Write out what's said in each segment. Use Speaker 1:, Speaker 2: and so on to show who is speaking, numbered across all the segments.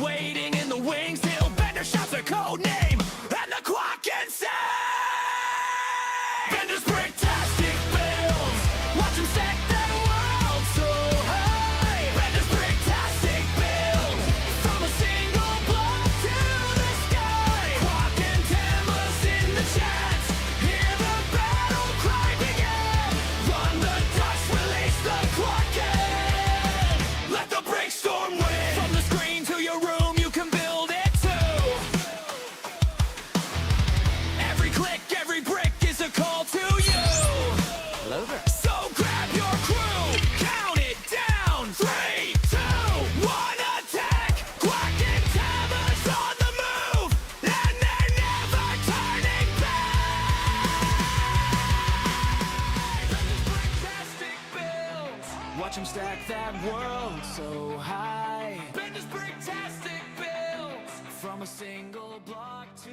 Speaker 1: waiting in the wings till Bender shouts a code name and the clock can say Bender's bricktastic builds. Watch him stack that world so high. Bender's bricktastic builds from a single block to the sky. Clock and Thanos in the chat. Hear the battle cry begin. Run the dust, release the clock in. Let the brainstorm win. From the screen to your room, you can build it too. Every click, every brick is a call to you.
Speaker 2: Hello there.
Speaker 1: So grab your crew, count it down. 3, 2, 1, attack. Quack and Thanos on the move, and they're never turning back. Bender's bricktastic builds. Watch him stack that world so high. Bender's bricktastic builds. From a single block to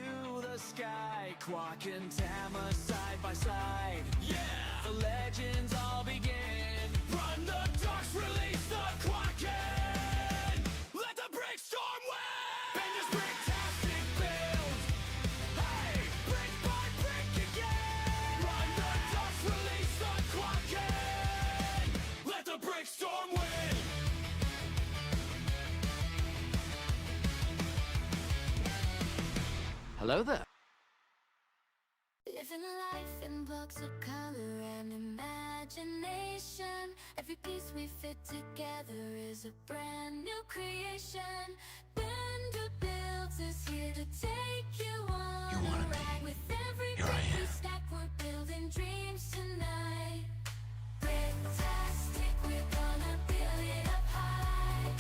Speaker 1: the sky. Quack and Tama side by side. Yeah, the legends all begin. Run the ducks, release the clock in. Let the brainstorm win. Bender's bricktastic builds. Hey, brick by brick again. Run the ducks, release the clock in. Let the brainstorm win.
Speaker 2: Hello there.
Speaker 3: Living life in blocks of color and imagination. Every piece we fit together is a brand new creation. Bender Builds is here to take you on a ride. With every brick we stack, we're building dreams tonight. Bricktastic, we're gonna build it up high.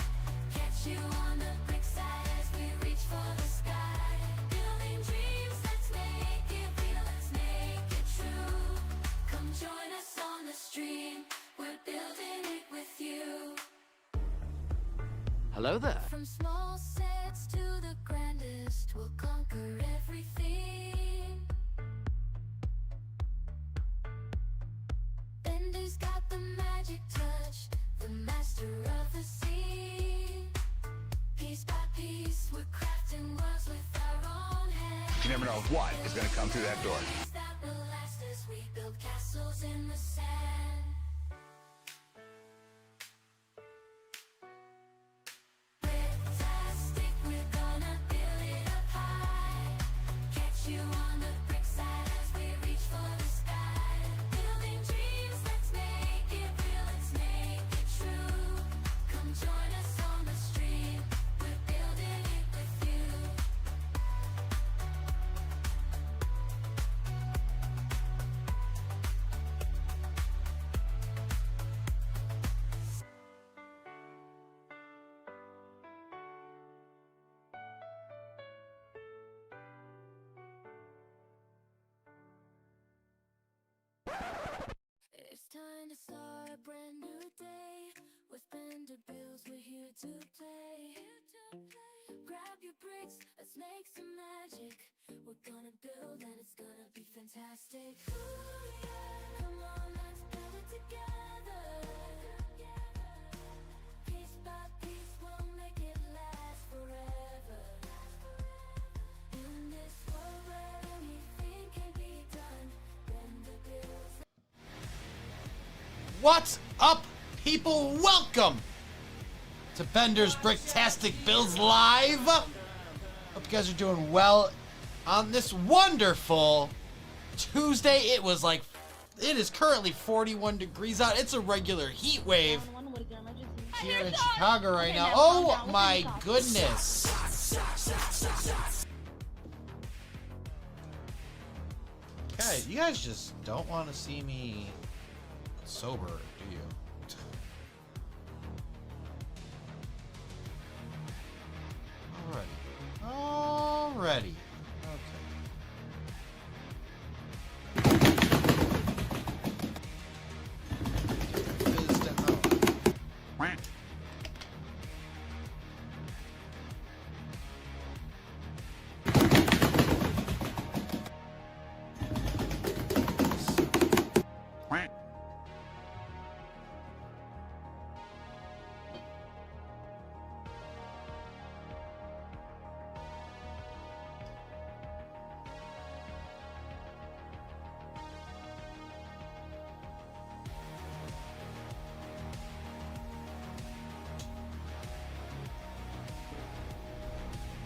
Speaker 3: Catch you on the brick side as we reach for the sky. Building dreams, let's make it real, let's make it true. Come join us on the stream, we're building it with you.
Speaker 2: Hello there.
Speaker 3: From small sets to the grandest, we'll conquer everything. Bender's got the magic touch, the master of the scene. Piece by piece, we're crafting worlds with our own hands.
Speaker 4: You never know what is going to come through that door.
Speaker 3: That will last as we build castles in the sand. Bricktastic, we're gonna build it up high. Catch you on the brick side as we reach for the sky. Building dreams, let's make it real, let's make it true. Come join us on the stream, we're building it with you. It's time to start a brand new day. With Bender Builds, we're here to play. Grab your bricks, let's make some magic. We're gonna build and it's gonna be fantastic. Ooh, yeah. Come on, let's build it together. Piece by piece, we'll make it last forever. In this world where anything can be done, Bender Builds.
Speaker 5: What's up, people? Welcome to Bender's Bricktastic Builds Live. Hope you guys are doing well on this wonderful Tuesday. It is currently 41 degrees out. It's a regular heat wave here in Chicago right now. Oh my goodness. Okay, you guys just don't want to see me sober, do you? Alrighty.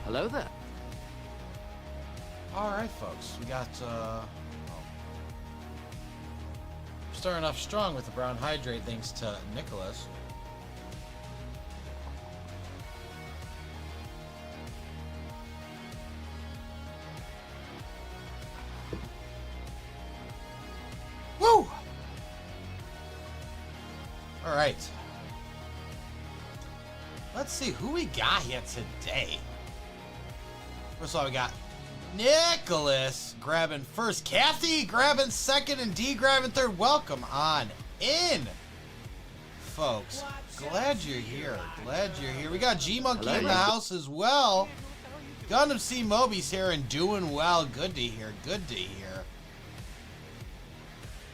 Speaker 2: Hello there.
Speaker 5: All right, folks. We got, starting off strong with the brown hydrate thanks to Nicholas. Woo! All right. Let's see who we got here today. First of all, we got Nicholas grabbing first, Kathy grabbing second, and Dee grabbing third. Welcome on in, folks. Glad you're here. Glad you're here. We got G Monkey in the house as well. Gundam C Moby's here and doing well. Good to hear. Good to hear.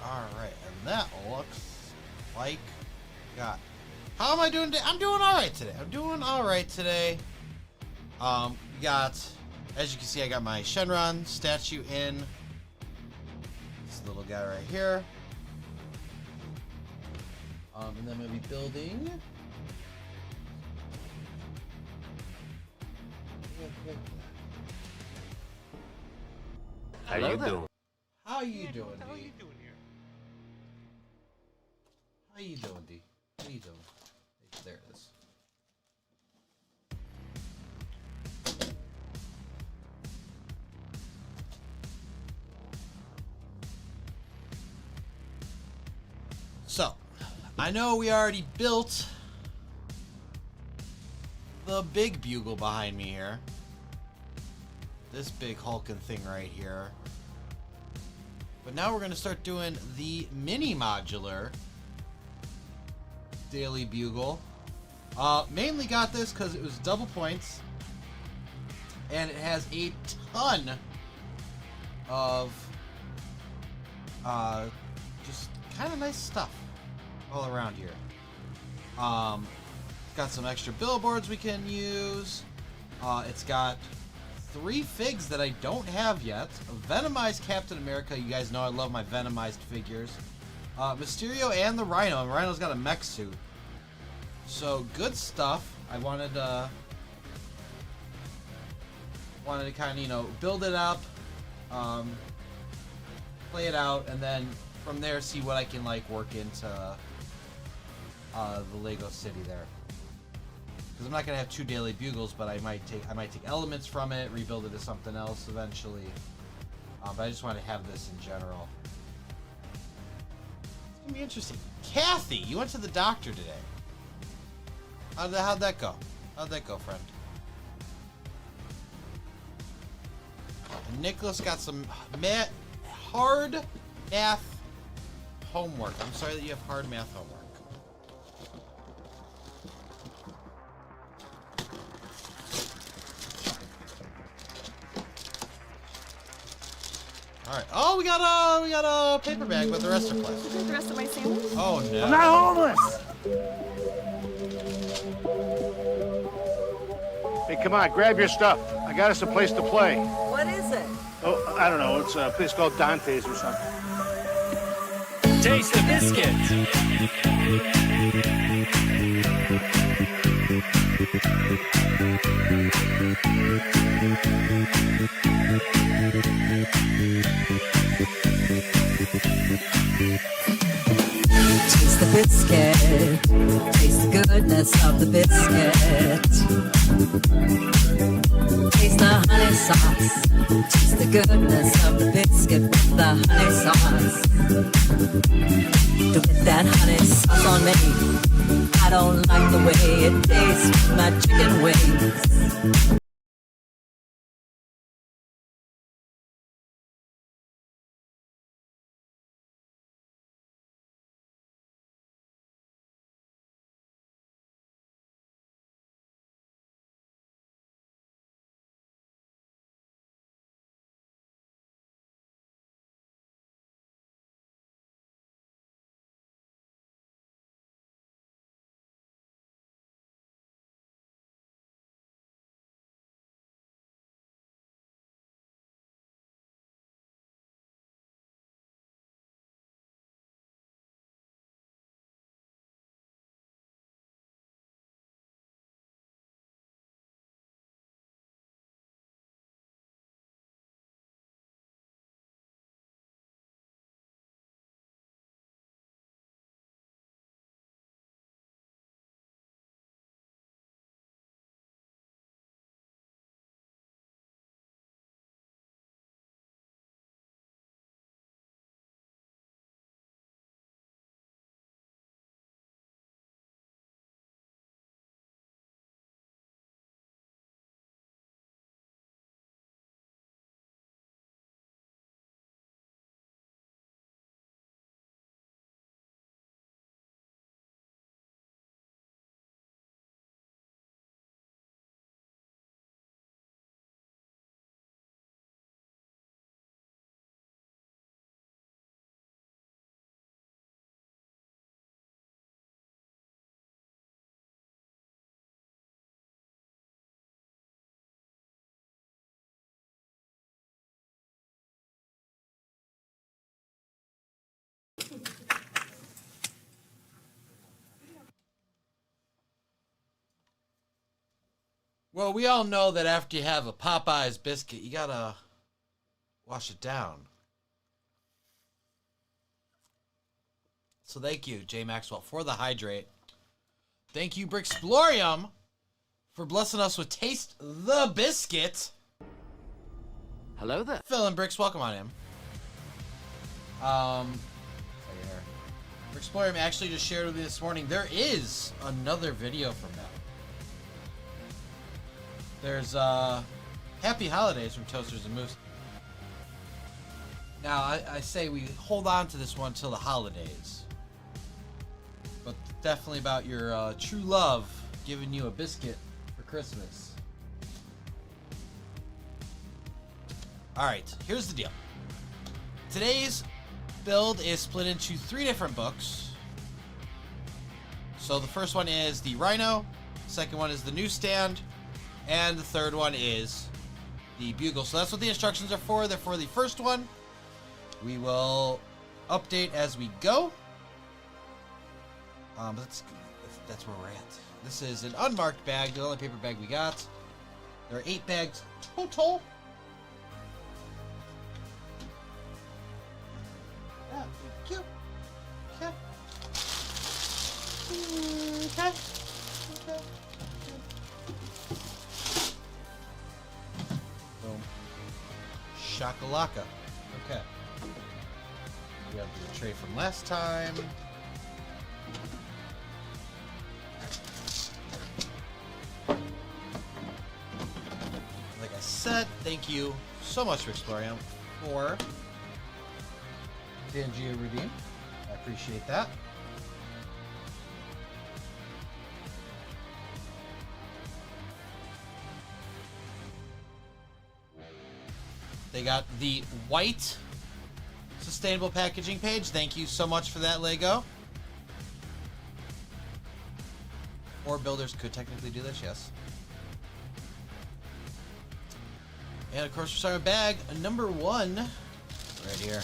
Speaker 5: All right, and that looks like we got. How am I doing today? I'm doing all right today. I'm doing all right today. We got, as you can see, I got my Shenron statue in. This little guy right here. And then I'm gonna be building.
Speaker 4: How you doing?
Speaker 5: How you doing, D? How you doing here? How you doing, D? How you doing? There it is. So, I know we already built the big bugle behind me here. This big hulking thing right here. But now we're going to start doing the mini modular Daily Bugle. Mainly got this because it was double points. And it has a ton of just kind of nice stuff all around here. It's got some extra billboards we can use. It's got 3 figs that I don't have yet. A Venomized Captain America. You guys know I love my Venomized figures. Mysterio and the Rhino. And Rhino's got a mech suit. So good stuff. I wanted to kind of, build it up, play it out, and then from there see what I can work into the Lego City there. Because I'm not gonna have 2 Daily Bugles, but I might take elements from it, rebuild it as something else eventually. But I just want to have this in general. It's gonna be interesting. Kathy, you went to the doctor today. How'd that go? How'd that go, friend? And Nicholas got some hard math homework. I'm sorry that you have hard math homework. All right. Oh, we got a paper bag with the rest of plastic.
Speaker 6: The rest of my sandwich?
Speaker 5: Oh no.
Speaker 7: I'm not homeless!
Speaker 8: Hey, come on, grab your stuff. I got us a place to play.
Speaker 6: What is it?
Speaker 8: Oh, I don't know. It's a place called Dante's or something.
Speaker 7: Taste the biscuit!
Speaker 9: Taste the biscuit. Taste the goodness of the biscuit. Taste the honey sauce. Taste the goodness of the biscuit with the honey sauce. To get that honey sauce on me, I don't like the way it tastes with my chicken wings.
Speaker 5: Well, we all know that after you have a Popeye's biscuit, you gotta wash it down. So thank you, J Maxwell, for the hydrate. Thank you, Brixplorium, for blessing us with Taste the Biscuit.
Speaker 4: Hello there.
Speaker 5: Phil and Brix, welcome on in. Brixplorium actually just shared with me this morning, there is another video from them. There's Happy Holidays from Toasters and Moose. Now, I say we hold on to this one till the holidays. But definitely about your true love giving you a biscuit for Christmas. Alright, here's the deal. Today's build is split into 3 different books. So the first one is the Rhino, the second one is the newsstand, and the third one is the Bugle. So that's what the instructions are for. They're for the first one. We will update as we go. That's where we're at. This is an unmarked bag, the only paper bag we got. There are 8 bags total. Yeah, thank you. Okay. Okay. Okay. Boom. Shakalaka. Okay. We have the tray from last time. Like I said, thank you so much, Rixplorium, for Pangea Redeem. I appreciate that. They got the white sustainable packaging page. Thank you so much for that, Lego. Or builders could technically do this, yes. And of course, we're starting with bag number 1 right here.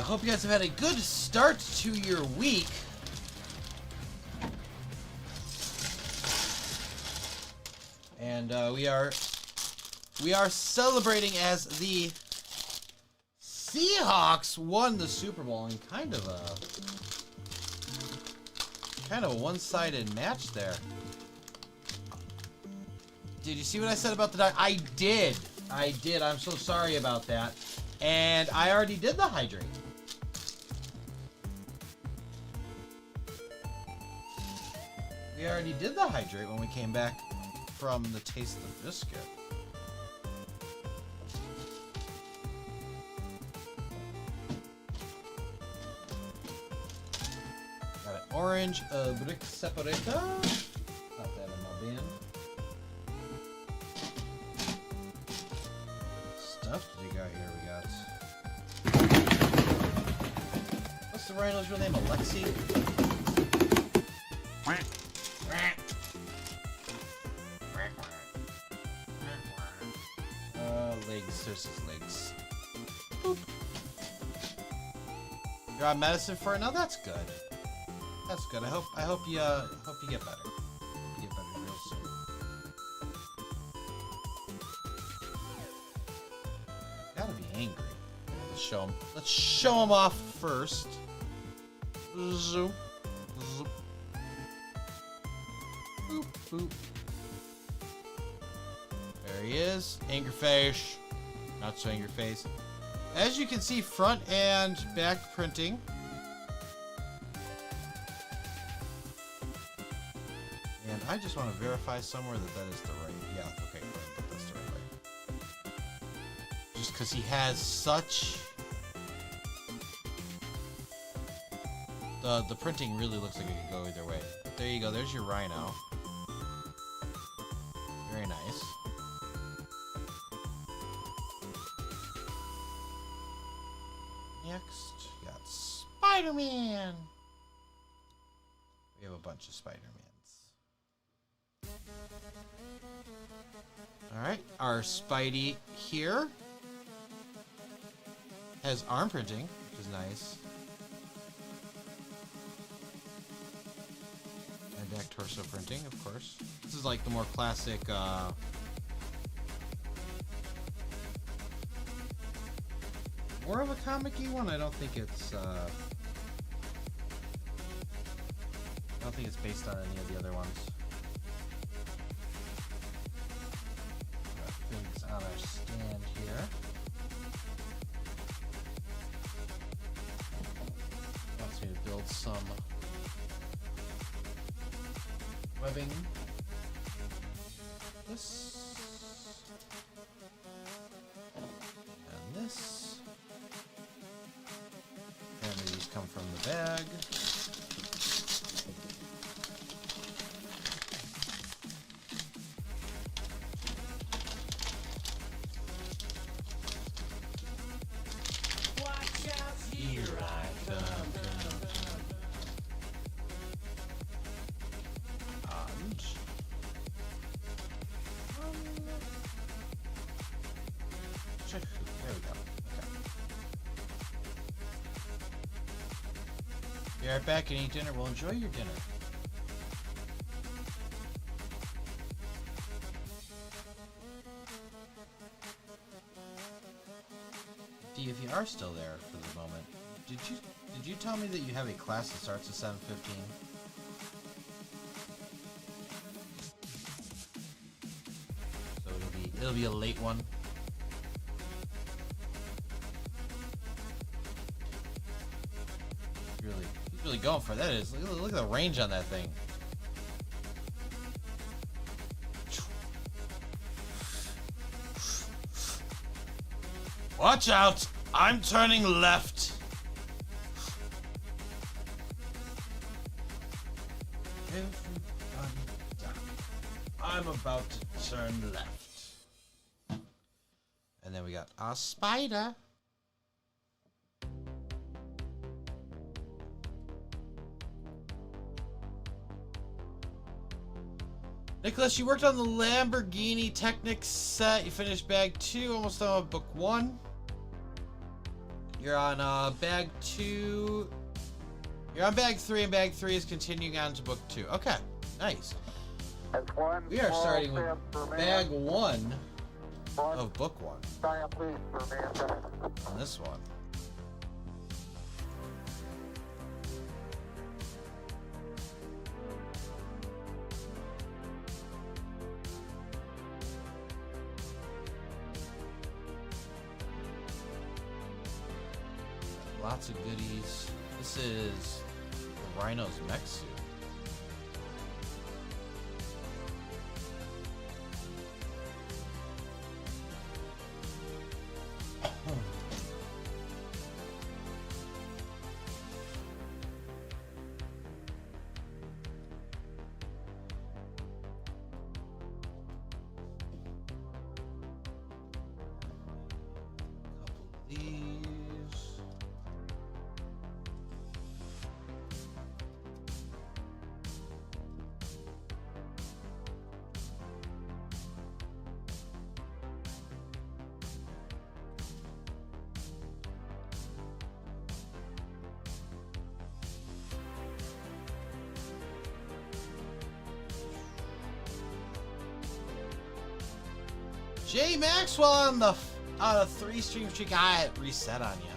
Speaker 5: Hope you guys have had a good start to your week. And we are celebrating as the Seahawks won the Super Bowl in kind of a one-sided match there. Did you see what I said about the dog? I did. I'm so sorry about that. And I already did the hydrate. We already did the hydrate when we came back from the Taste of the Biscuit. Got an orange brick separator. Got that in my bin. Stuff we got here. We got. What's the Rhino's real name? Alexi? Legs. There's his legs. Boop. You're on medicine for it now. That's good. That's good. I hope you get better. You get better real soon. Gotta be angry. Let's show him. Let's show him off first. Zoom. Zoom. Boop. Boop. There he is. Angry face. Not so angry face. As you can see, front and back printing. And I just want to verify somewhere that is the right. Yeah, okay, good. That's the right way. Just because he has such. The printing really looks like it could go either way. But there you go. There's your Rhino. Very nice. Next, we got Spider-Man. We have a bunch of Spider-Mans. Alright, our Spidey here has arm printing, which is nice. And back torso printing, of course. This is like the more classic, more of a comic-y one. I don't think it's based on any of the other ones. Got things on our stand here. Wants me to build some webbing. This and this. Apparently these come from the bag. Here I come. And check. There we go. Okay. Be right back and eat dinner. Well, enjoy your dinner. If you are still there for the moment, did you tell me that you have a class that starts at 7:15? So it'll be a late one. He's really going for that. Look at the range on that thing. Watch out! I'm turning left. I'm about to turn left. And then we got our spider. Nicholas, you worked on the Lamborghini Technics set. You finished bag 2, almost done with book 1. You're on bag 2. You're on bag 3, and bag 3 is continuing on to book 2. Okay, nice. We are starting with bag 1 of book 1. On this one. Lots of goodies. This is Rhino's mech suit. Jay Maxwell on the 3-stream streak. I reset on you.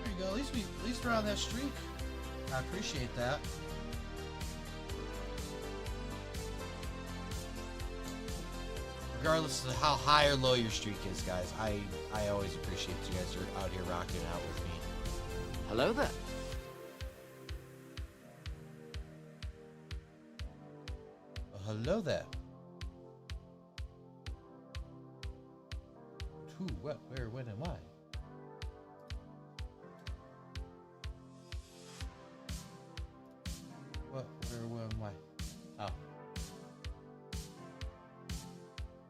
Speaker 5: There you go. At least we're on that streak. I appreciate that. Regardless of how high or low your streak is, guys, I always appreciate you guys are out here rocking out with me.
Speaker 4: Hello there.
Speaker 5: Hello there. Who, what, where, when, and why? What, where, when, why? Oh.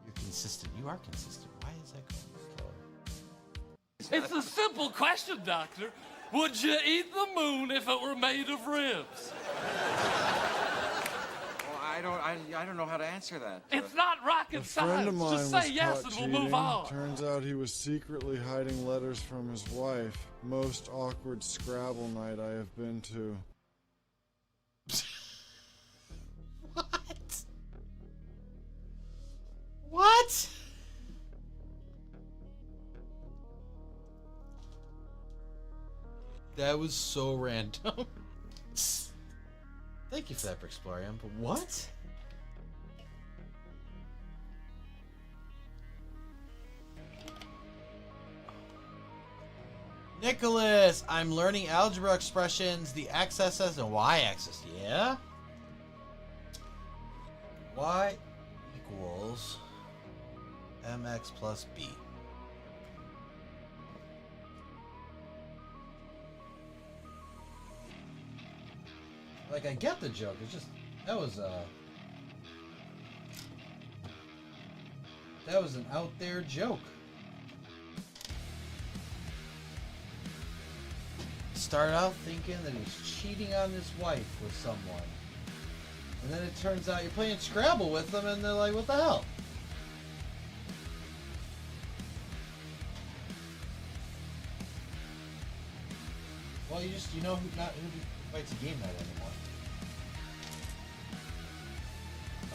Speaker 5: You're consistent. You are consistent. Why is that going slow?
Speaker 2: It's a simple question, Doctor. Would you eat the moon if it were made of ribs?
Speaker 6: I don't know how to answer that.
Speaker 2: It's not rocket
Speaker 10: A friend
Speaker 2: science.
Speaker 10: of mine
Speaker 2: Just
Speaker 10: was
Speaker 2: say yes
Speaker 10: caught
Speaker 2: and we'll
Speaker 10: cheating.
Speaker 2: move on.
Speaker 10: Turns out he was secretly hiding letters from his wife. Most awkward Scrabble night I have been to.
Speaker 5: That was so random. Thank you for that, Brixplorium. But what? Nicholas, I'm learning algebra expressions, the x-axis and y-axis. Yeah? Y equals mx plus b. Like, I get the joke. It's just that was an out there joke. Started out thinking that he was cheating on his wife with someone. And then it turns out you're playing Scrabble with them and they're like, what the hell? Well, you know who fights a game night anymore.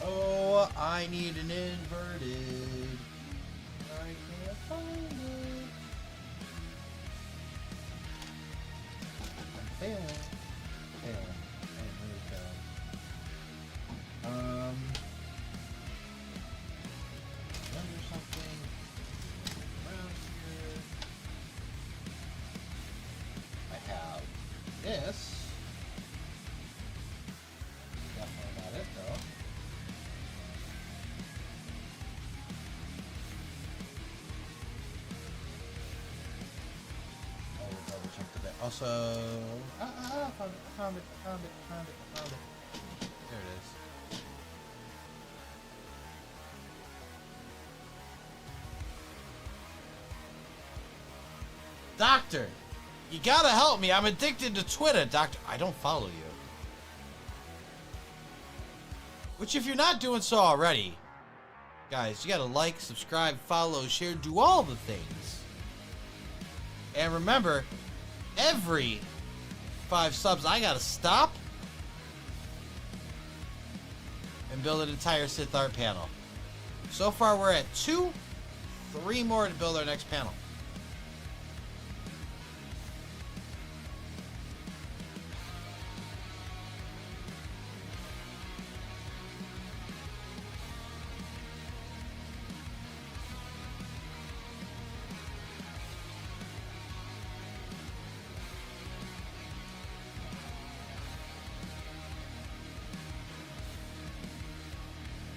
Speaker 5: Oh, I need an inverted. I can't find it. I'm failing. I am really failing. Render something around here. I have this. Definitely not it though. I will double check the bit. Also, found it. There it is. Doctor, you gotta help me. I'm addicted to Twitter, Doctor. I don't follow you. Which, if you're not doing so already, guys, you gotta like, subscribe, follow, share, do all the things. And remember, every 5 subs, I gotta stop and build an entire Sith art panel. So far, we're at 2, 3 more to build our next panel.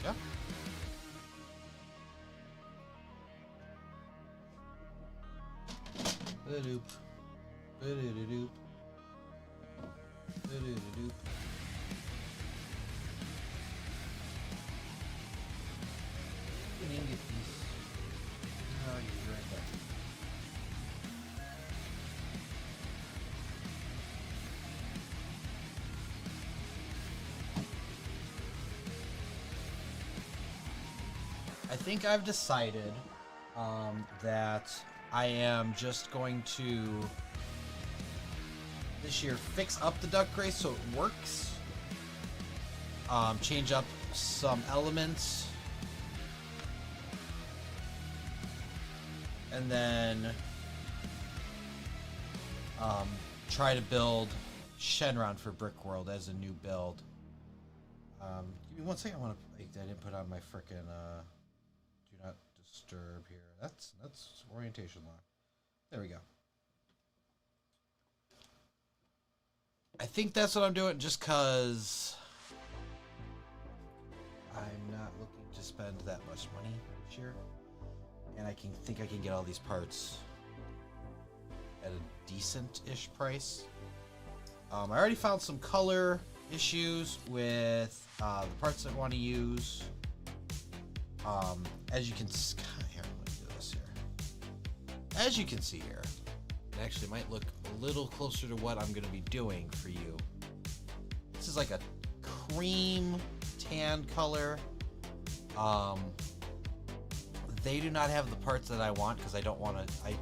Speaker 5: Yeah. Ba-doop. Ba-do-do-doop. Ba-do-do-doop. You can get these. Oh, you're right there. I think I've decided that I am just going to this year fix up the duck race so it works. Change up some elements. And then try to build Shenron for Brick World as a new build. Give me one second. I want to make that input on my frickin' do not disturb here. That's orientation lock. There we go. I think that's what I'm doing just because I'm not looking to spend that much money this year. And I think I can get all these parts at a decent-ish price. I already found some color issues with the parts I want to use. As you can see, here, let me do this here. As you can see here, it actually might look a little closer to what I'm going to be doing for you. This is like a cream tan color. They do not have the parts that I want because I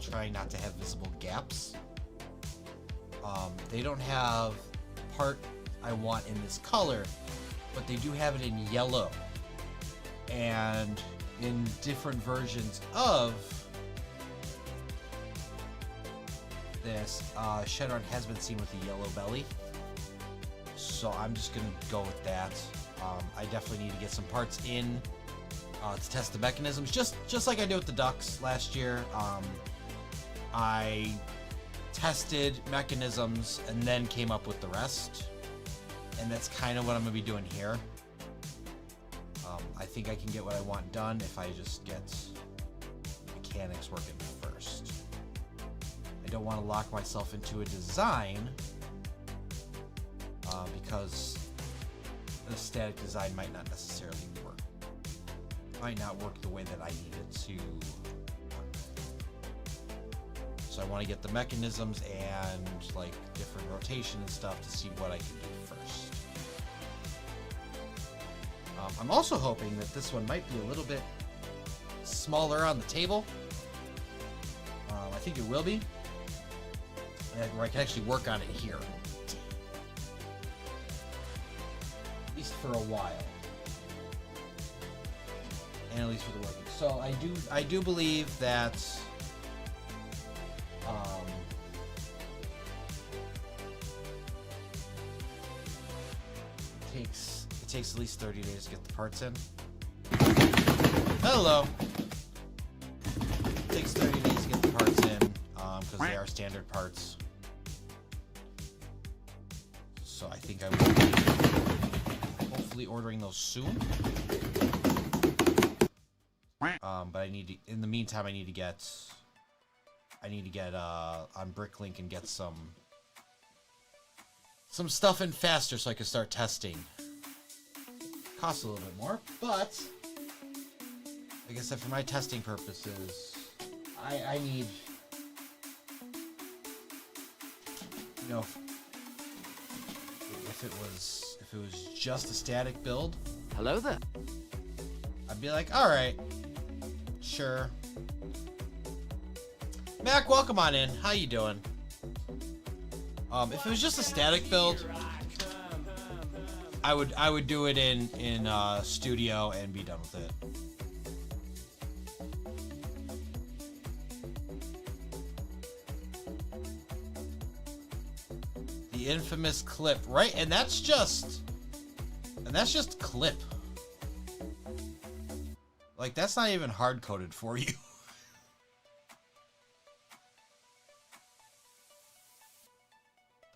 Speaker 5: try not to have visible gaps. They don't have the part I want in this color, but they do have it in yellow and in different versions of this Shadowrun has been seen with a yellow belly, so I'm just gonna go with that. I definitely need to get some parts in to test the mechanisms, just like I did with the ducks last year. I tested mechanisms and then came up with the rest, and that's kind of what I'm gonna be doing here. I think I can get what I want done if I just get mechanics working first. I don't want to lock myself into a design because the static design might not necessarily work. Might not work the way that I need it to work. So I want to get the mechanisms and like different rotation and stuff to see what I can do first. I'm also hoping that this one might be a little bit smaller on the table. I think it will be. Where I can actually work on it here. At least for a while. And at least for the working. So I do believe that it takes at least 30 days to get the parts in. Hello. It takes 30 days to get the parts in, because they are standard parts. So I think I will be hopefully ordering those soon. But I need to, in the meantime, I need to get on Bricklink and get some stuff in faster so I can start testing. Costs a little bit more, but like I said, for my testing purposes, I need, you know, if it was just a static build,
Speaker 4: Hello there.
Speaker 5: I'd be like, all right, sure. Mac, welcome on in. How you doing? If it was just a static build, I would do it in Studio and be done with it. The infamous clip, right? And that's just clip. Like, that's not even hard coded for you.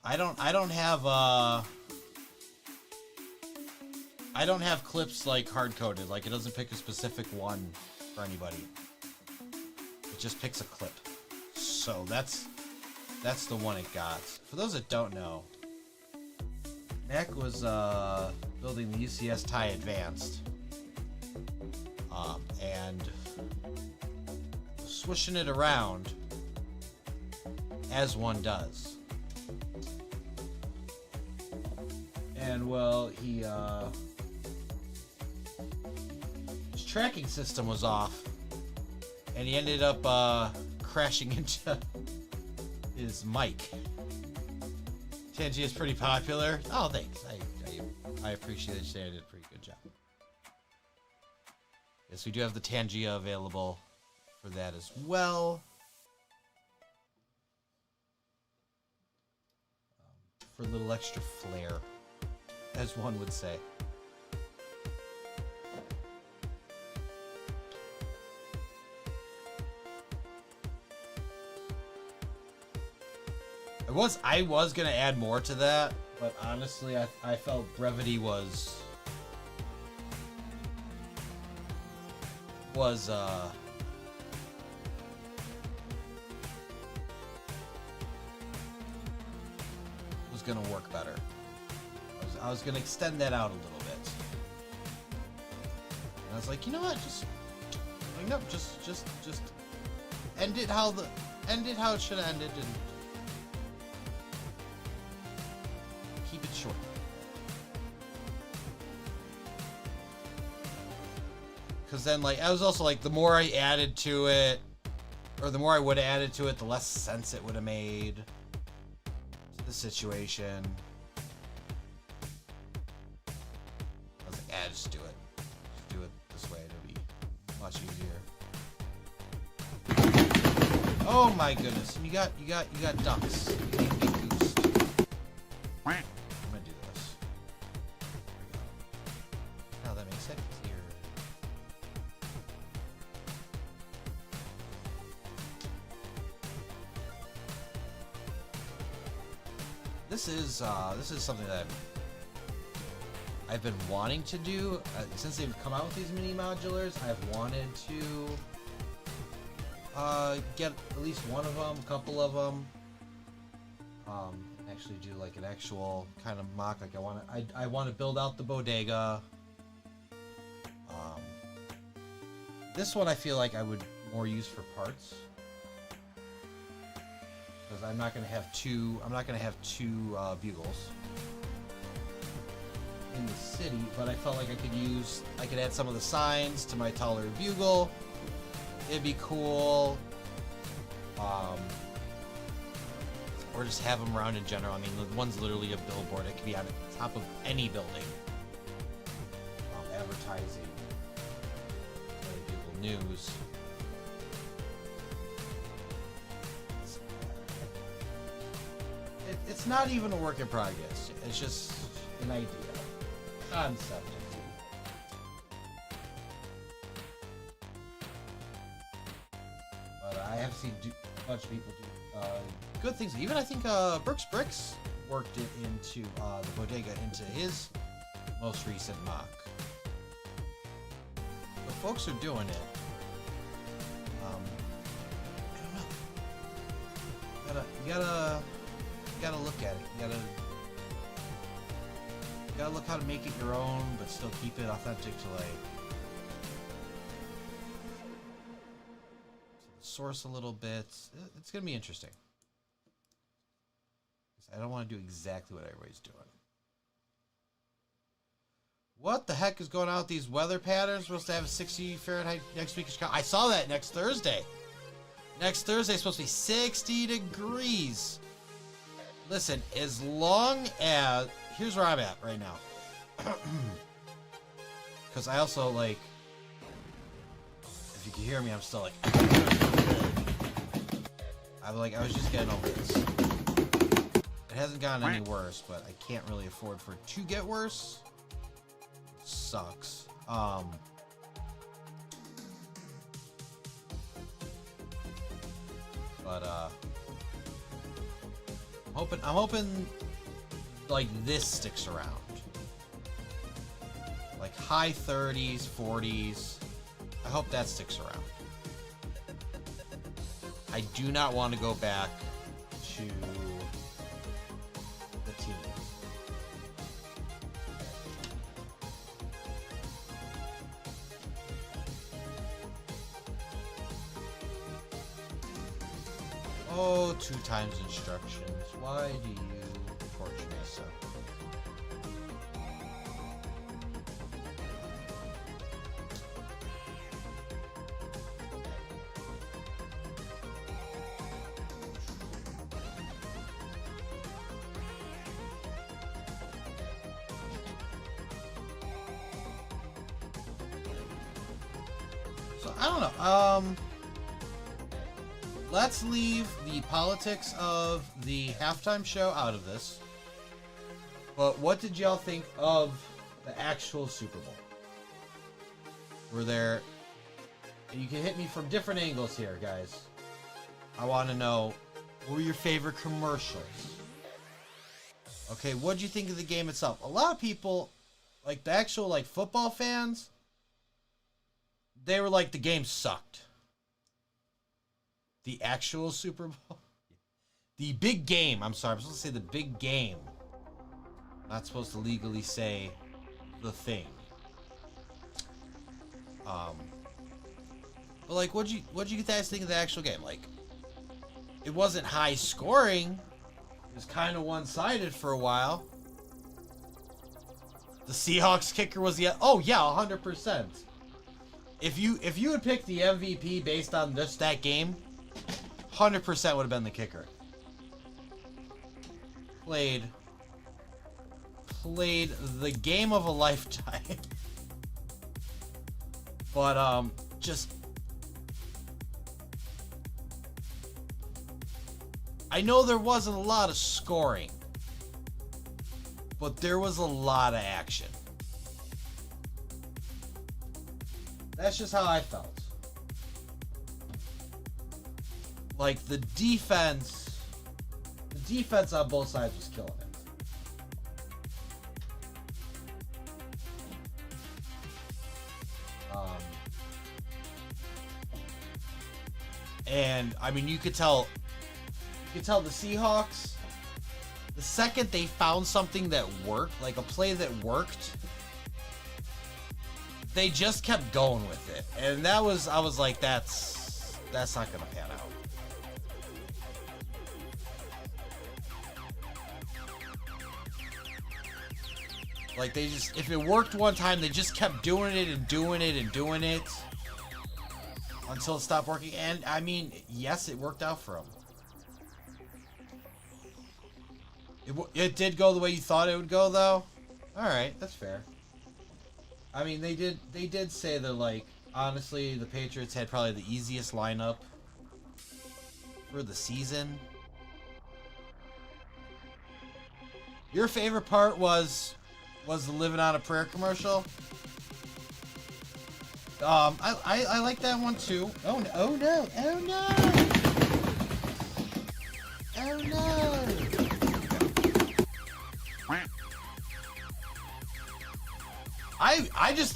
Speaker 5: I don't have clips like hard coded. Like, it doesn't pick a specific one for anybody. It just picks a clip. So that's the one it got. For those that don't know, Mac was building the UCS TIE Advanced, and swishing it around as one does. And well, his tracking system was off, and he ended up crashing into his mic. Tangy is pretty popular. Oh, thanks. I appreciate it. Shannon did a pretty good job. Yes, we do have the Tangia available for that as well. For a little extra flair, as one would say. I was gonna add more to that, but honestly, I felt brevity was gonna work better. I was gonna extend that out a little bit, and I was like, you know what, just end it how it should have ended, and keep it short. Because then, like, I was also like, the more I added to it, or the more I would have added to it, the less sense it would have made to the situation. I was like, just do it. Just do it this way. It'll be much easier. Oh my goodness. You got ducks. You need big goose. I'm gonna do this. Now that makes sense here. This is something that I've been wanting to do since they've come out with these mini modulars. I've wanted to get at least one of them, a couple of them. Actually do like an actual kind of mock. Like I want to build out the bodega. This one I feel like I would more use for parts. Because I'm not gonna have two bugles in the city, but I felt like I could add some of the signs to my taller bugle. It'd be cool. Or just have them around in general. I mean, the one's literally a billboard. It could be on top of any building. Advertising, Daily Bugle news. It's not even a work in progress. It's just an idea. Concept. But I have seen a bunch of people do good things. Even I think Bricks worked it into the bodega into his most recent mock. The folks are doing it. I don't know. You gotta look at it. You gotta look how to make it your own, but still keep it authentic to like source a little bit. It's gonna be interesting. I don't want to do exactly what everybody's doing. What the heck is going on with these weather patterns? Supposed to have a 60 Fahrenheit next week in Chicago. I saw that next Thursday. Next Thursday is supposed to be 60 degrees. Listen, as long as... Here's where I'm at right now. Because I also, like... If you can hear me, I'm still like... I was just getting over this. It hasn't gotten any worse, but I can't really afford for it to get worse. It sucks. But I'm hoping like this sticks around. Like high 30s, 40s. I hope that sticks around. I do not want to go back to the teens. Oh, 2 times instructions. Why do you torture me so? So, I don't know. Let's leave the politics of the halftime show out of this. But what did y'all think of the actual Super Bowl? Were there... You can hit me from different angles here, guys. I want to know, what were your favorite commercials? Okay, what did you think of the game itself? A lot of people, like the actual like football fans, they were like, the game sucked. The actual Super Bowl? The big game. I'm sorry. I'm supposed to say the big game. Not supposed to legally say the thing. But like, what'd you guys think of the actual game? Like, it wasn't high scoring. It was kind of one-sided for a while. The Seahawks kicker was the... Oh, yeah, 100%. If you had picked the MVP based on just that game... 100% would have been the kicker. Played the game of a lifetime. But just I know there wasn't a lot of scoring, but there was a lot of action. That's just how I felt. Like the defense on both sides was killing it. And I mean, you could tell the Seahawks, the second they found something that worked, like a play that worked, they just kept going with it. And I was like, that's not gonna pan out. Like they just, if it worked one time, they just kept doing it and doing it and doing it until it stopped working. And I mean, yes, it worked out for them. It did go the way you thought it would go, though. All right, that's fair. I mean, they did say that, like, honestly, the Patriots had probably the easiest lineup for the season. Your favorite part was the Living on a Prayer commercial. I like that one too. Oh no! Oh no! Oh no! Oh no!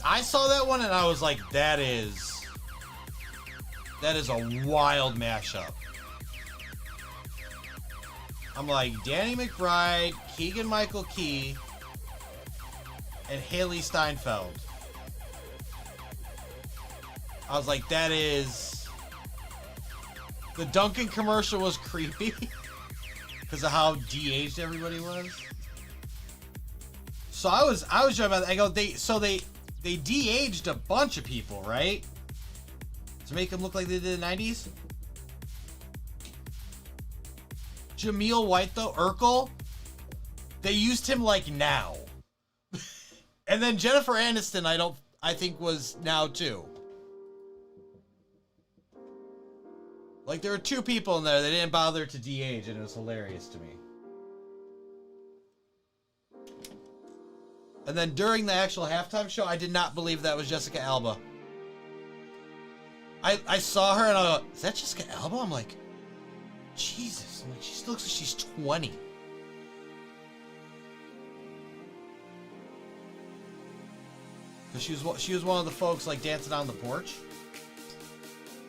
Speaker 5: I saw that one and I was like, that is a wild mashup. I'm like, Danny McBride, Keegan-Michael Key, and Haley Steinfeld. I was like, that is... The Duncan commercial was creepy because of how de-aged everybody was. So I was joking about that. I go, they de-aged a bunch of people, right? To make them look like they did in the 90s. Jameel White, though, Urkel, they used him like now. And then Jennifer Aniston, I think was now too. Like there were two people in there that didn't bother to de-age, and it was hilarious to me. And then during the actual halftime show, I did not believe that was Jessica Alba. I saw her and I go, is that Jessica Alba? I'm like, Jesus. I'm like, she looks like she's 20. Because she was one of the folks like dancing on the porch.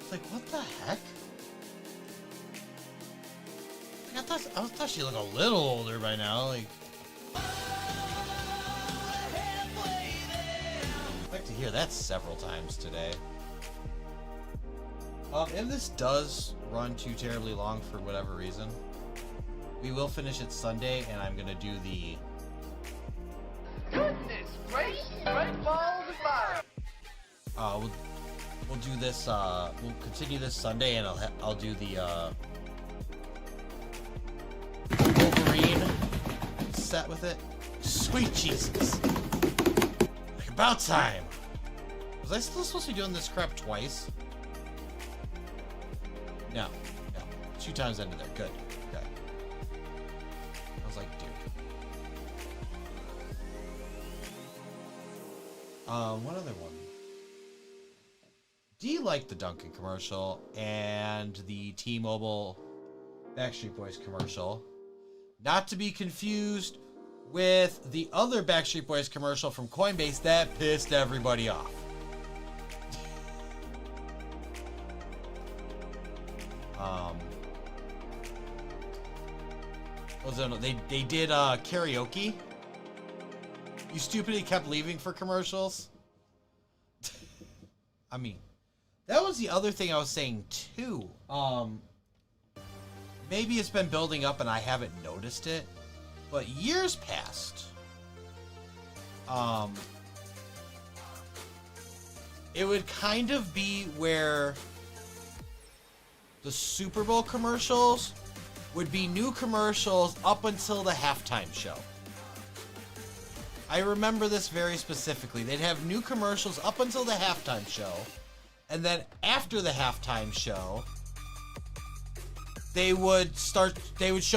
Speaker 5: It's like, what the heck? I thought she looked a little older by now. Like, I'd like to hear that several times today. If this does run too terribly long for whatever reason, we will finish it Sunday, and I'm gonna do the.
Speaker 11: Goodness gracious, great balls of fire!
Speaker 5: We'll do this. We'll continue this Sunday, and I'll do the Wolverine set with it. Sweet Jesus! Like about time. Was I still supposed to be doing this crap twice? No. 2 times into there. Good. Okay. I was like, dude. One other one. Do you like the Duncan commercial and the T-Mobile Backstreet Boys commercial? Not to be confused with the other Backstreet Boys commercial from Coinbase that pissed everybody off. They did karaoke. You stupidly kept leaving for commercials. I mean, that was the other thing I was saying too. Maybe it's been building up and I haven't noticed it, but years past, it would kind of be where the Super Bowl commercials would be new commercials up until the halftime show. I remember this very specifically. They'd have new commercials up until the halftime show, and then after the halftime show, they would show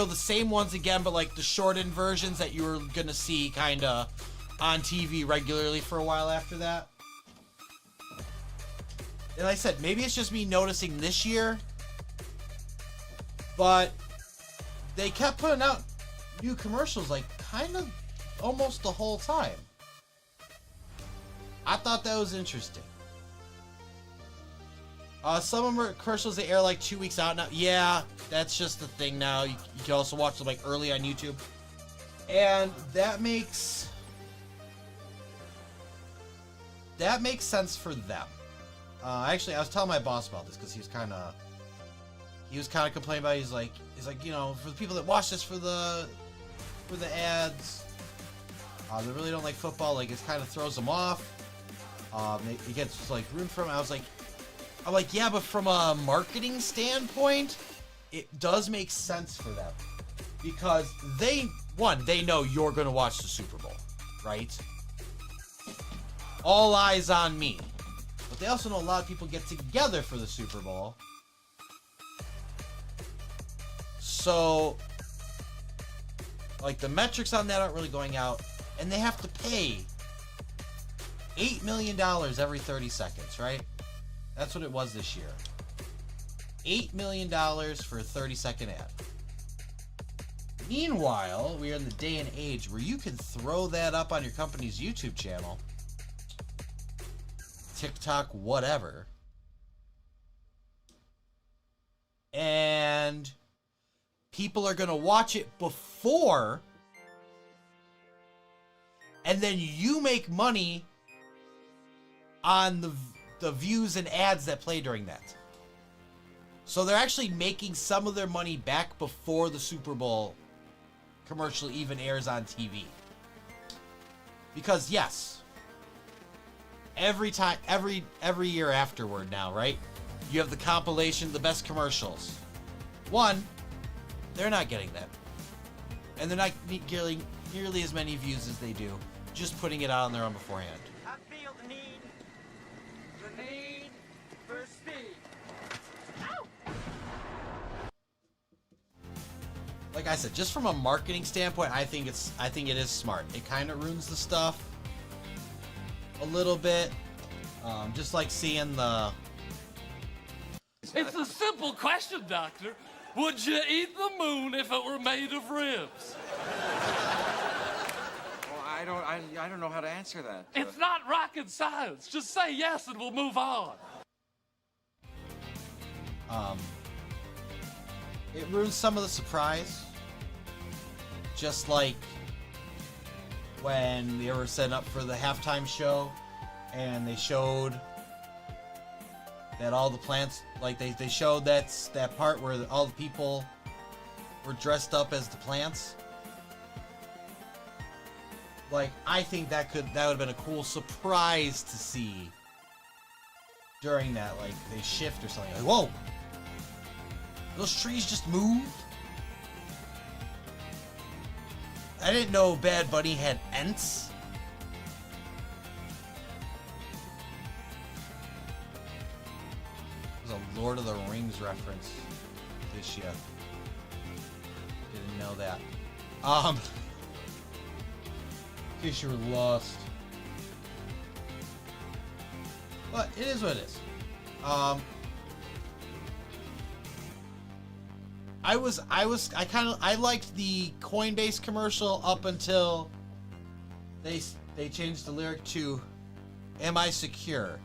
Speaker 5: the same ones again, but like the shortened versions that you were gonna see kind of on TV regularly for a while after that. And like I said, maybe it's just me noticing this year, but they kept putting out new commercials like kind of almost the whole time. I thought that was interesting. Some of them are commercials that air like 2 weeks out now. Yeah, that's just the thing now. You can also watch them like early on YouTube. And that makes sense for them. Actually, I was telling my boss about this because he was kind of complaining about it. He's like, you know, for the people that watch this for the ads, they really don't like football. Like, it kind of throws them off. It gets like ruined for them. I'm like, yeah, but from a marketing standpoint, it does make sense for them because they know you're gonna watch the Super Bowl, right? All eyes on me. But they also know a lot of people get together for the Super Bowl. So, like, the metrics on that aren't really going out. And they have to pay $8 million every 30 seconds, right? That's what it was this year. $8 million for a 30-second ad. Meanwhile, we are in the day and age where you can throw that up on your company's YouTube channel, TikTok, whatever, and people are going to watch it before, and then you make money on the views and ads that play during that. So they're actually making some of their money back before the Super Bowl commercial even airs on TV. Because yes, every year afterward now, right? You have the compilation, the best commercials. One, they're not getting that. And they're not getting nearly as many views as they do just putting it out on their own beforehand.
Speaker 11: I feel the need for speed.
Speaker 5: Like I said, just from a marketing standpoint, I think it is smart. It kind of ruins the stuff a little bit. Just like seeing the...
Speaker 2: It's a simple question, Doctor. Would you eat the moon if it were made of ribs?
Speaker 6: Well, I don't know how to answer that.
Speaker 2: It's not rocket science. Just say yes and we'll move on.
Speaker 5: It ruins some of the surprise. Just like when they were setting up for the halftime show and they showed that all the plants, like they showed that part where all the people were dressed up as the plants. Like, I think that would have been a cool surprise to see during that, like, they shift or something. Like, whoa! Those trees just moved? I didn't know Bad Bunny had Ents. There's a Lord of the Rings reference this year. Didn't know that. In case you were lost. But it is what it is. I liked the Coinbase commercial up until they changed the lyric to "Am I secure?"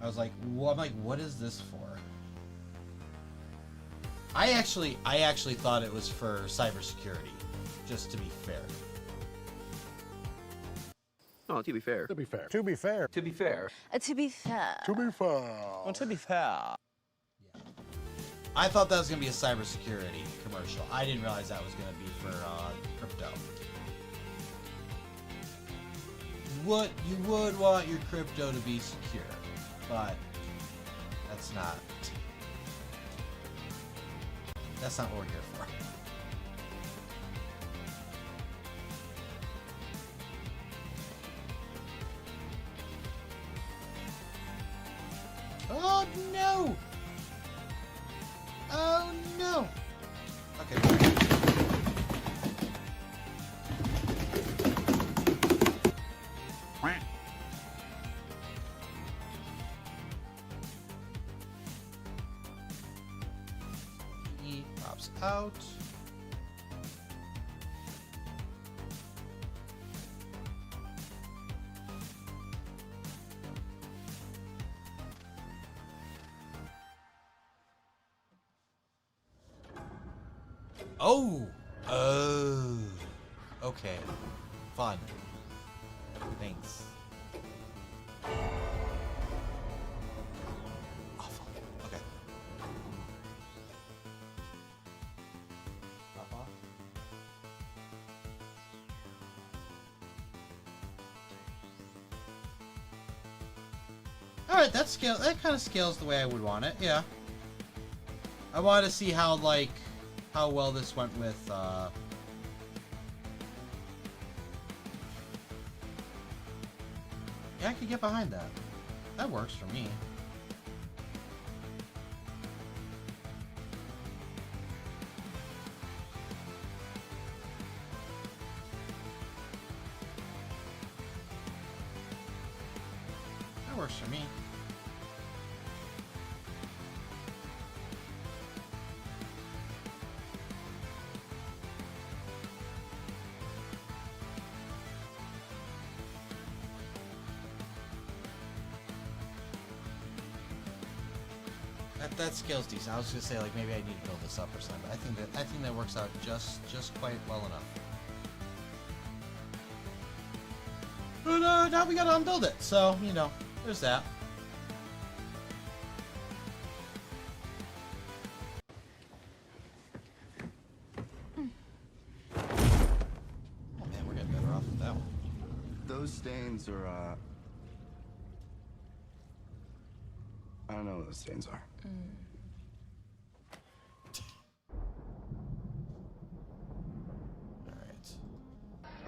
Speaker 5: I was like, what is this for? I actually thought it was for cybersecurity, just to be fair.
Speaker 12: Oh, to be fair.
Speaker 8: To be fair. To be fair.
Speaker 12: To be fair.
Speaker 7: To be fair.
Speaker 8: To be fair.
Speaker 12: Oh, to be fair.
Speaker 5: I thought that was going to be a cybersecurity commercial. I didn't realize that was going to be for crypto. You would want your crypto to be secure, but that's not what we're here for. Oh no! out. Oh! Oh. Okay. Fun. Thanks. Awful. Okay. Pop off. Alright, that kind of scales the way I would want it, yeah. I wanted to see how, like, how well this went with, yeah, I could get behind that. That works for me. That works for me. That scales decent. I was gonna say like maybe I need to build this up or something. But I think that works out just quite well enough. But now we gotta unbuild it. So you know, there's that. Oh man, we're getting better off with that one.
Speaker 13: Those stains are I don't know what those stains are.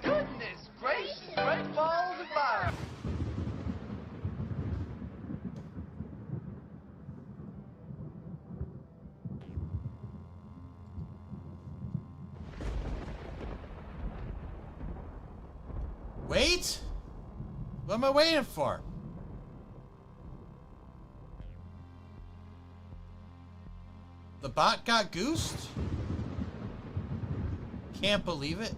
Speaker 11: Goodness gracious, great balls of fire!
Speaker 5: Wait? What am I waiting for? The bot got goosed? Can't believe it.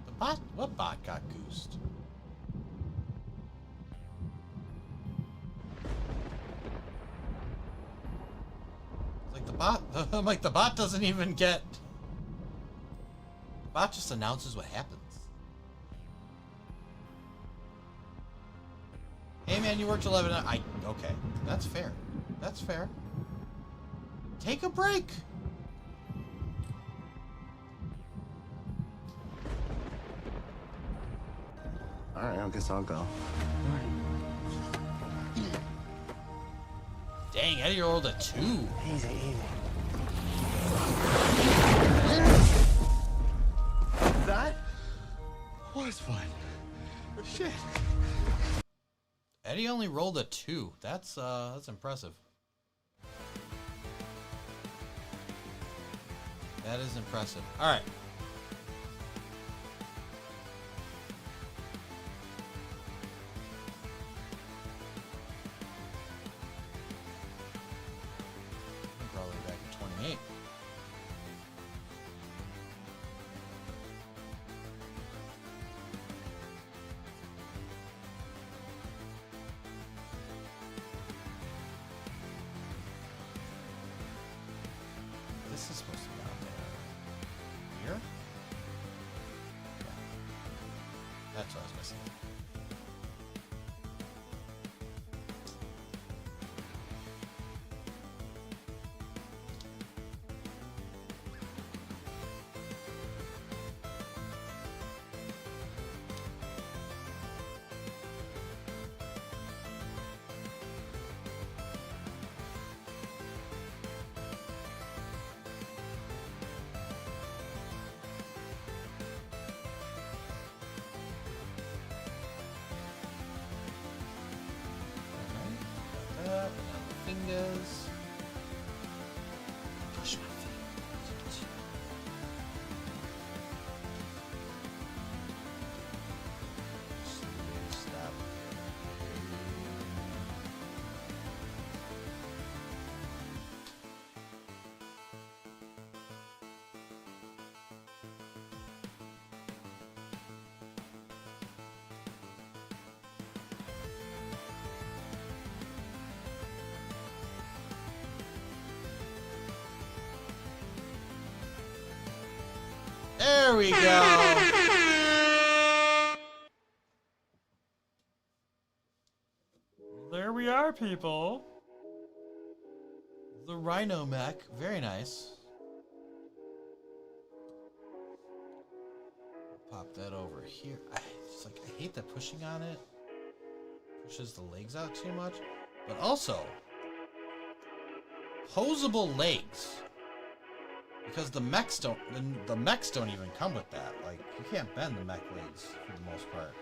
Speaker 5: The bot? What bot got goosed? It's like the bot. I'm like, the bot doesn't even get. The bot just announces what happens. Hey man, you worked 11 hours. Okay. That's fair. That's fair. Take a break.
Speaker 13: Alright, I guess I'll go.
Speaker 5: Dang, Eddie rolled a 2.
Speaker 12: Easy.
Speaker 13: That was fun. Shit.
Speaker 5: Eddie only rolled a 2. That's impressive. That is impressive. All right. We're all the way back to 28. This is supposed to be out there. Here? Yeah. That's what I was missing. Fingers. Push my fingers. Stop. There we go.
Speaker 14: There we are, people.
Speaker 5: The Rhino mech. Very nice. Pop that over here. I hate that pushing on it pushes the legs out too much. But also, poseable legs. Because the mechs don't even come with that. Like, you can't bend the mech legs for the most part.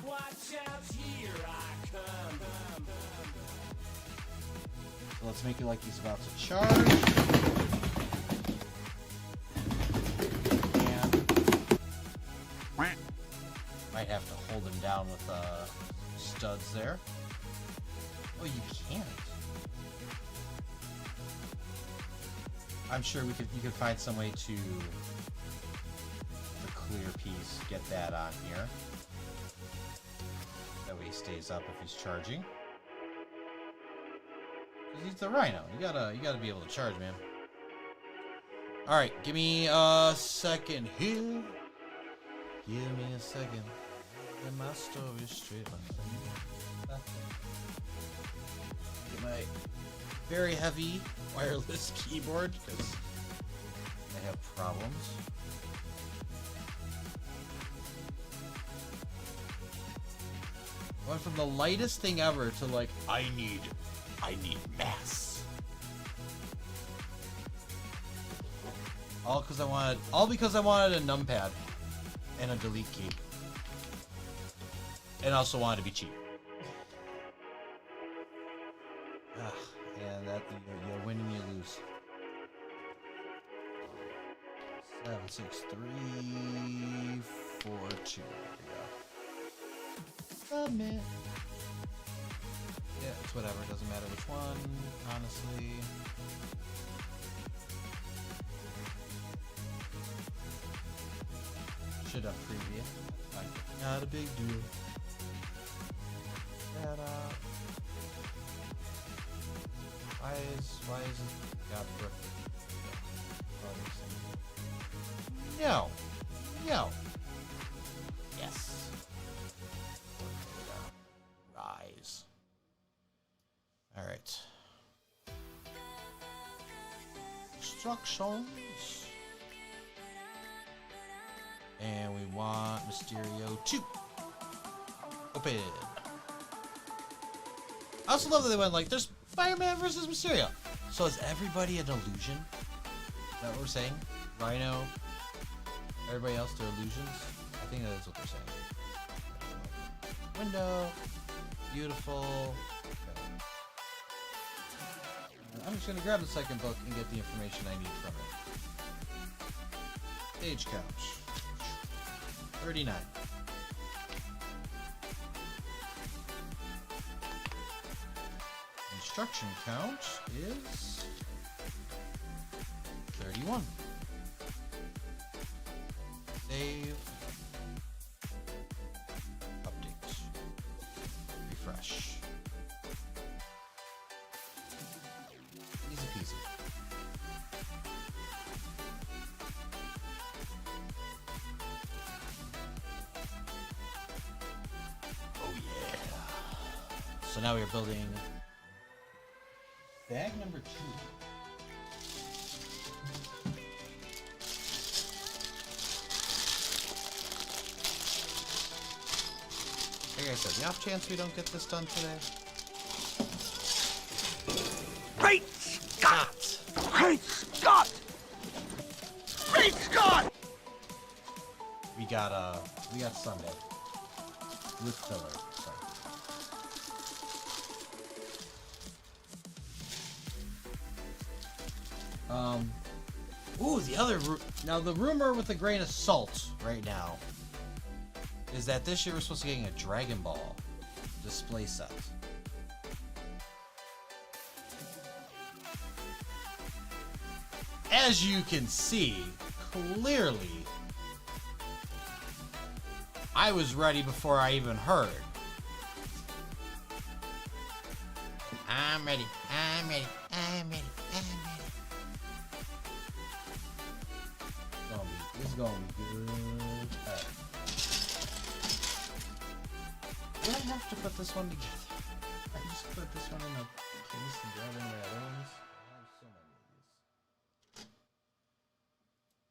Speaker 1: Watch out, here I come.
Speaker 5: So let's make it like he's about to charge. And might have to hold him down with studs there. Oh, you can't. I'm sure you could find some way to the clear piece, get that on here. That way he stays up if he's charging. Cause he's the Rhino. You gotta be able to charge, man. All right, give me a second here. Give me a second. Get my story straight. Get my very heavy wireless keyboard because I have problems. Went from the lightest thing ever to like I need mass. All because I wanted a numpad and a delete key. And also wanted to be cheap. And that you win and you lose. 7, 6, 3, 4, 2. There we go. Submit. Yeah, it's whatever. It doesn't matter which one, honestly. Should have preview. Not a big deal. That why is it got brick? No. Yes. Rise. All right. Instructions. And we want Mysterio 2. Open. I also love that they went like, there's Spider-Man versus Mysterio. So is everybody an illusion? Is that what we're saying? Rhino, everybody else, they're illusions? I think that is what they're saying. Window. Beautiful. Okay. I'm just going to grab the second book and get the information I need from it. Stage couch. 39. Instruction count is 31. Save. Update. Refresh. Easy peasy. Oh yeah. So now we're building bag number 2. Like I said, the off chance we don't get this done today.
Speaker 11: Great Scott! Great Scott! Great Scott!
Speaker 5: We got Sunday with filler. Ooh, now the rumor with a grain of salt right now is that this year we're supposed to be getting a Dragon Ball display set. As you can see, clearly, I was ready before I even heard. I'm ready. is going good. Alright. Do I have to put this one together? I just put this one in a case and grab one of my other ones. I have so many of these.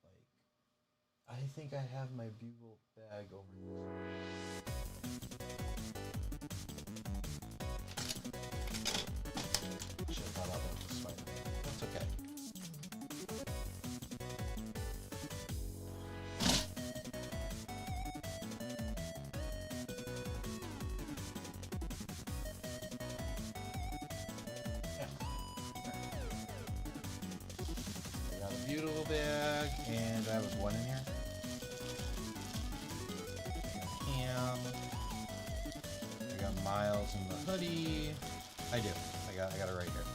Speaker 5: Like, I think I have my bugle bag over here. Should have thought about that this way. That's okay. I got a bugle bag, and I was one in here. Cam. I got Miles in the hoodie. I do. I got it right here.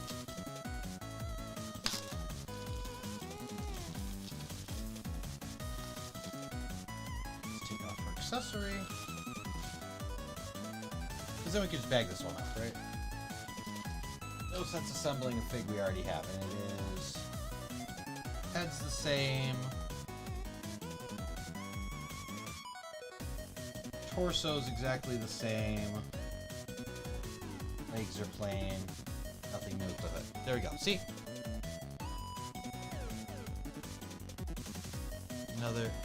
Speaker 5: Let's take off our accessory. Because then we can just bag this one up, right? No sense assembling a fig we already have, and it is head's the same. Torso's exactly the same. Legs are plain. Nothing new with the hood. There we go. See?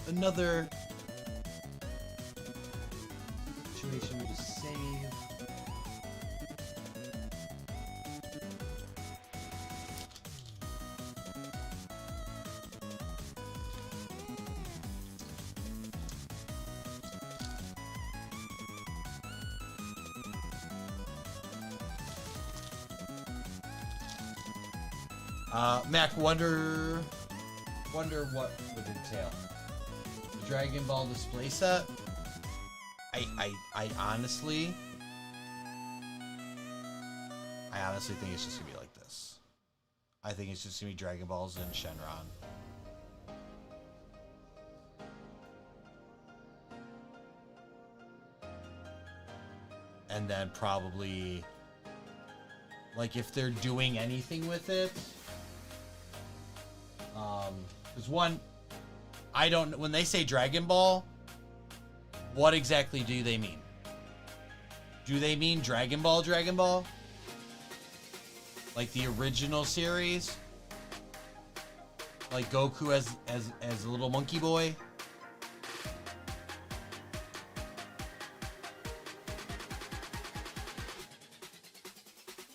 Speaker 5: Another situation we just saved. Mac, wonder what would entail. The Dragon Ball display set? I honestly think it's just gonna be like this. I think it's just gonna be Dragon Balls and Shenron. And then probably, like, if they're doing anything with it, there's one, I don't, when they say Dragon Ball, what exactly do they mean? Do they mean Dragon Ball? Like the original series? Like Goku as a little monkey boy?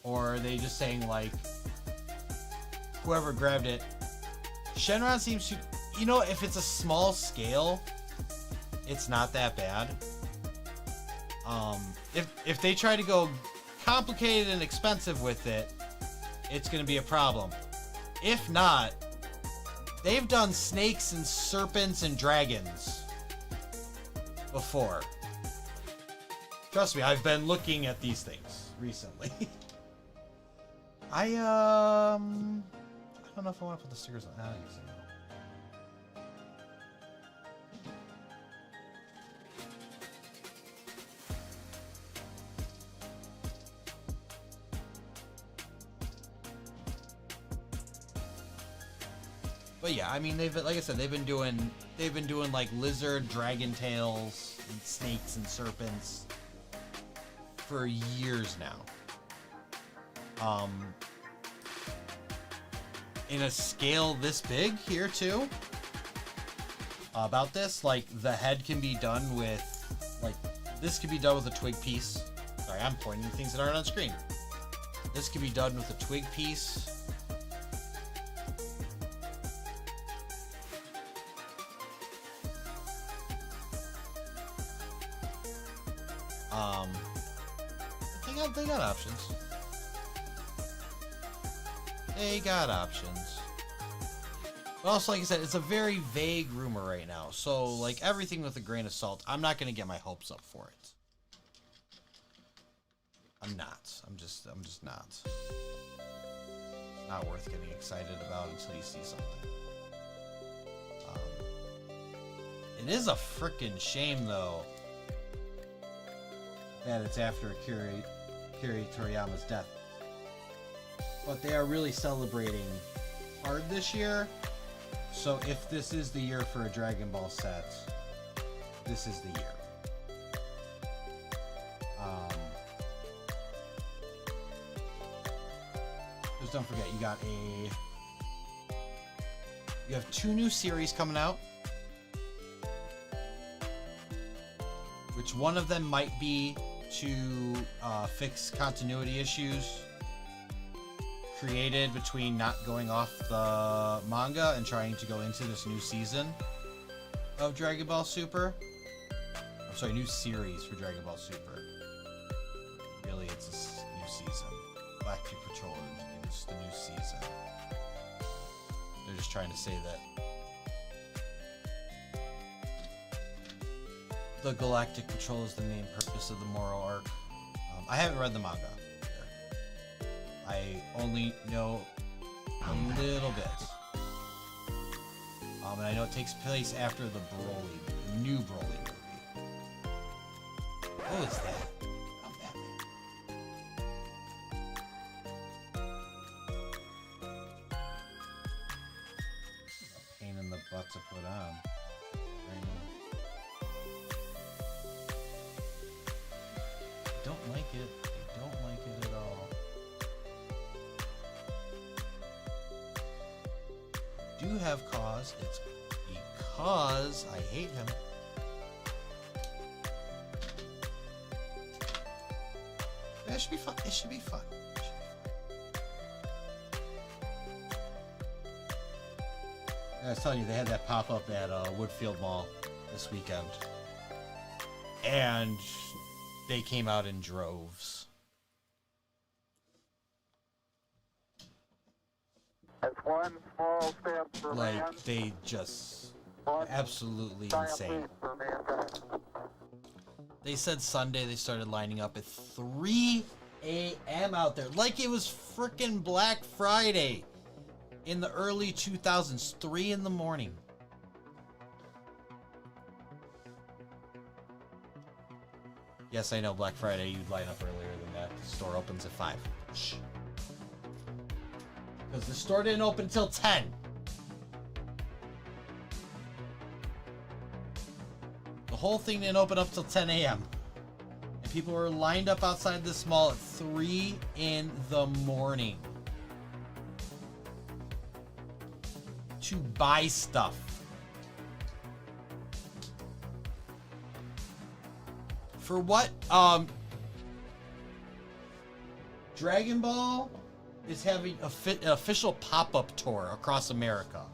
Speaker 5: Or are they just saying, like, whoever grabbed it? Shenron seems to, you know, if it's a small scale, it's not that bad. If they try to go complicated and expensive with it, it's going to be a problem. If not, they've done snakes and serpents and dragons before. Trust me, I've been looking at these things recently. I don't know if I want to put the stickers on. I guess I know. But yeah, I mean, they've, like I said, they've been doing like lizard, dragon tails, and snakes and serpents for years now. In a scale this big here too. About this, like, the head can be done with, like, this can be done with a twig piece. Sorry, I'm pointing at things that aren't on screen. This can be done with a twig piece. They got options. They got options. But also, like I said, it's a very vague rumor right now. So, like, everything with a grain of salt. I'm not going to get my hopes up for it. I'm not. I'm just not. It's not worth getting excited about until you see something. It is a freaking shame, though, that it's after Akira Toriyama's death. But they are really celebrating hard this year. So if this is the year for a Dragon Ball set, this is the year. Just don't forget, you have 2 new series coming out. Which one of them might be to fix continuity issues created between not going off the manga and trying to go into this new season of Dragon Ball Super. I'm sorry, new series for Dragon Ball Super. Really, it's a new season. Galactic Patrol is the new season. They're just trying to say that the Galactic Patrol is the main purpose of the Moro arc. I haven't read the manga either. I only know a little bit. And I know it takes place after the new Broly movie. What was that? I'm Batman. Pain in the butt to put on. Don't like it. I don't like it at all. Do have cause. It's because I hate him. It should be fun. It should be fun. I was telling you, they had that pop-up at Woodfield Mall this weekend. And they came out in droves.
Speaker 15: That's one small step for man.
Speaker 5: Like, they just absolutely insane. They said Sunday they started lining up at 3 a.m. out there. Like it was frickin' Black Friday in the early 2000s. 3 in the morning. Yes, I know Black Friday, you'd line up earlier than that. The store opens at 5. Shh. Because the store didn't open until 10. The whole thing didn't open up till 10 a.m. And people were lined up outside this mall at 3 in the morning to buy stuff. For what? Dragon Ball is having an official pop-up tour across America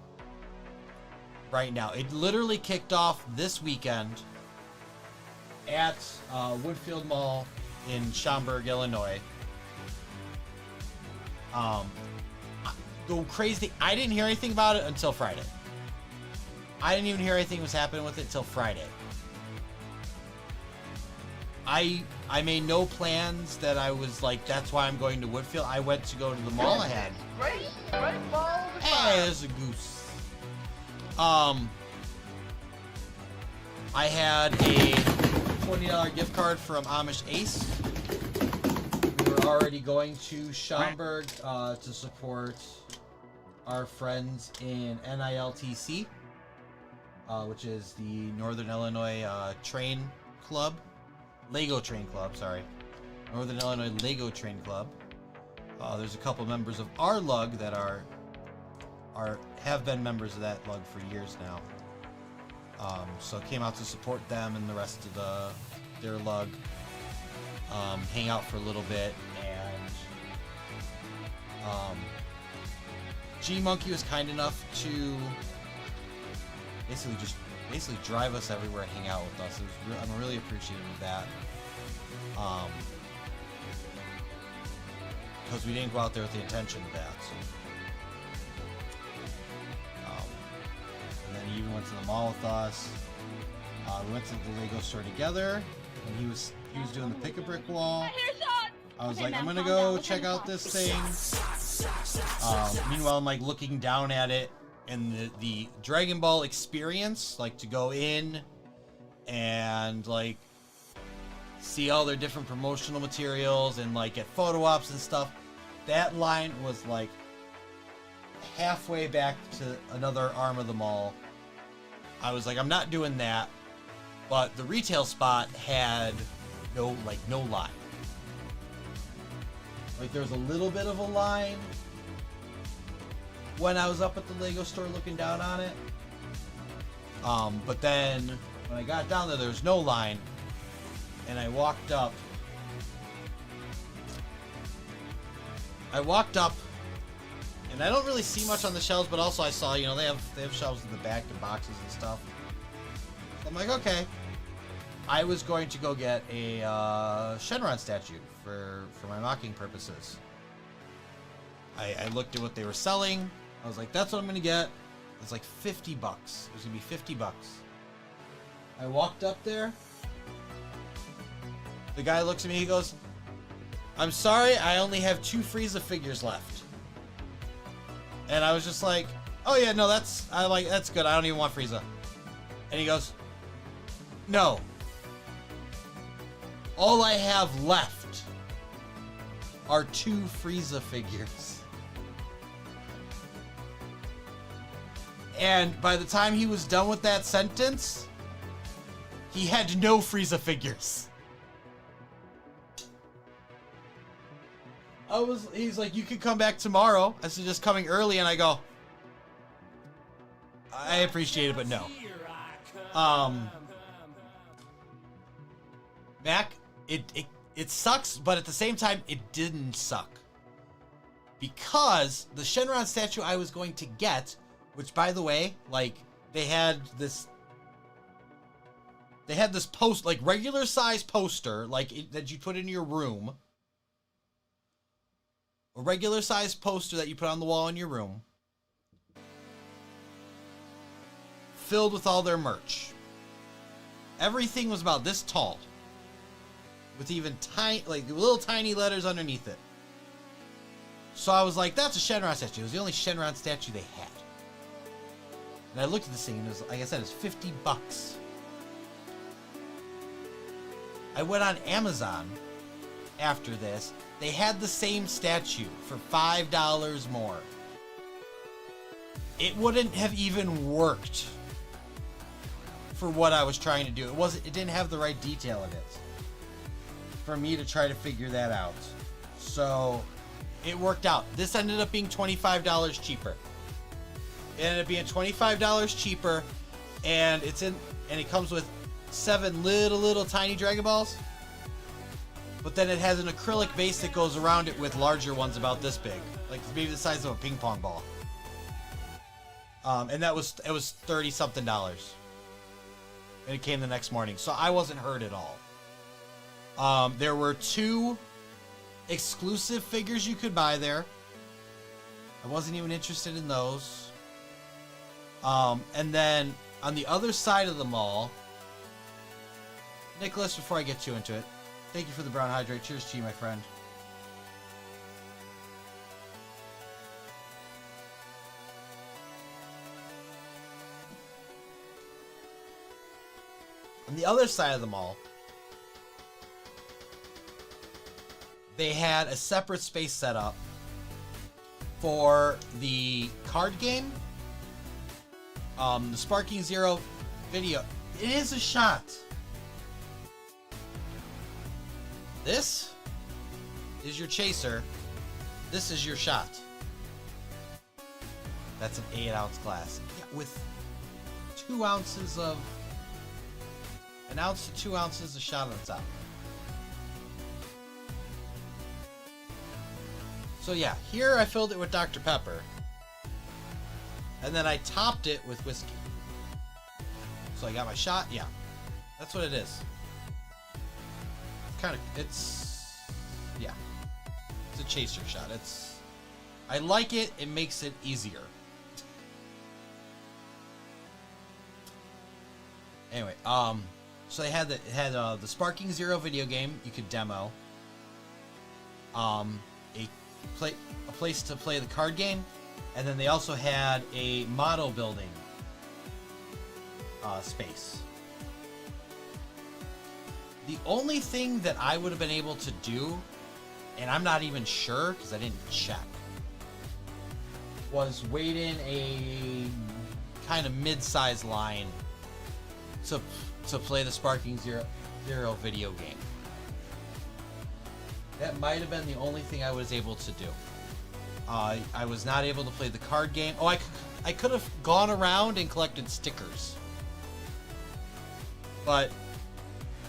Speaker 5: right now. It literally kicked off this weekend at Woodfield Mall in Schaumburg, Illinois. The crazy thing, I didn't hear anything about it until Friday. I didn't even hear anything was happening with it until Friday. I made no plans that I was like, that's why I'm going to Woodfield. I went to go to the mall ahead.
Speaker 11: Great ball.
Speaker 5: Hey, there's a goose. I had a $20 gift card from Amish Ace. We were already going to Schaumburg to support our friends in NILTC, which is the Northern Illinois Train Club. Lego Train Club, sorry. Northern Illinois Lego Train Club. There's a couple members of our lug that have been members of that lug for years now. So came out to support them and the rest of their lug. Hang out for a little bit, and G Monkey was kind enough to basically drive us everywhere and hang out with us. I'm really appreciative of that. Because we didn't go out there with the intention of that. So. And then he even went to the mall with us. We went to the Lego store together, and he was doing the pick-a-brick wall. I was like, I'm gonna go check out this thing. Meanwhile, I'm like looking down at it. And the Dragon Ball experience, like to go in and like see all their different promotional materials and like get photo ops and stuff, that line was like halfway back to another arm of the mall, I was like, I'm not doing that. But the retail spot had no line. Like, there was a little bit of a line when I was up at the Lego store looking down on it. But then when I got down there was no line, and I walked up, and I don't really see much on the shelves, but also I saw, you know, they have shelves in the back and boxes and stuff. So I'm like, okay. I was going to go get a Shenron statue for my mocking purposes. I looked at what they were selling. I was like, that's what I'm going to get. It's like $50. It was going to be $50. I walked up there. The guy looks at me, he goes, I'm sorry, I only have 2 Frieza figures left. And I was just like, oh yeah, no, that's good. I don't even want Frieza. And he goes, no. All I have left are 2 Frieza figures. And by the time he was done with that sentence, he had no Frieza figures. He's like, you could come back tomorrow. I said, just coming early, and I go, I appreciate it, but no. Mac, it sucks, but at the same time, it didn't suck. Because the Shenron statue I was going to get, which, by the way, like, they had this post, like, regular size poster, like, that you put in your room. A regular size poster that you put on the wall in your room. Filled with all their merch. Everything was about this tall. With even little tiny letters underneath it. So I was like, that's a Shenron statue. It was the only Shenron statue they had. And I looked at this thing and it was, like I said, it was $50. I went on Amazon after this. They had the same statue for $5 more. It wouldn't have even worked for what I was trying to do. It didn't have the right detail in it for me to try to figure that out. So it worked out. This ended up being $25 cheaper. It ended up being $25 cheaper, and it comes with 7 little tiny Dragon Balls. But then it has an acrylic base that goes around it with larger ones about this big, like maybe the size of a ping pong ball. And it was $30-something, and it came the next morning, so I wasn't hurt at all. There were 2 exclusive figures you could buy there. I wasn't even interested in those. And then on the other side of the mall, Nicholas, before I get too into it, thank you for the brown hydrate. Cheers to you, my friend. On the other side of the mall, they had a separate space set up for the card game, the Sparking Zero video. It is a shot. This is your chaser. This is your shot. That's an 8-ounce glass. Yeah, with 2 ounces of... 1 ounce to 2 ounces of shot on the top. So yeah, here I filled it with Dr. Pepper. And then I topped it with whiskey. So I got my shot. Yeah, that's what it is. It's a chaser shot. I like it. It makes it easier. Anyway, so they had the Sparking Zero video game you could demo. A place to play the card game, and then they also had a model building space. The only thing that I would have been able to do, and I'm not even sure because I didn't check, was waiting a kind of mid-sized line to play the Sparking Zero video game. That might have been the only thing I was able to do. I was not able to play the card game. Oh, I could have gone around and collected stickers, but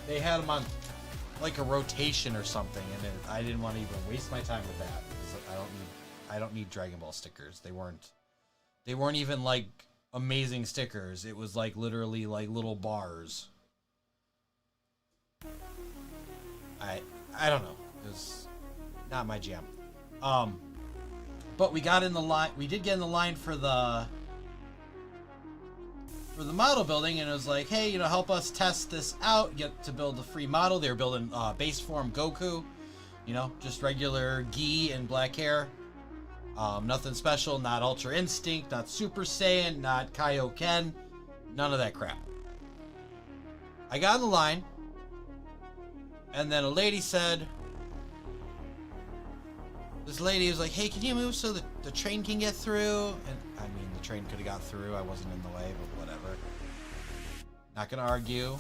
Speaker 5: they had them on like a rotation or something, and I didn't want to even waste my time with that because I don't need Dragon Ball stickers. They weren't even like amazing stickers. It was like literally like little bars. I don't know. It was not my jam. But we got in the line. We did get in the line for the model building, and it was like, hey, help us test this out. Get to build a free model. They were building base form Goku, just regular gi and black hair. Nothing special. Not Ultra Instinct. Not Super Saiyan. Not Kaioken. None of that crap. I got in the line, and then a lady said. This lady was like, hey, can you move so the train can get through? And I mean, the train could have got through. I wasn't in the way, but whatever. Not going to argue.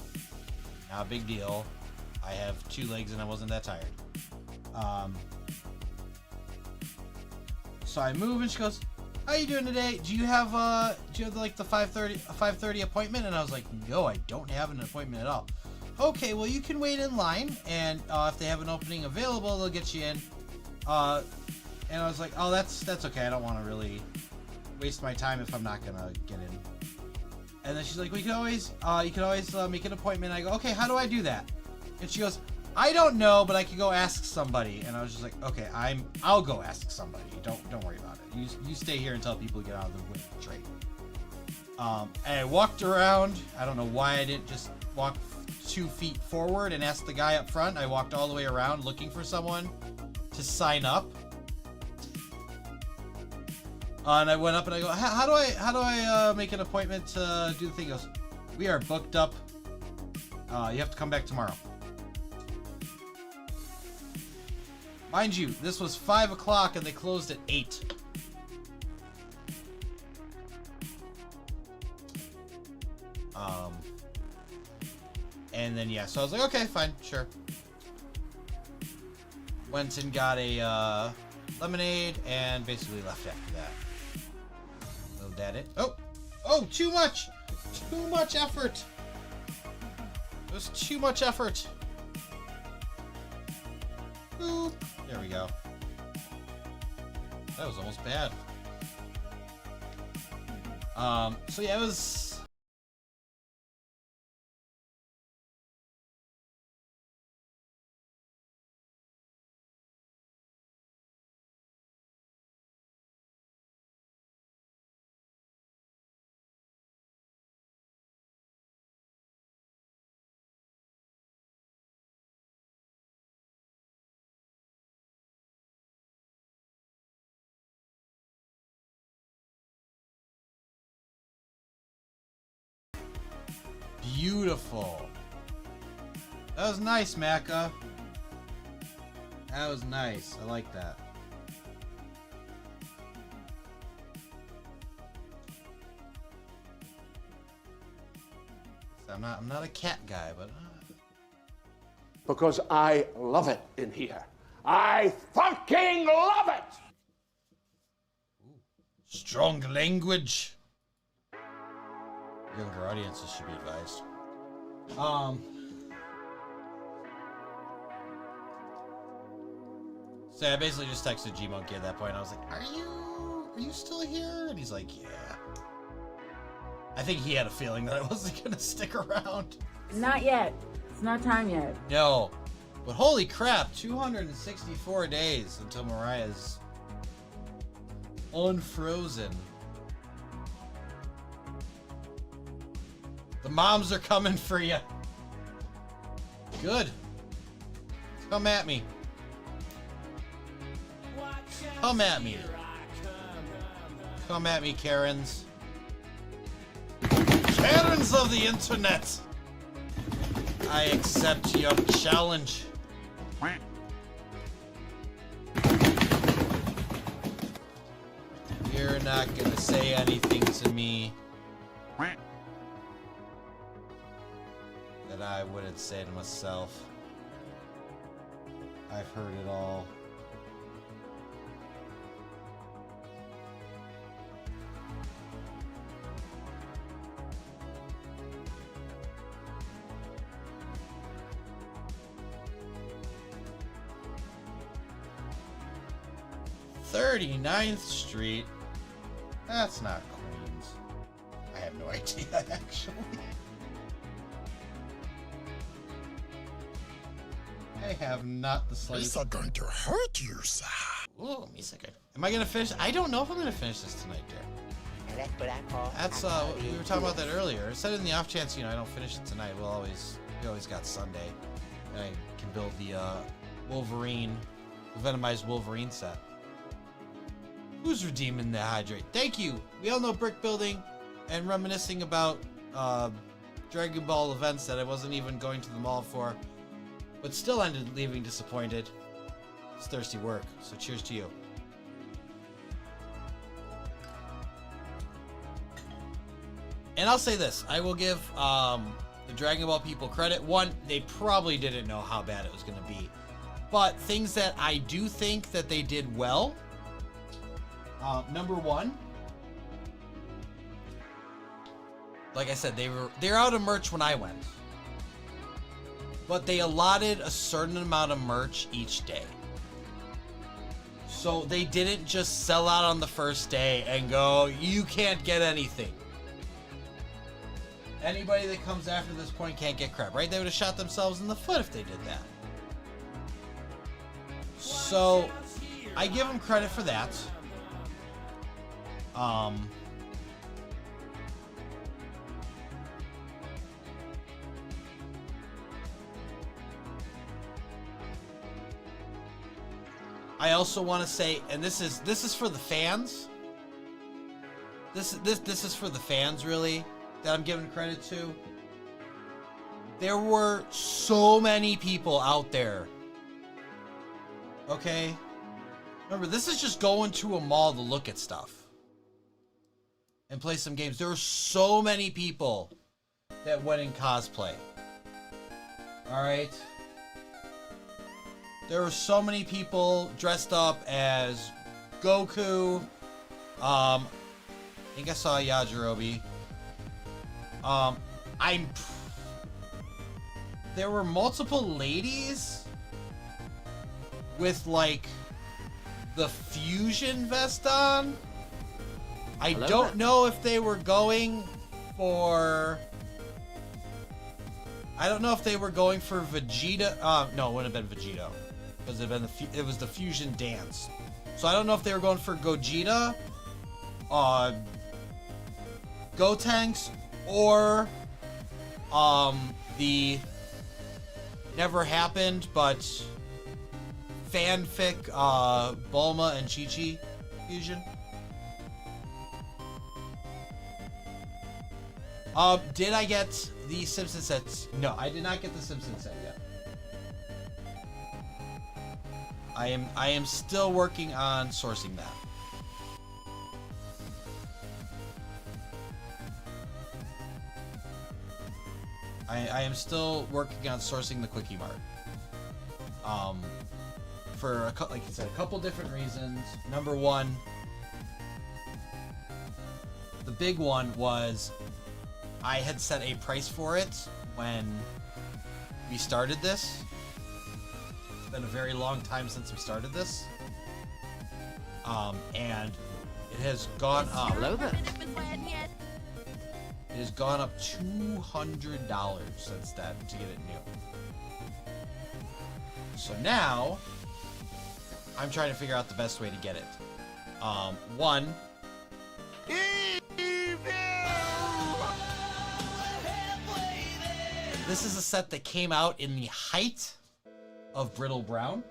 Speaker 5: Not a big deal. I have 2 legs and I wasn't that tired. So I move and she goes, how you doing today? Do you have like the 5:30 appointment? And I was like, no, I don't have an appointment at all. Okay, well, you can wait in line, and if they have an opening available, they'll get you in. And I was like, oh, that's okay. I don't want to really waste my time if I'm not gonna get in. And then she's like, well, you can always make an appointment. I go, okay, how do I do that? And she goes, I don't know, but I could go ask somebody. And I was just like, okay, I'll go ask somebody. Don't worry about it. You stay here until people get out of the train. And I walked around. I don't know why I didn't just walk 2 feet forward and ask the guy up front. I walked all the way around looking for someone to sign up. And I went up and I go, how do I make an appointment to do the thing? He goes, we are booked up. You have to come back tomorrow. Mind you, this was 5 o'clock and they closed at 8. And then yeah, so I was like, okay, fine, sure. Went and got a lemonade and basically left after that. Oh, that it? Oh, too much effort. It was too much effort. Boop. There we go. That was almost bad. So yeah, it was. Beautiful. That was nice, Macca. That was nice. I like that. I'm not a cat guy, but
Speaker 11: because I love it in here. I fucking love it.
Speaker 5: Strong language. Younger audiences should be advised. So I basically just texted G-Monkey at that point. I was like, are you still here? And he's like, yeah. I think he had a feeling that I wasn't gonna stick around.
Speaker 16: Not yet. It's not time yet.
Speaker 5: No. But holy crap, 264 days until Mariah's unfrozen. The moms are coming for you. Good. Come at me. Come at me. Come at me, Karens. Karens of the internet. I accept your challenge. You're not gonna say anything to me that I wouldn't say to myself. I've heard it all. "39th Street? That's not Queens." I have no idea, actually. I have not the slightest.
Speaker 17: Misa going to hurt yourself.
Speaker 5: Ooh, Misa good. Am I gonna finish? I don't know if I'm gonna finish this tonight, Derek. That's we were talking about that earlier. I said in the off chance, I don't finish it tonight. We always got Sunday, and I can build the Wolverine, the Venomized Wolverine set. Who's redeeming the hydrate? Thank you. We all know brick building and reminiscing about Dragon Ball events that I wasn't even going to the mall for, but still ended leaving disappointed. It's thirsty work, so cheers to you. And I'll say this, I will give the Dragon Ball people credit. One, they probably didn't know how bad it was going to be. But things that I do think that they did well. Number one, like I said, they're out of merch when I went. But they allotted a certain amount of merch each day. So they didn't just sell out on the first day and go, you can't get anything. Anybody that comes after this point can't get crap, right? They would have shot themselves in the foot if they did that. So I give them credit for that. I also want to say, and this is for the fans. This is for the fans, really, that I'm giving credit to. There were so many people out there. Okay? Remember, this is just going to a mall to look at stuff and play some games. There were so many people that went in cosplay. Alright? There were so many people dressed up as Goku. I think I saw Yajirobe. There were multiple ladies with, like, the fusion vest on. I don't know if they were going for... I don't know if they were going for Vegeta. No, it wouldn't have been Vegito. Because it was the fusion dance. So I don't know if they were going for Gogeta, Gotenks, or the never happened but fanfic Bulma and Chi-Chi fusion. Did I get the Simpson sets? No, I did not get the Simpson set yet. I am still working on sourcing that. I am still working on sourcing the Quickie Mart. For like I said, a couple different reasons. Number one, the big one was I had set a price for it when we started this. It's been a very long time since we started this. And it has gone up.
Speaker 4: Hello there.
Speaker 5: It has gone up $200 since then to get it new. So now, I'm trying to figure out the best way to get it. One, this is a set that came out in the height of Brittle Brown.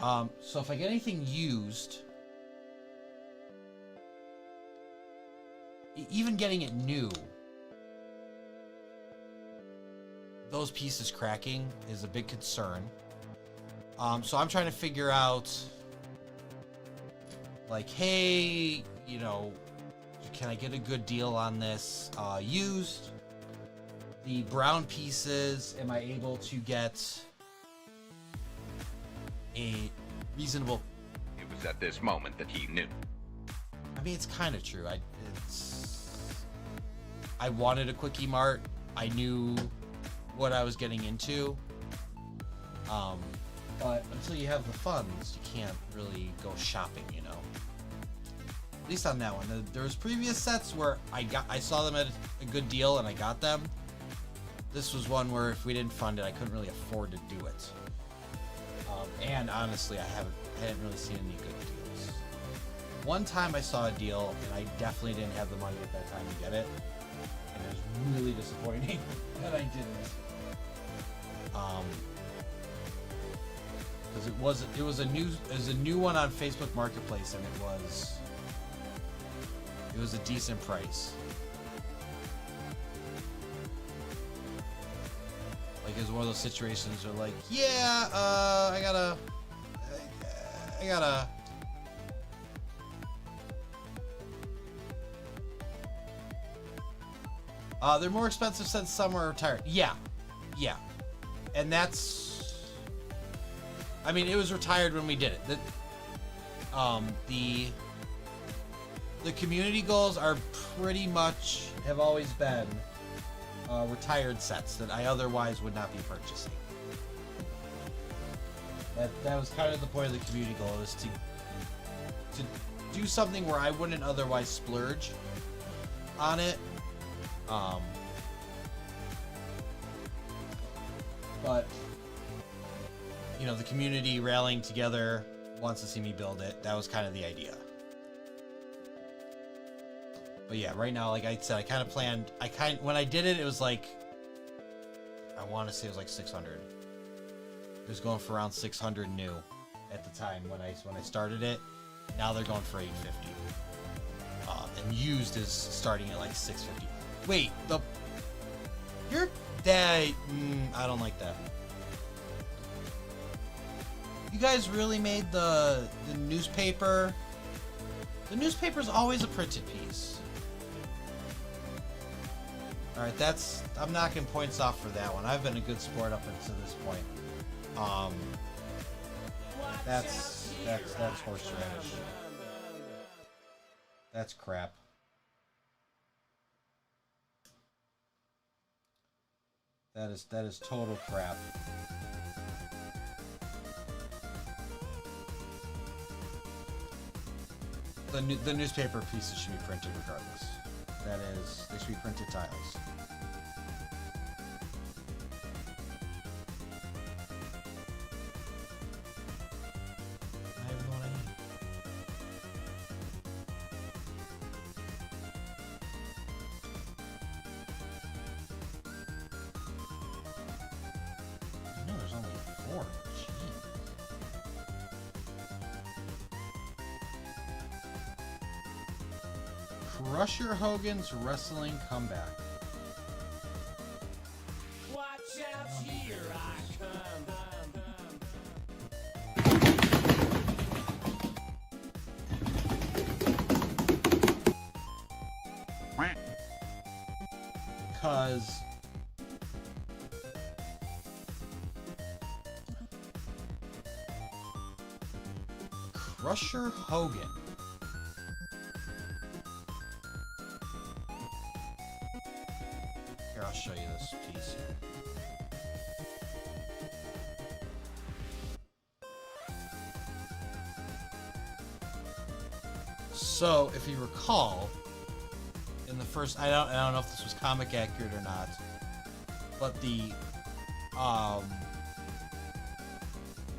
Speaker 5: So if I get anything used, even getting it new, those pieces cracking is a big concern. So I'm trying to figure out like, hey, you know, can I get a good deal on this used? The brown pieces, am I able to get a reasonable...
Speaker 18: It was at this moment that he knew.
Speaker 5: I mean, it's kind of true. I wanted a quickie mart. I knew what I was getting into. But until you have the funds, you can't really go shopping, you know. At least on that one. There was previous sets where I saw them at a good deal and I got them. This was one where if we didn't fund it, I couldn't really afford to do it. And honestly, I hadn't really seen any good deals. One time I saw a deal and I definitely didn't have the money at that time to get it. And it was really disappointing that I didn't. Because it was a new one on Facebook Marketplace, and it was a decent price. Like, it was one of those situations where, like, yeah, I gotta. They're more expensive since some are retired. Yeah. And that's... I mean, it was retired when we did it. The community goals are pretty much, have always been retired sets that I otherwise would not be purchasing. That was kind of the point of the community goal, is to do something where I wouldn't otherwise splurge on it. But you know, the community rallying together wants to see me build it. That was kind of the idea. But yeah, right now, like I said, when I did it, it was like, I want to say it was like 600. It was going for around 600 new at the time when I started it. Now they're going for 850. And used is starting at like 650. Wait, I don't like that. You guys really made the newspaper. The newspaper's always a printed piece. Alright, I'm knocking points off for that one. I've been a good sport up until this point. That's horseradish. That's crap. That is total crap. The newspaper pieces should be printed regardless. That is, they should be printed tiles. I have no idea. No, there's only 4. Crusher Hogan's wrestling comeback.
Speaker 1: Watch out, here I come.
Speaker 5: Cause Crusher Hogan. Here, I'll show you this piece here. So, if you recall, in the first, I don't know if this was comic accurate or not, but the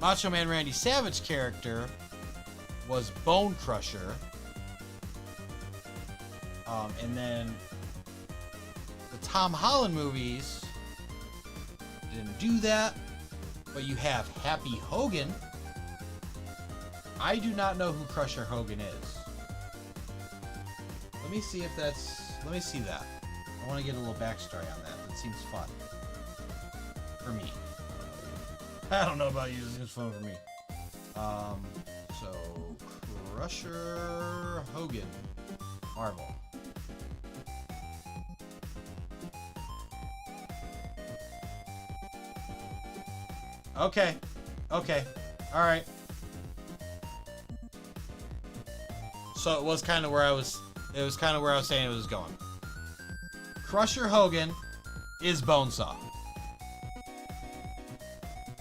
Speaker 5: Macho Man Randy Savage character was Bone Crusher, and then the Tom Holland movies didn't do that, but you have Happy Hogan. I do not know who Crusher Hogan is. Let me see if that's... Let me see that. I want to get a little backstory on that. That seems fun. For me. I don't know about you. It's fun for me. So... Crusher Hogan. Marvel. Okay. Okay. Alright. So it was kind of where I was... It was kind of where I was saying it was going. Crusher Hogan is Bonesaw.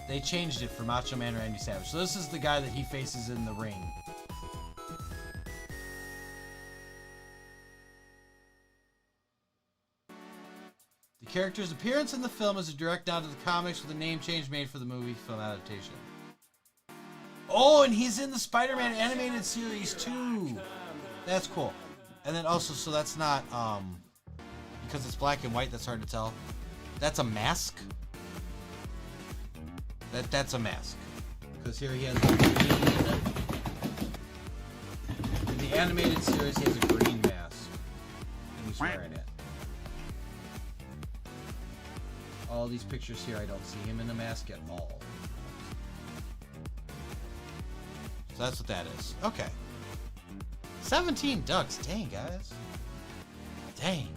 Speaker 5: They changed it for Macho Man or Randy Savage. So this is the guy that he faces in the ring. The character's appearance in the film is a direct nod to the comics with a name change made for the movie film adaptation. Oh, and he's in the Spider-Man animated series too. That's cool. And then also, so that's not, because it's black and white, that's hard to tell. That's a mask? That's a mask. Because here he has the green... In the animated series, he has a green mask. And he's wearing it. All these pictures here, I don't see him in a mask at all. So that's what that is. Okay. 17 ducks. Dang, guys. Dang.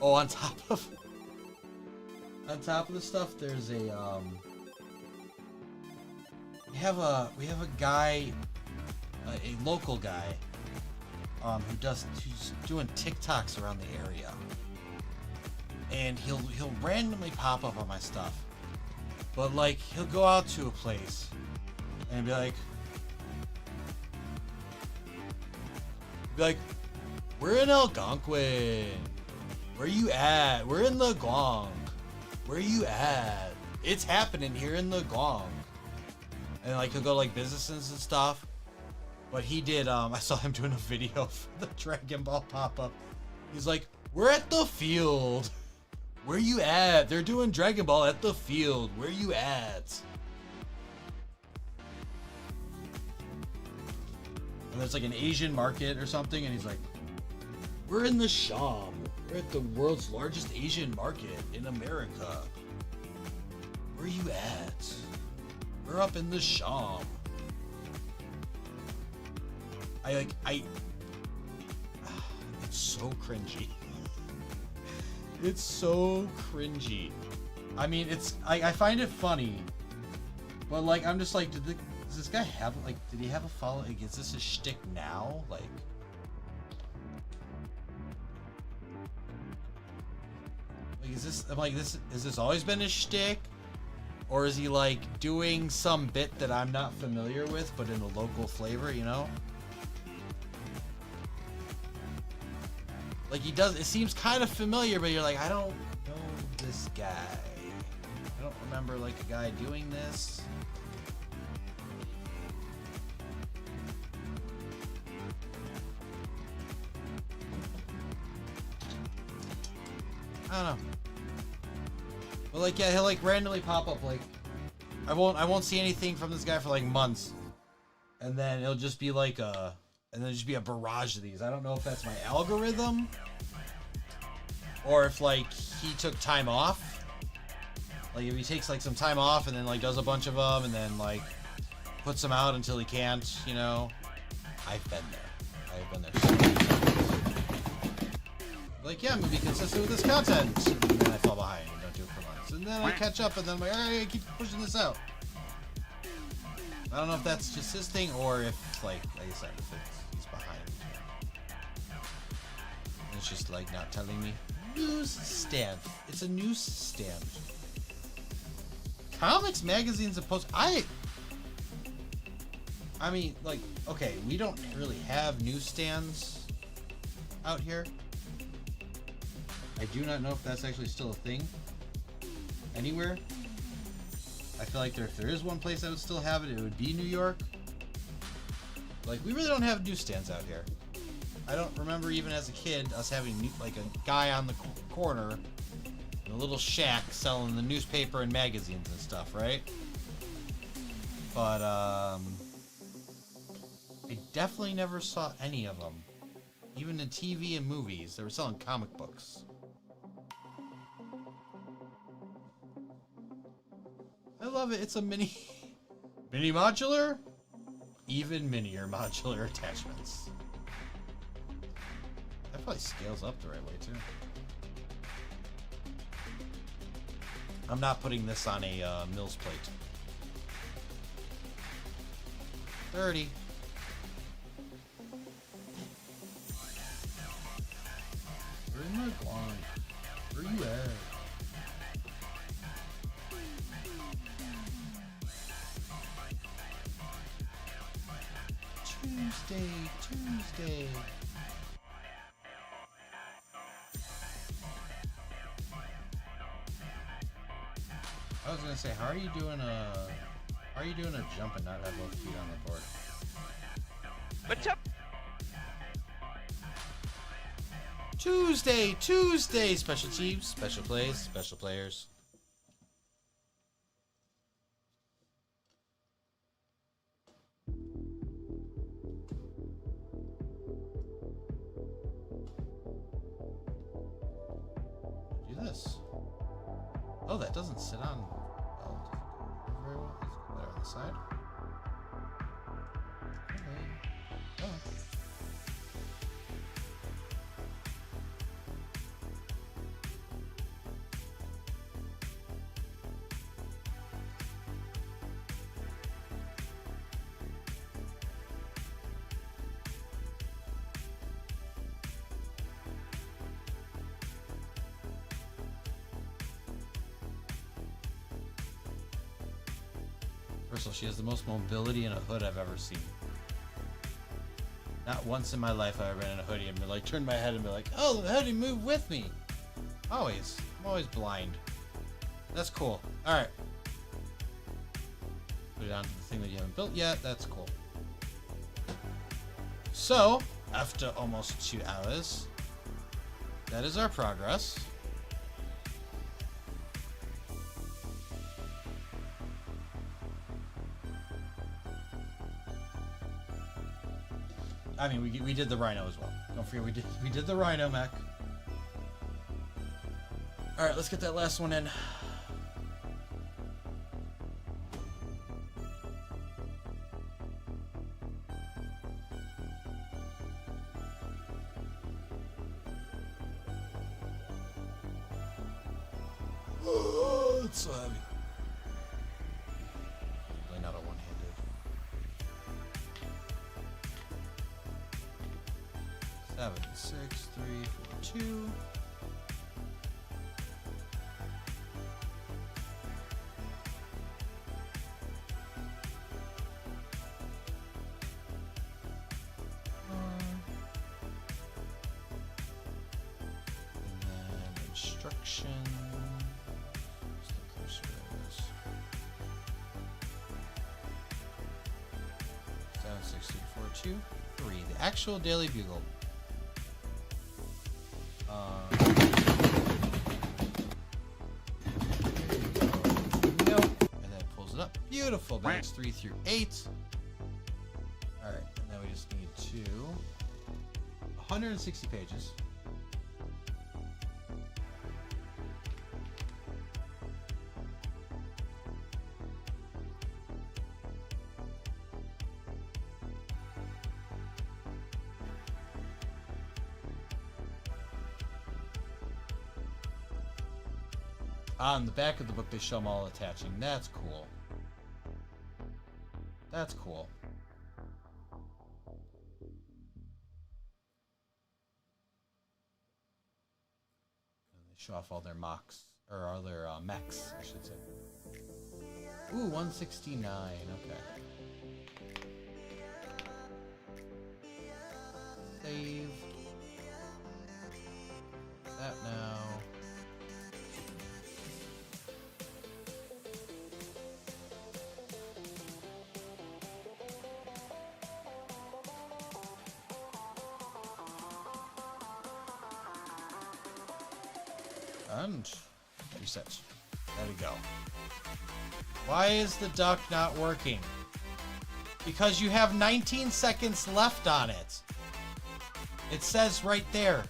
Speaker 5: Oh, on top of the stuff, there's a we have a guy, a local guy, who's doing TikToks around the area. And he'll randomly pop up on my stuff. But like he'll go out to a place and be like, we're in Algonquin. Where you at? We're in the Guang. Where you at? It's happening here in the Guang. And like he'll go to like businesses and stuff. But he did I saw him doing a video for the Dragon Ball pop-up. He's like, we're at the field. Where you at? They're doing Dragon Ball at the field. Where you at? And there's like an Asian market or something, and he's like, we're in the Sham. We're at the world's largest Asian market in America. Where you at? We're up in the Sham. It's so cringy. It's so cringy. I mean, I find it funny, but like, I'm just like, does this guy have, like, did he have a follow? Like, is this his shtick now? Like, is this, I'm like, has this always been his shtick? Or is he like doing some bit that I'm not familiar with, but in a local flavor, you know? Like, he does, it seems kind of familiar, but you're like, I don't know this guy. I don't remember, like, a guy doing this. I don't know. But, like, yeah, he'll, like, randomly pop up, like, I won't see anything from this guy for, like, months. And then it'll just be, like, and then just be a barrage of these. I don't know if that's my algorithm, or if like he took time off. Like if he takes like some time off and then like does a bunch of them and then like puts them out until he can't, you know. I've been there. Like, yeah, I'm gonna be consistent with this content, and then I fall behind and don't do it for months, and then I catch up and then I'm like, alright, I keep pushing this out. I don't know if that's just his thing or if like I said, if he's behind. It's just like not telling me. Newsstand. It's a newsstand. Comics, magazines, and posts. I mean, like, okay, we don't really have newsstands out here. I do not know if that's actually still a thing anywhere. I feel like if there is one place that would still have it, it would be New York. Like, we really don't have newsstands out here. I don't remember even as a kid us having like a guy on the corner in a little shack selling the newspaper and magazines and stuff, right? But I definitely never saw any of them. Even in TV and movies, they were selling comic books. love it. It's a mini modular, even minier modular attachments. That probably scales up the right way too. I'm not putting this on a Mills plate. 30. Where's my blind? Where you at? Tuesday. I was gonna say, how are you doing a jump and not have both feet on the board?
Speaker 19: What's up?
Speaker 5: Tuesday, special teams, special plays, special players. Do this. Oh, that doesn't sit on. Oh, does it go very well? Does it go better on the side? Okay. Oh. First of all, she has the most mobility in a hood I've ever seen. Not once in my life have I been in a hoodie and been like, turn my head and be like, oh, the hoodie moved with me. Always. I'm always blind. That's cool. Alright. Put it onto the thing that you haven't built yet. That's cool. So, after almost 2 hours, that is our progress. I mean, we did the Rhino as well. Don't forget, we did the Rhino mech. All right, let's get that last one in. Oh, it's so heavy. Really not a one-handed. 7, 6, 3, 4, 2. And then instruction. Where's the cursor? There it is. 7, 6, 3, 4, 2, 3. The actual Daily Bugle. Beautiful. Banks 3 through 8. All right, and then we just need 160 pages. On the back of the book, they show them all attaching. That's cool. That's cool. And they show off all their mocks, or all their mechs, I should say. Ooh, 169. Okay. Save. That now. And reset. There we go. Why is the duck not working? Because you have 19 seconds left on it. It says right there.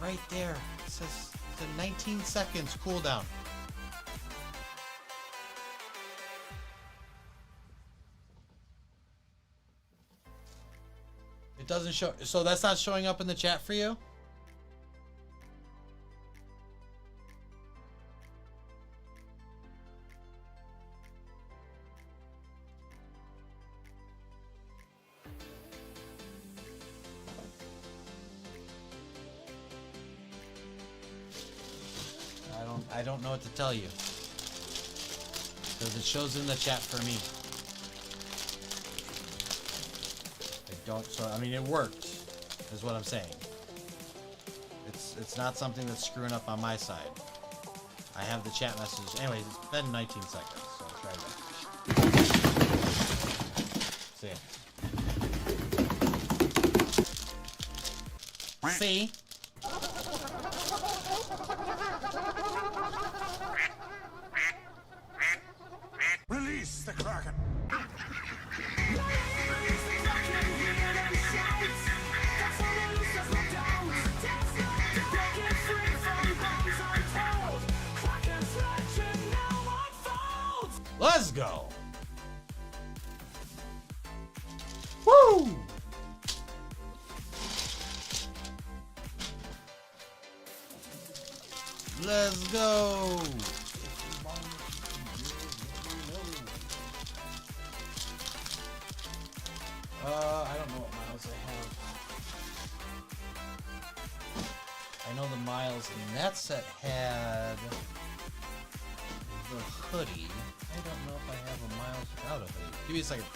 Speaker 5: right there. It says the 19 seconds cooldown. It doesn't show, so that's not showing up in the chat for you? I don't know what to tell you. Because it shows in the chat for me. I mean, it worked, is what I'm saying. It's not something that's screwing up on my side. I have the chat message. Anyways, it's been 19 seconds, so try that. See?
Speaker 17: Release the Kraken.
Speaker 5: Let's go. Woo! Let's go. I don't know what miles I have. I know the miles in that set had the hoodie. I don't know if I have a miles without a hoodie. Give me a second.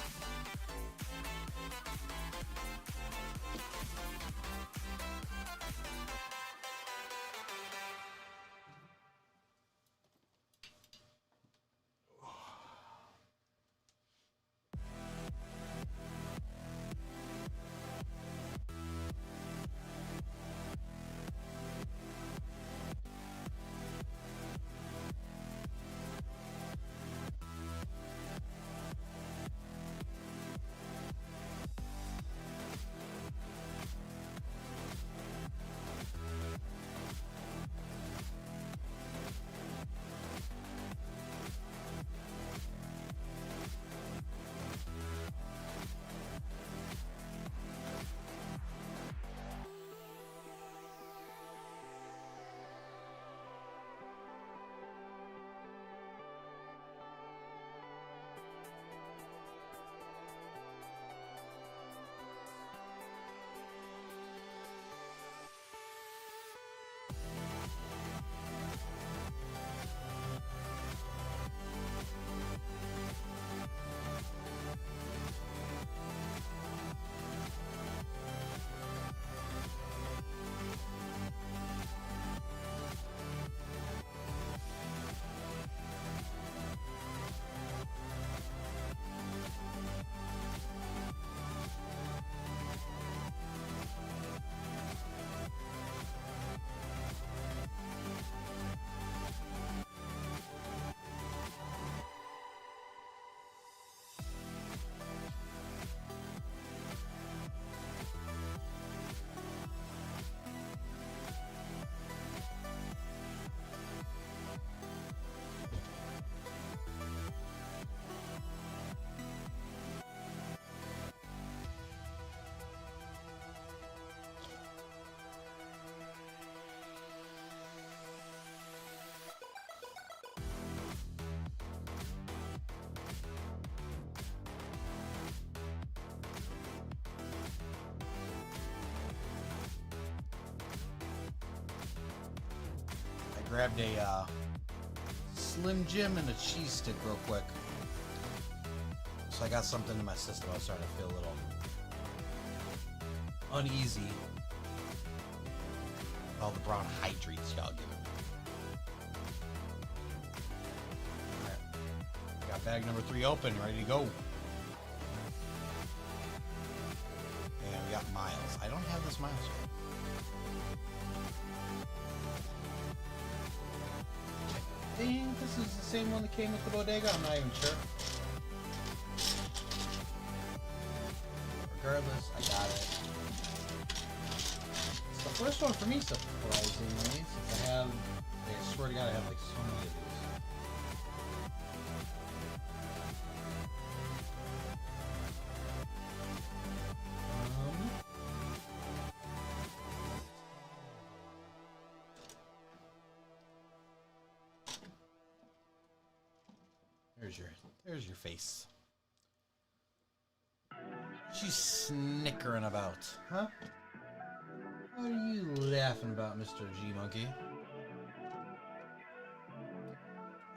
Speaker 5: Grabbed a Slim Jim and a cheese stick real quick. So I got something in my system. I was starting to feel a little uneasy. All the brown hydrates y'all give me. Alright. Got bag number 3 open, ready to go. And we got miles. I don't have this miles yet. I think this is the same one that came with the bodega. I'm not even sure. Regardless, I got it. It's the first one for me, surprisingly, since I have, I swear to God, I have like so many of these. There's your face. She's snickering about, huh? What are you laughing about, Mr. G Monkey?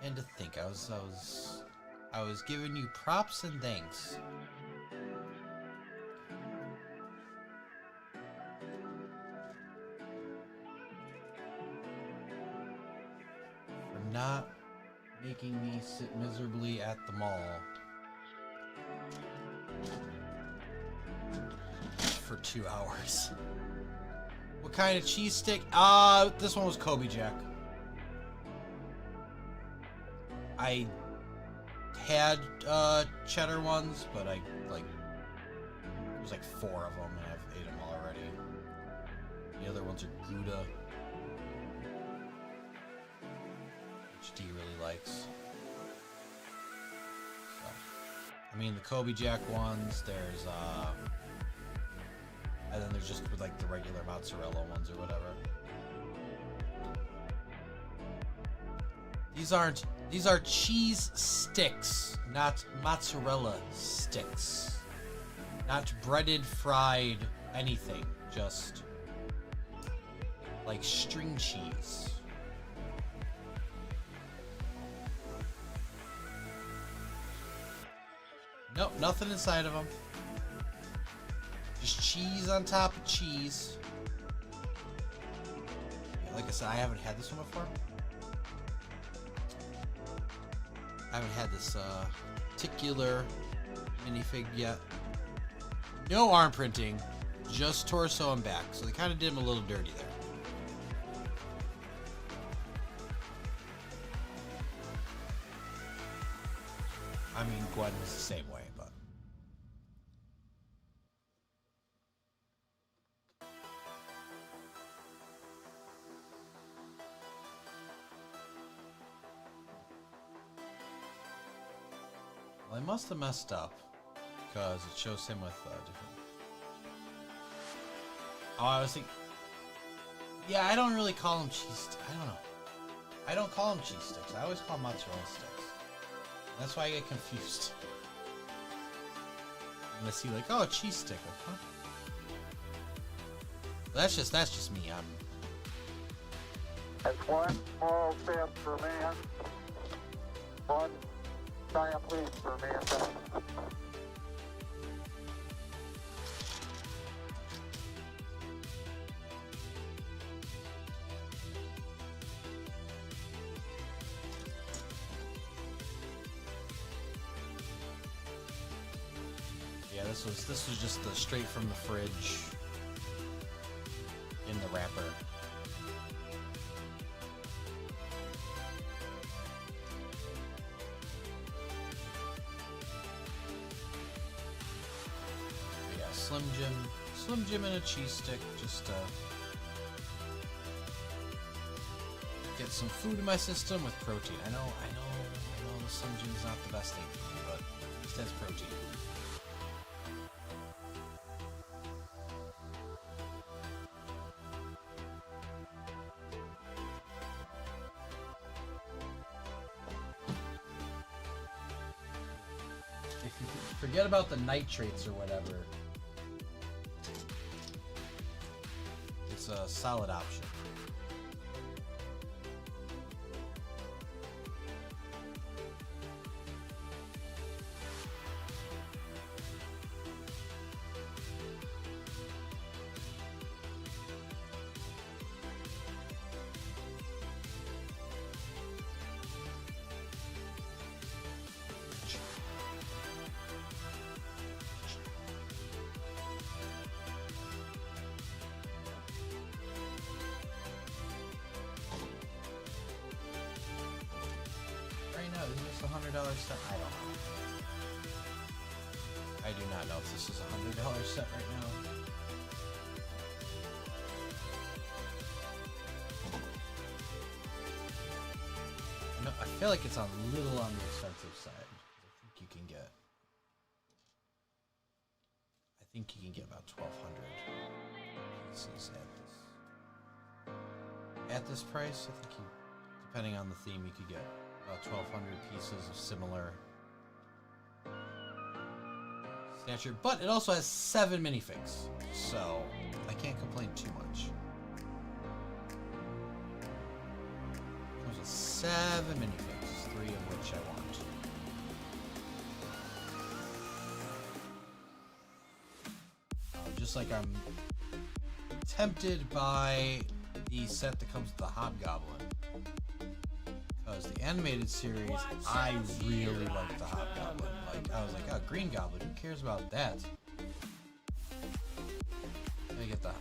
Speaker 5: And to think, I was giving you props and thanks. For not making me sit miserably at the mall for 2 hours. What kind of cheese stick? This one was Kobe Jack. I had cheddar ones, but I like there's like 4 of them and I've ate them already. The other ones are Gouda, which D really likes. So, I mean the Kobe Jack ones, there's and then there's just like the regular mozzarella ones or whatever. These are cheese sticks, not mozzarella sticks. Not breaded, fried, anything. Just like string cheese. Nope, nothing inside of them. Just cheese on top of cheese. Yeah, like I said, I haven't had this one before. I haven't had this particular minifig yet. No arm printing, just torso and back. So they kind of did him a little dirty there. I mean, Gwen was the same way, but. Well, I must have messed up because it shows him with different. Oh, I was thinking. Yeah, I don't really call them cheese. I don't know. I don't call them cheese sticks. I always call them mozzarella sticks. That's why I get confused. And I see like, oh, a cheese stick. Huh? That's just me.
Speaker 15: That's one small step for man, one giant leap for mankind.
Speaker 5: Yeah, this was just the straight from the fridge in the wrapper. Yeah, Slim Jim and a cheese stick, just get some food in my system with protein. I know the Slim Jim's not the best thing for me, but at least has protein. Forget about the nitrates or whatever. It's a solid option. Is this $100 set? I don't know. I do not know if this is a $100 set right now. feel like it's a little on the expensive side. I think you can get about 1,200 pieces at this price. I think depending on the theme, you could get about 1,200 pieces of similar stature. But it also has 7 minifigs, so I can't complain too much. There's a 7 minifigs, 3 of which I want. Just like I'm tempted by the set that comes with the Hobgoblin. Because the animated series, I really like the Hobgoblin. Like, I was like, oh, Green Goblin, who cares about that? I get the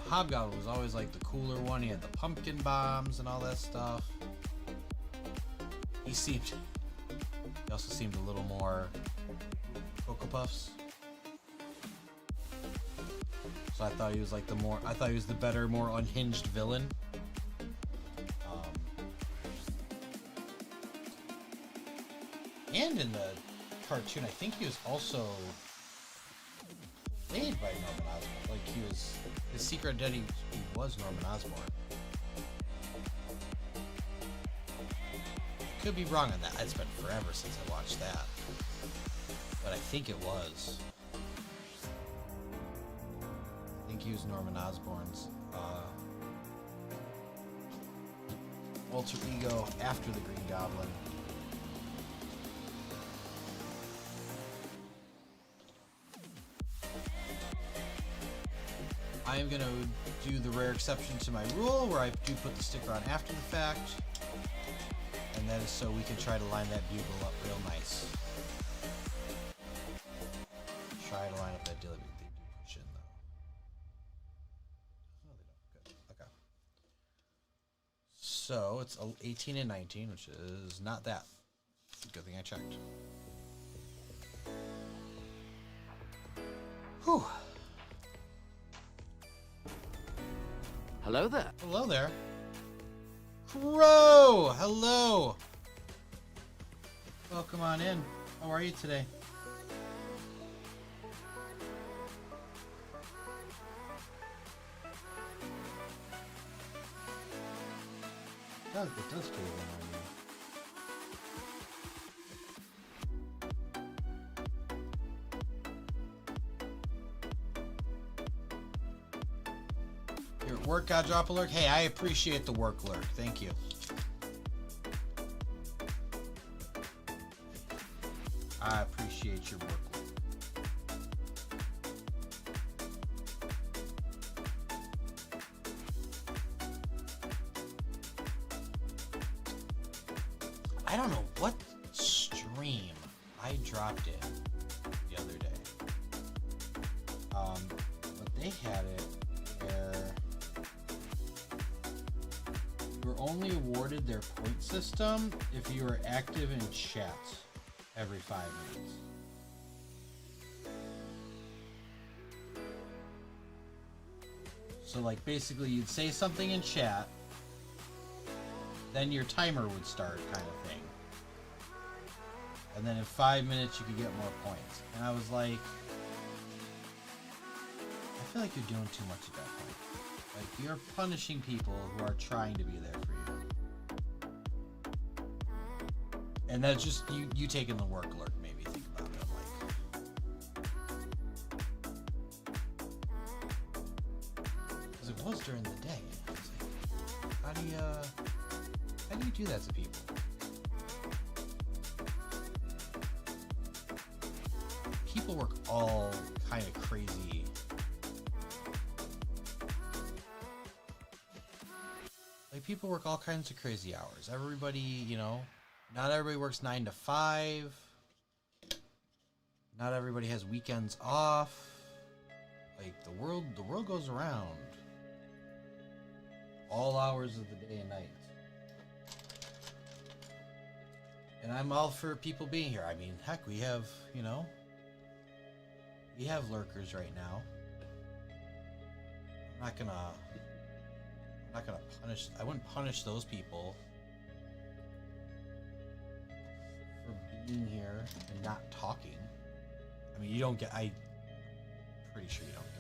Speaker 5: Hobgoblin was always like the cooler one. He had the pumpkin bombs and all that stuff. He also seemed a little more Cocoa Puffs. So I thought he was like I thought he was the better, more unhinged villain. And in the cartoon, I think he was also played by Norman Osborn. Like his secret identity was Norman Osborn. Could be wrong on that. It's been forever since I watched that. But I think it was. I think he was Norman Osborn's alter ego after the Green Goblin. I am going to do the rare exception to my rule where I do put the sticker on after the fact. And that is so we can try to line that bugle up real nice. Try to line up that Daily Bugle. They do push in though. No, they don't. Good. Okay. So it's 18 and 19, which is not that. Good thing I checked. Whew.
Speaker 4: Hello there.
Speaker 5: Hello there. Crow! Hello! Welcome on in. How are you today? It does feel one on you. Your work got drop alert? Hey, I appreciate the work alert. Thank you. I appreciate your work alert. I don't know what stream I dropped in the other day. But they had it where you were only awarded their point system if you were active in chat every 5 minutes. So like basically you'd say something in chat, then your timer would start kind of thing. And then in 5 minutes you could get more points. And I was like, I feel like you're doing too much at that point. Like you're punishing people who are trying to be there for you. And that's just you taking the work alert made me think about it. I'm like, because it was during the day. I was like, how do you do that to people? People work all kind of crazy. Like people work all kinds of crazy hours. Everybody, you know, not everybody works 9 to 5. Not everybody has weekends off. Like the world goes around. All hours of the day and night. And I'm all for people being here. I mean, heck, we have, you know, we have lurkers right now. I'm not gonna punish. I wouldn't punish those people in here and not talking. I mean, you don't get. I'm pretty sure you don't get.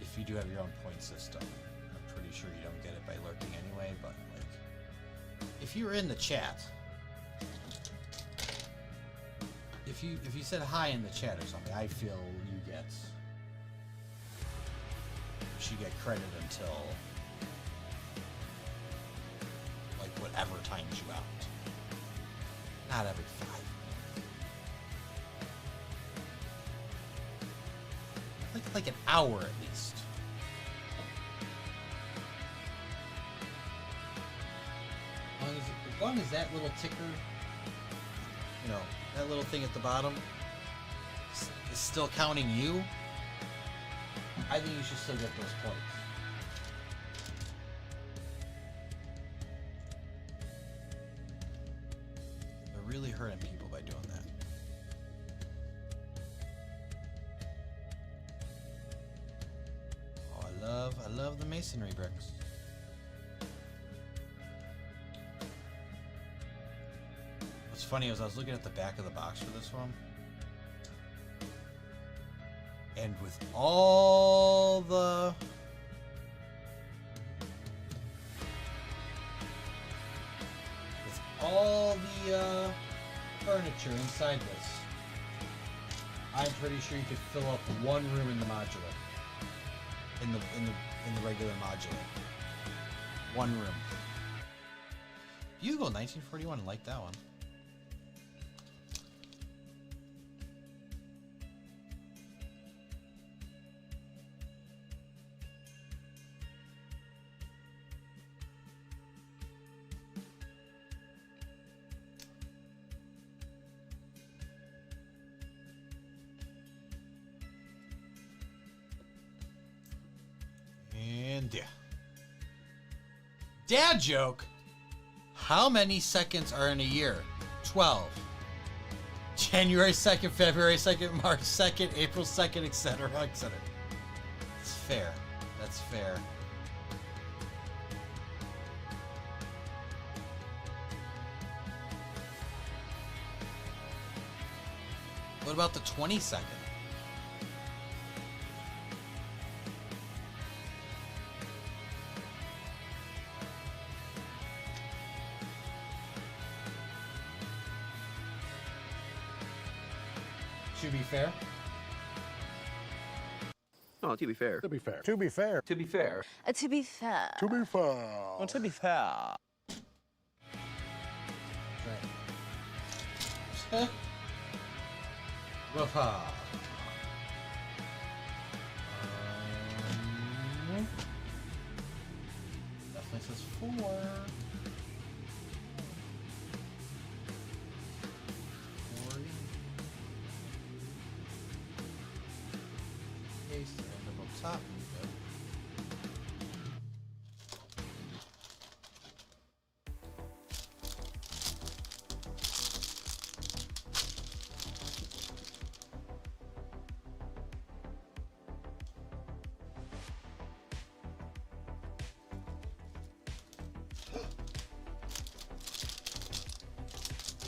Speaker 5: If you do have your own point system, I'm pretty sure you don't get it by lurking anyway. But like, if you were in the chat, if you said hi in the chat or something, I feel you should get credit until like whatever times you out. Not every 5 minutes. Like an hour at least. As long as that little ticker, you know, that little thing at the bottom is still counting you, I think you should still get those points. They're really hurting people by doing that. Oh, I love the masonry bricks. What's funny is I was looking at the back of the box for this one. And with all the furniture inside this, I'm pretty sure you could fill up one room in the modular. In the regular modular. One room. Bugle 1941, I like that one. Dad joke. How many seconds are in a year? 12. January 2nd, February 2nd, March 2nd, April 2nd, etc., etc. It's fair. That's fair. What about the 22nd? To be fair.
Speaker 12: No, to be fair.
Speaker 8: To be fair. To be fair.
Speaker 12: To be fair.
Speaker 7: To be fair.
Speaker 8: To be fair.
Speaker 12: Well, to be fair.
Speaker 5: Right. Waha. Definitely says 4. Top.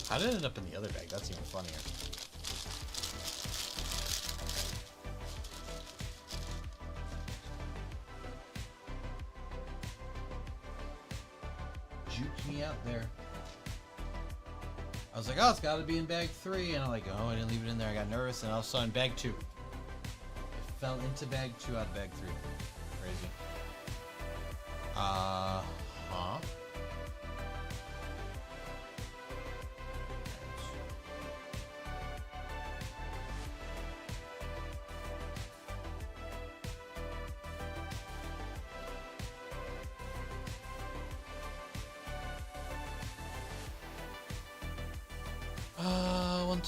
Speaker 5: How did it end up in the other bag? That's even funnier. Juked me out there. I was like, oh, it's got to be in bag 3. And I'm like, oh, I didn't leave it in there. I got nervous. And I saw in bag 2. It fell into bag 2 out of bag 3. Crazy. Huh?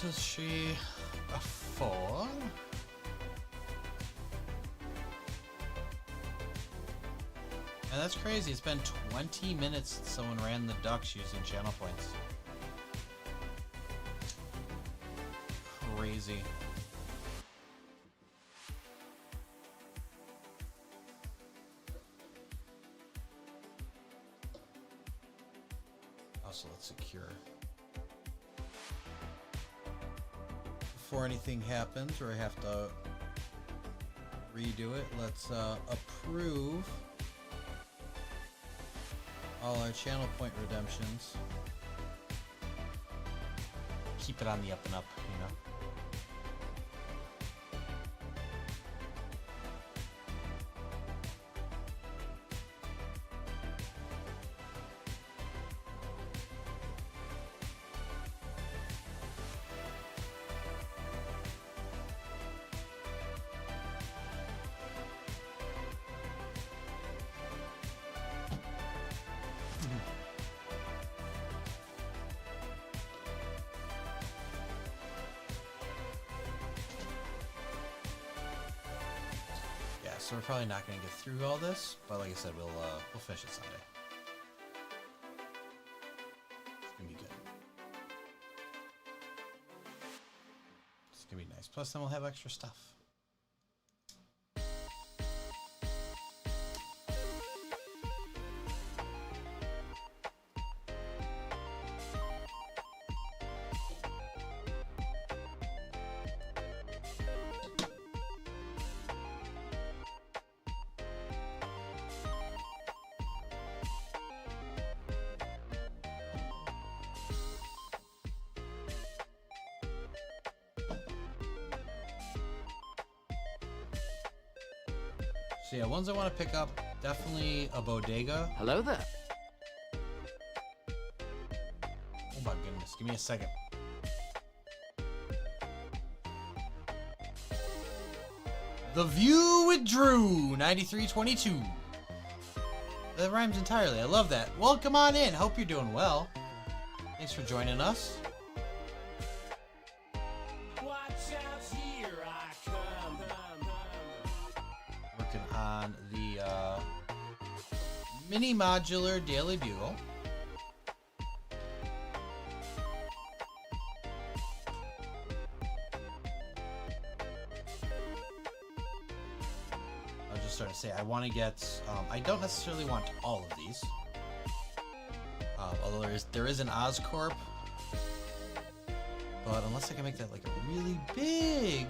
Speaker 5: Is she a 4? And that's crazy. It's been 20 minutes since someone ran the ducks using channel points. Crazy. Also, let's secure. Before anything happens or I have to redo it, let's approve all our channel point redemptions. Keep it on the up and up, you know. So we're probably not going to get through all this, but like I said, we'll finish it Sunday. It's gonna be good. It's gonna be nice. Plus, then we'll have extra stuff. So yeah, ones I want to pick up, definitely a bodega.
Speaker 4: Hello there.
Speaker 5: Oh my goodness, give me a second. The View with Drew, 9322. That rhymes entirely. I love that. Welcome on in. Hope you're doing well. Thanks for joining us. Working on the mini modular Daily Bugle. I was just starting to say, I want to get, I don't necessarily want all of these. Although there is an Oscorp. But unless I can make that like a really big...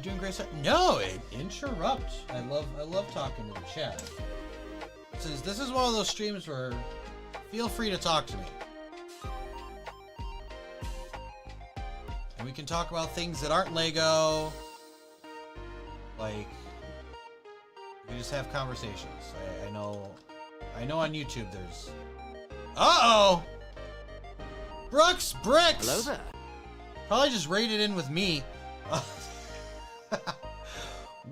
Speaker 5: doing great stuff. No, interrupt. I love talking to the chat. This is one of those streams where feel free to talk to me. And we can talk about things that aren't Lego. Like, we can just have conversations. I know on YouTube there's... Uh-oh! Brooks Bricks!
Speaker 4: Hello there.
Speaker 5: Probably just raided in with me.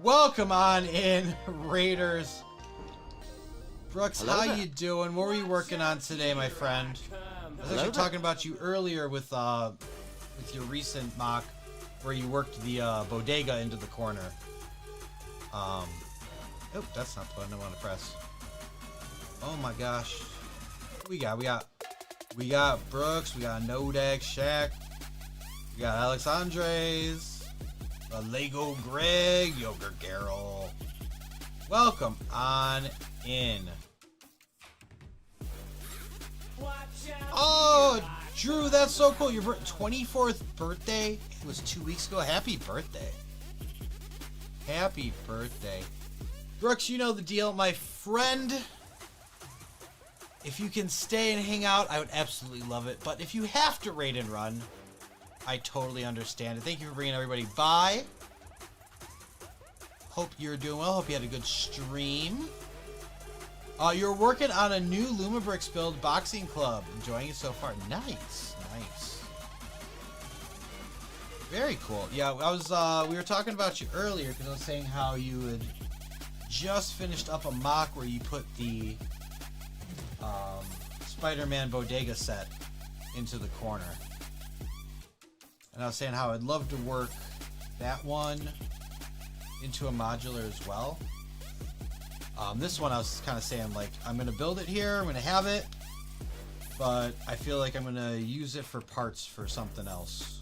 Speaker 5: Welcome on in, Raiders. Brooks,
Speaker 4: Hello
Speaker 5: how
Speaker 4: there.
Speaker 5: you doing? What were you working on today, my friend? I was actually talking about you earlier with your recent mock where you worked the bodega into the corner. Oh, that's not the button I want to press. Oh my gosh. We got Brooks, we got Nodak, Shaq, we got Alex Andres, Lego Greg, Yogurt Garrel. Welcome on in. Oh, Drew, that's so cool. Your 24th birthday was 2 weeks ago. Happy birthday. Happy birthday. Brooks, you know the deal, my friend. If you can stay and hang out, I would absolutely love it. But if you have to raid and run, I totally understand it. Thank you for bringing everybody by. Hope you're doing well. Hope you had a good stream. You're working on a new Lumabricks build boxing club. Enjoying it so far. Nice. Nice. Very cool. Yeah, we were talking about you earlier because I was saying how you had just finished up a mock where you put the Spider-Man bodega set into the corner. And I was saying how I'd love to work that one into a modular as well. This one I was kind of saying, like, I'm going to build it here, I'm going to have it, but I feel like I'm going to use it for parts for something else.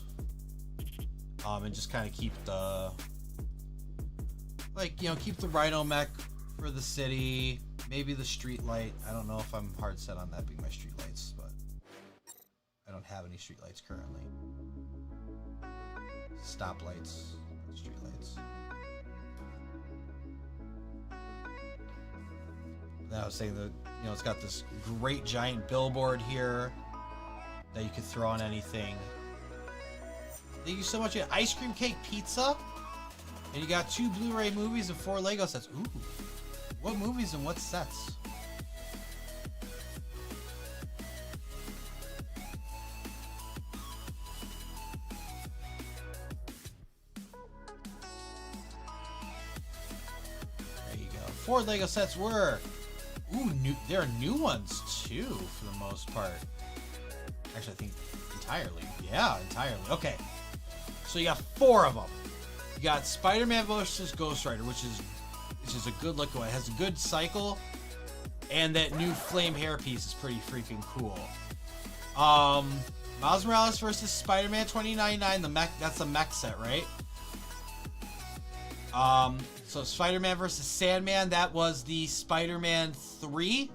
Speaker 5: And just kind of keep the, like, you know, keep the Rhino mech for the city, Maybe the street light. I don't know if I'm hard set on that being my street lights, but I don't have any street lights currently. Stop lights, street lights. Then I was saying that, you know, it's got this great giant billboard here that you could throw on anything. Thank you so much. You got ice cream cake pizza, and you got 2 Blu-ray movies and 4 Lego sets. Ooh, what movies and what sets? There you go. 4 Lego sets were. Ooh, there are new ones too, for the most part. Actually, I think entirely. Yeah, entirely. Okay. So you got 4 of them. You got Spider-Man vs. Ghost Rider, which is a good look. It has a good cycle, and that new flame hairpiece is pretty freaking cool. Miles Morales versus Spider-Man 2099. The mech. That's the mech set, right? So Spider-Man versus Sandman. That was the Spider-Man 3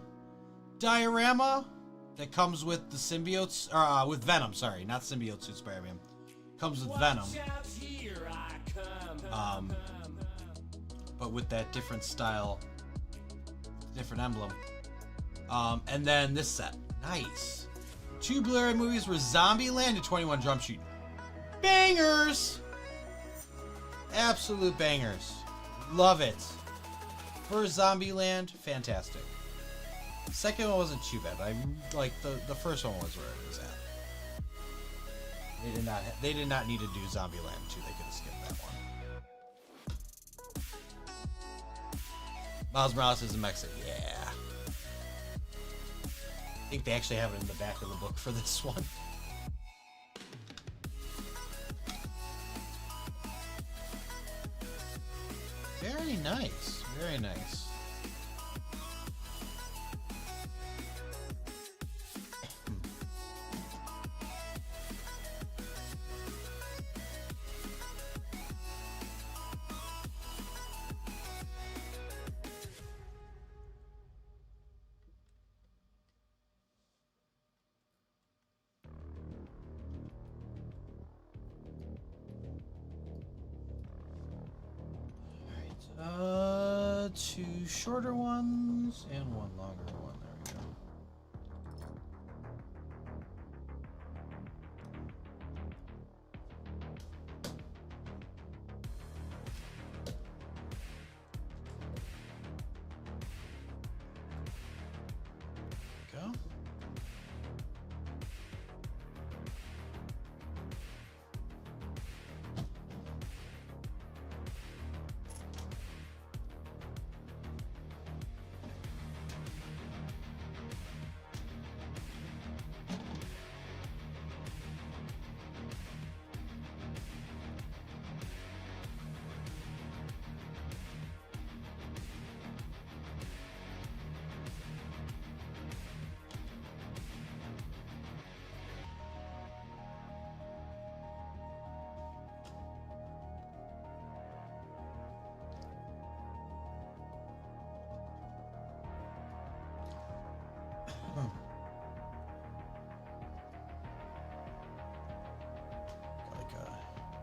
Speaker 5: diorama that comes with the symbiotes, or with Venom. Sorry, not symbiote suit Spider-Man. Comes with Venom. But with that different style, different emblem. And then this set. Nice. 2 Blu-ray movies were Zombieland and 21 Jump Street. Bangers! Absolute bangers. Love it. First Zombieland, fantastic. The second one wasn't too bad, but I like the first one was where it was at. They did not need to do Zombieland 2. They could have skipped that one. Miles Morales is a Mexican. Yeah. I think they actually have it in the back of the book for this one. Very nice. Very nice. Two shorter ones and one longer one. There we go. Go.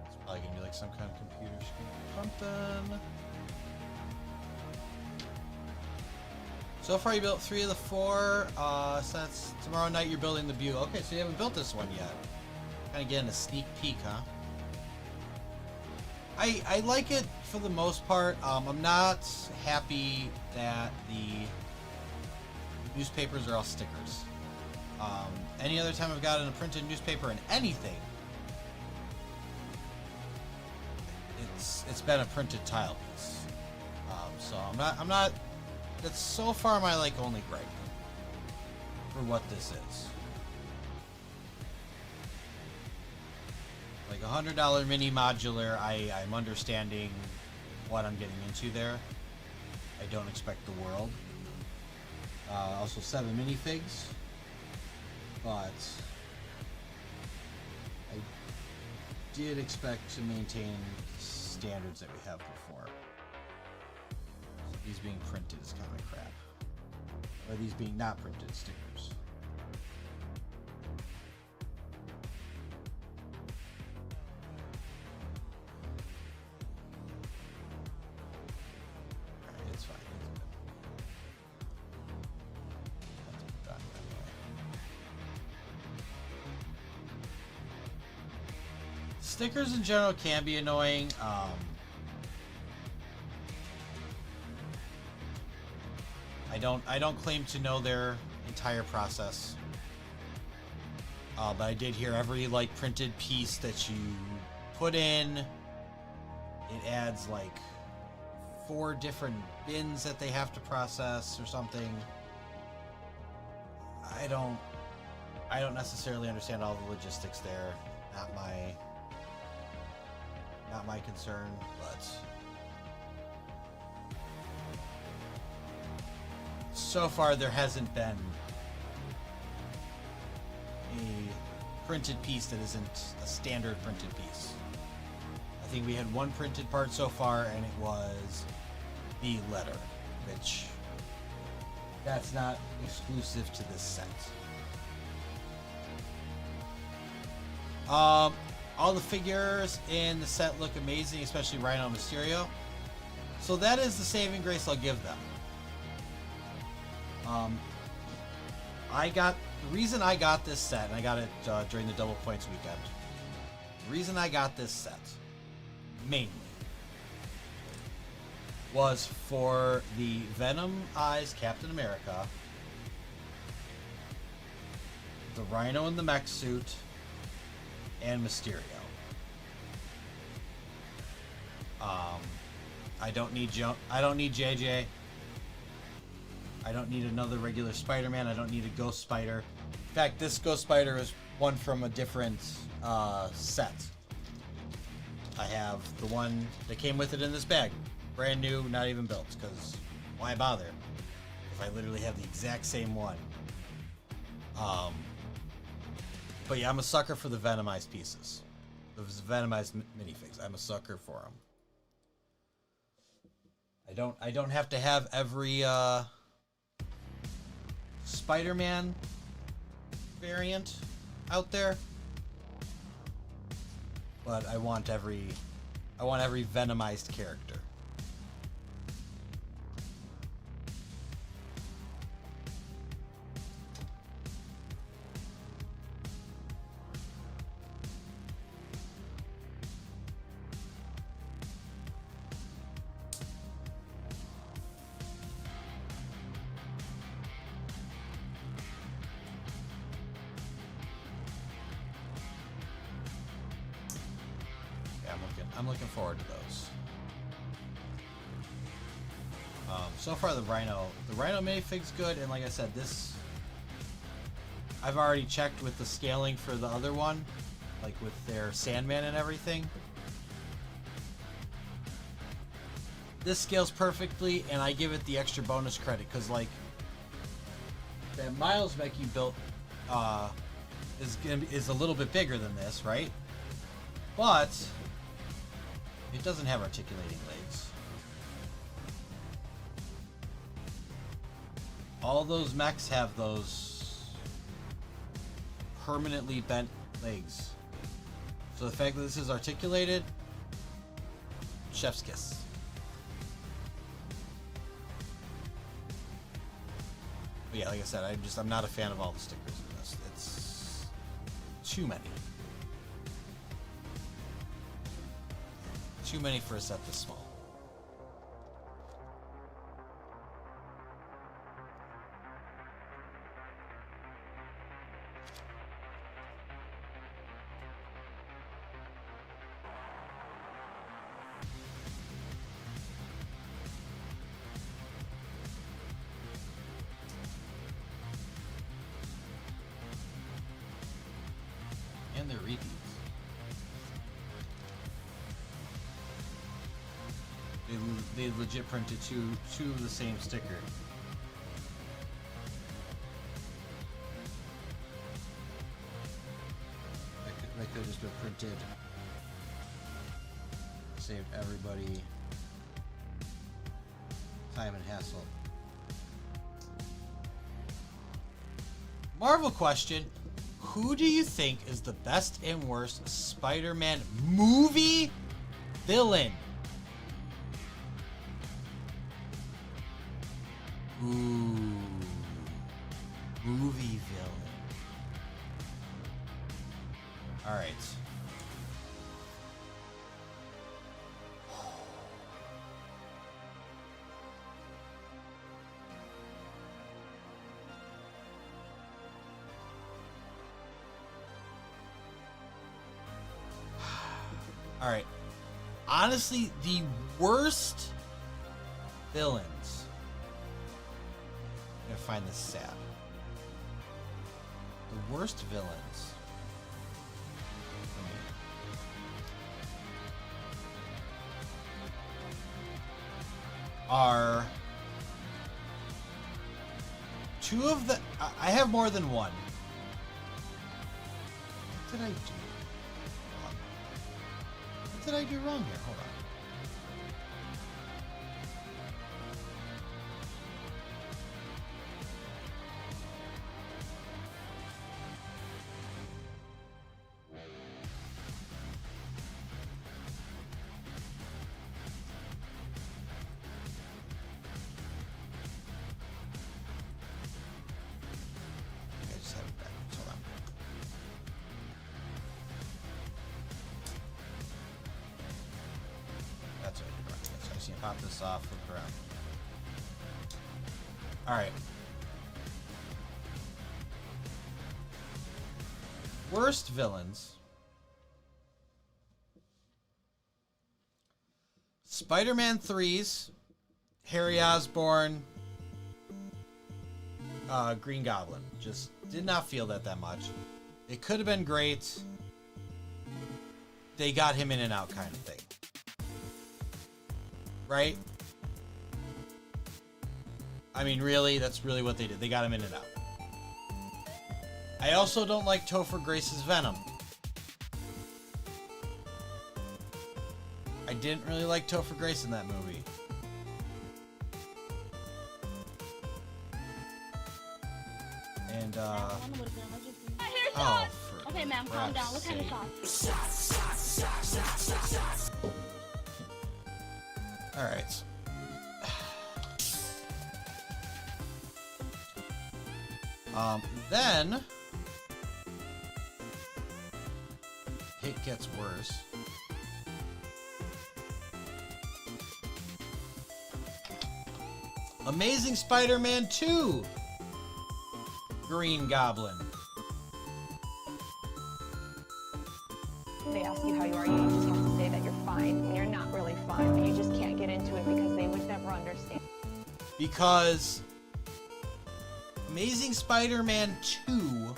Speaker 5: It's probably gonna be like some kind of computer screen or something. So far you built 3 of the 4 sets. Tomorrow night you're building the Bugle. Okay, so you haven't built this one yet. Kind of getting a sneak peek, huh? I like it for the most part. I'm not happy that the newspapers are all stickers. Any other time I've gotten a printed newspaper in anything, it's been a printed tile piece. So I'm not. That's so far my only gripe for what this is. Like $100 mini modular, I'm understanding what I'm getting into there. I don't expect the world. Also 7 minifigs, but I did expect to maintain standards that we have before. So these being printed is kind of crap. Or these being not printed stickers. Alright, it's fine. It's good. Stickers in general can be annoying. I don't claim to know their entire process, but I did hear every like printed piece that you put in, it adds like 4 different bins that they have to process or something. I don't necessarily understand all the logistics there. Not my concern, but so far there hasn't been a printed piece that isn't a standard printed piece. I think we had one printed part so far, and it was the letter, which that's not exclusive to this set. All the figures in the set look amazing, especially Rhino and Mysterio. So that is the saving grace I'll give them. The reason I got this set, and I got it during the Double Points weekend. The reason I got this set, mainly, was for the Venomized Captain America, the Rhino in the mech suit, and Mysterio. I don't need JJ. I don't need another regular Spider-Man. I don't need a Ghost Spider. In fact, this Ghost Spider is one from a different set. I have the one that came with it in this bag. Brand new, not even built, because why bother if I literally have the exact same one? But yeah, I'm a sucker for the Venomized pieces. The Venomized minifigs. I'm a sucker for them. I don't have to have every Spider-Man variant out there, but I want every Venomized character. I'm looking forward to those. So far, the Rhino minifig's good, and like I said, this I've already checked with the scaling for the other one, like with their Sandman and everything. This scales perfectly, and I give it the extra bonus credit because, like, that Miles mech you built is a little bit bigger than this, right? But it doesn't have articulating legs. All those mechs have those permanently bent legs. So the fact that this is articulated, chef's kiss. But yeah, like I said, I'm not a fan of all the stickers in this. It's too many. Too many for a set this small. And they're repeats. They legit printed two of the same sticker. That could have just been printed. Saved everybody time and hassle. Marvel question. Who do you think is the best and worst Spider-Man movie villain? Ooh. Movie villain. Alright. Alright. Honestly, the worst villains. I'm gonna find this sad. The worst villains. Are two of the... I have more than one. What did I do? What did I do wrong here? Hold on. I just have it backwards. Hold on. That's what I did wrong. So I just need to pop this off, flip around. Alright. Worst villains. Spider-Man 3's Harry Osborn, Green Goblin. Just did not feel that much. It could have been great. They got him in and out kind of thing. Right? I mean, really, that's really what they did. They got him in and out. I also don't like Topher Grace's Venom. I didn't really like Topher Grace in that movie. And, oh, for
Speaker 20: okay, ma'am, calm down. What kind of sauce?
Speaker 5: Alright. Then it gets worse. Amazing Spider-Man 2 Green Goblin.
Speaker 21: They ask you how you are, you just have to say that you're fine when you're not really fine, but you just can't get into it because they would never understand.
Speaker 5: Because Amazing Spider-Man 2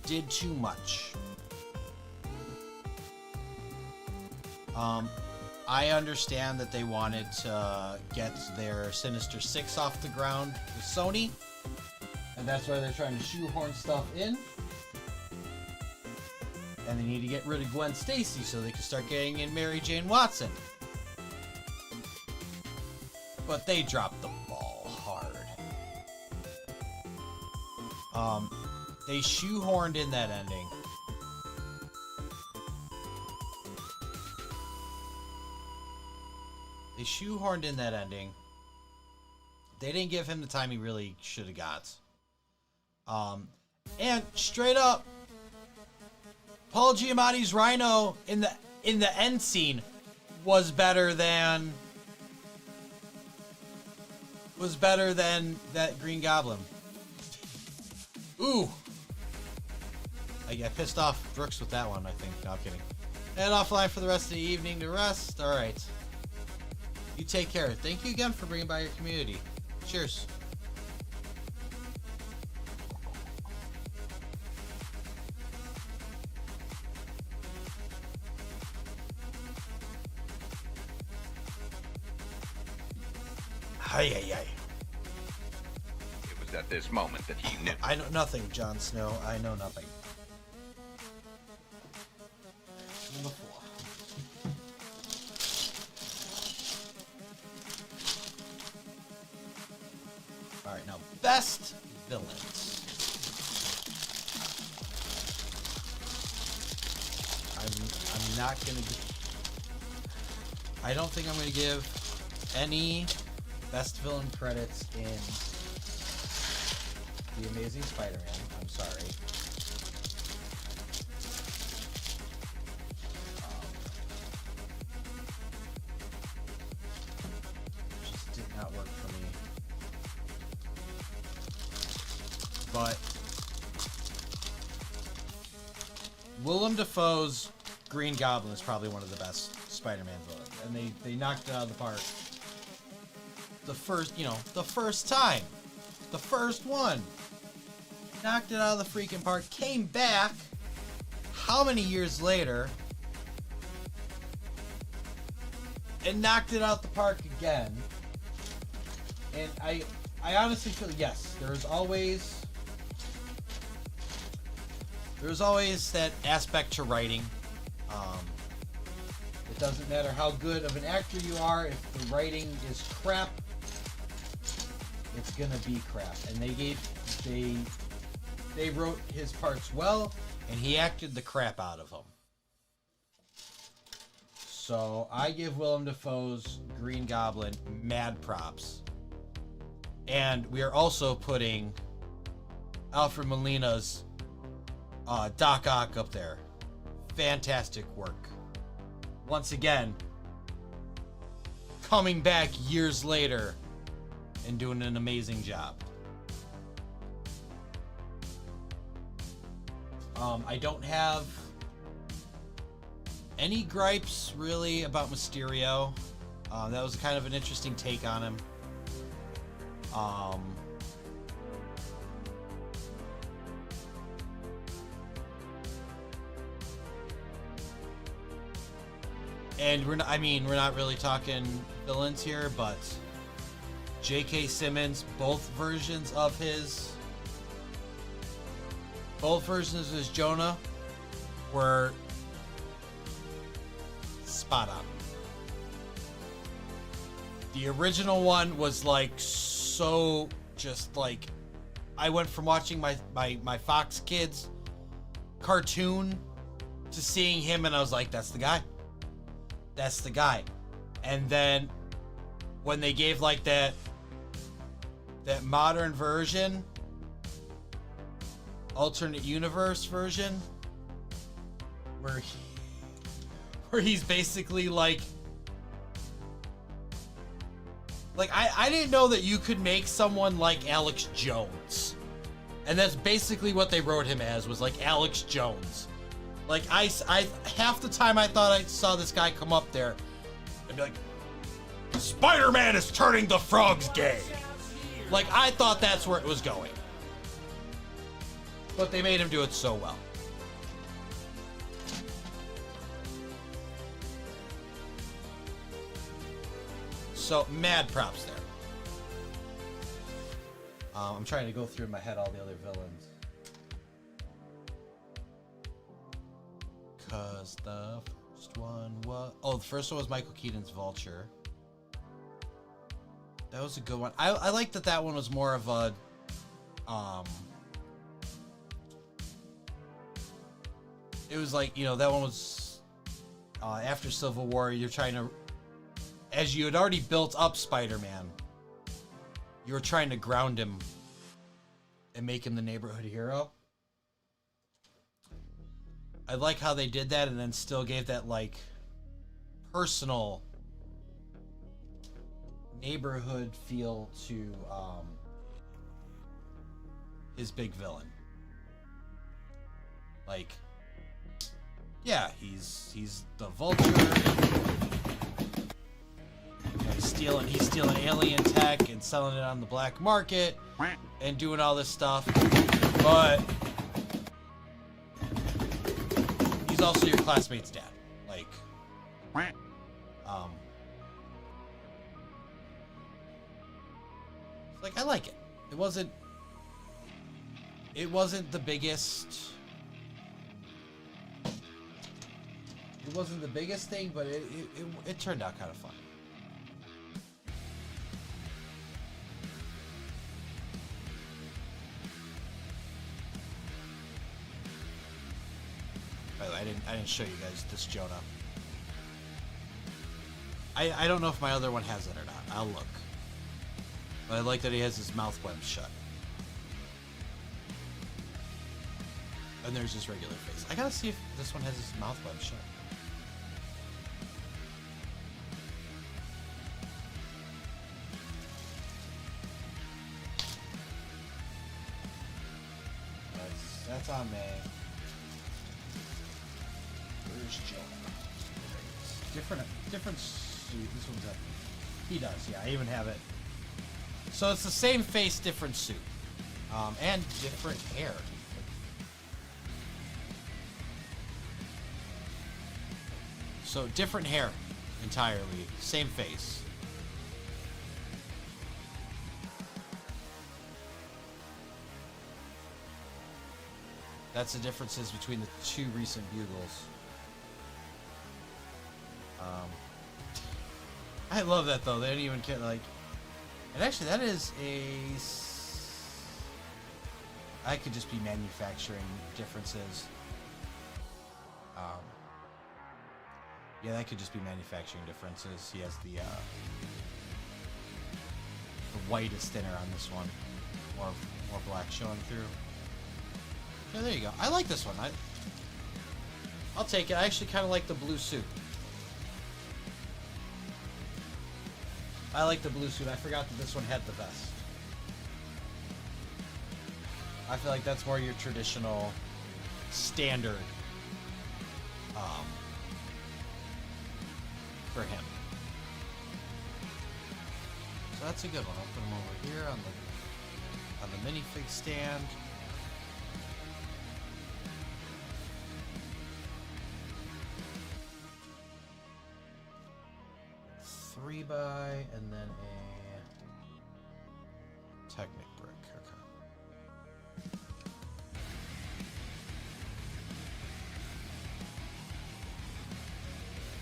Speaker 5: did too much. I understand that they wanted to get their Sinister Six off the ground with Sony, and that's why they're trying to shoehorn stuff in. And they need to get rid of Gwen Stacy so they can start getting in Mary Jane Watson. But they dropped the ball hard. They shoehorned in that ending. They shoehorned in that ending. They didn't give him the time he really should have got. And straight up, Paul Giamatti's Rhino in the end scene was better than that Green Goblin. Ooh. I pissed off Brooks with that one, I think. No, I'm kidding. Head offline for the rest of the evening to rest. Alright. You take care. Thank you again for bringing by your community. Cheers. Ay, ay, ay.
Speaker 18: It was at this moment that he knew.
Speaker 5: I know nothing, Jon Snow. I know nothing. Number 4. Alright, now, best villains. I'm not gonna. I don't think I'm gonna give any best villain credits in The Amazing Spider-Man. I'm sorry. Just did not work for me. But Willem Dafoe's Green Goblin is probably one of the best Spider-Man villains, and they knocked it out of the park. The first time, the first one, knocked it out of the freaking park. Came back, how many years later, and knocked it out the park again. And I honestly feel, yes, there's always that aspect to writing. It doesn't matter how good of an actor you are, if the writing is crap, it's gonna be crap. And they wrote his parts well, and he acted the crap out of them. So I give Willem Dafoe's Green Goblin mad props. And we are also putting Alfred Molina's Doc Ock up there. Fantastic work. Once again, coming back years later and doing an amazing job. I don't have any gripes really about Mysterio. That was kind of an interesting take on him. And we're not really talking villains here, but J.K. Simmons, both versions of his Jonah were spot on. The original one was like so just like, I went from watching my Fox Kids cartoon to seeing him, and I was like, that's the guy. That's the guy. And then when they gave like that modern version, alternate universe version, where he's basically like I didn't know that you could make someone like Alex Jones. And that's basically what they wrote him as, was like Alex Jones. Like, I half the time I thought I saw this guy come up there and be like, Spider-Man is turning the frogs gay. Like, I thought that's where it was going. But they made him do it so well. So, mad props there. I'm trying to go through in my head all the other villains. Because the first one was... Oh, the first one was Michael Keaton's Vulture. That was a good one. I like that one was more of a... It was like, you know, that one was... after Civil War, you're trying to... As you had already built up Spider-Man, you were trying to ground him and make him the neighborhood hero. I like how they did that and then still gave that, like, personal neighborhood feel to his big villain. Like, yeah, he's the Vulture. He's stealing alien tech and selling it on the black market and doing all this stuff. But he's also your classmate's dad. Like, I like it. It wasn't the biggest. It wasn't the biggest thing, but it turned out kind of fun. I didn't show you guys this Jonah. I don't know if my other one has it or not. I'll look. But I like that he has his mouth web shut. And there's his regular face. I gotta see if this one has his mouth web shut. That's on me. Where's Jonah? Different suit. This one's up. He does, yeah. I even have it. So it's the same face, different suit, and different hair. So different hair entirely, same face. That's the differences between the two recent Bugles. I love that though. They didn't even care, like. And actually, that is a. I could just be manufacturing differences. Yeah, that could just be manufacturing differences. He has the whitest thinner on this one, more black showing through. Yeah, there you go. I like this one. I'll take it. I actually kind of like the blue suit. I like the blue suit. I forgot that this one had the vest. I feel like that's more your traditional, standard, for him. So that's a good one. I'll put him over here on the minifig stand. Three by and then a Technic brick. Okay.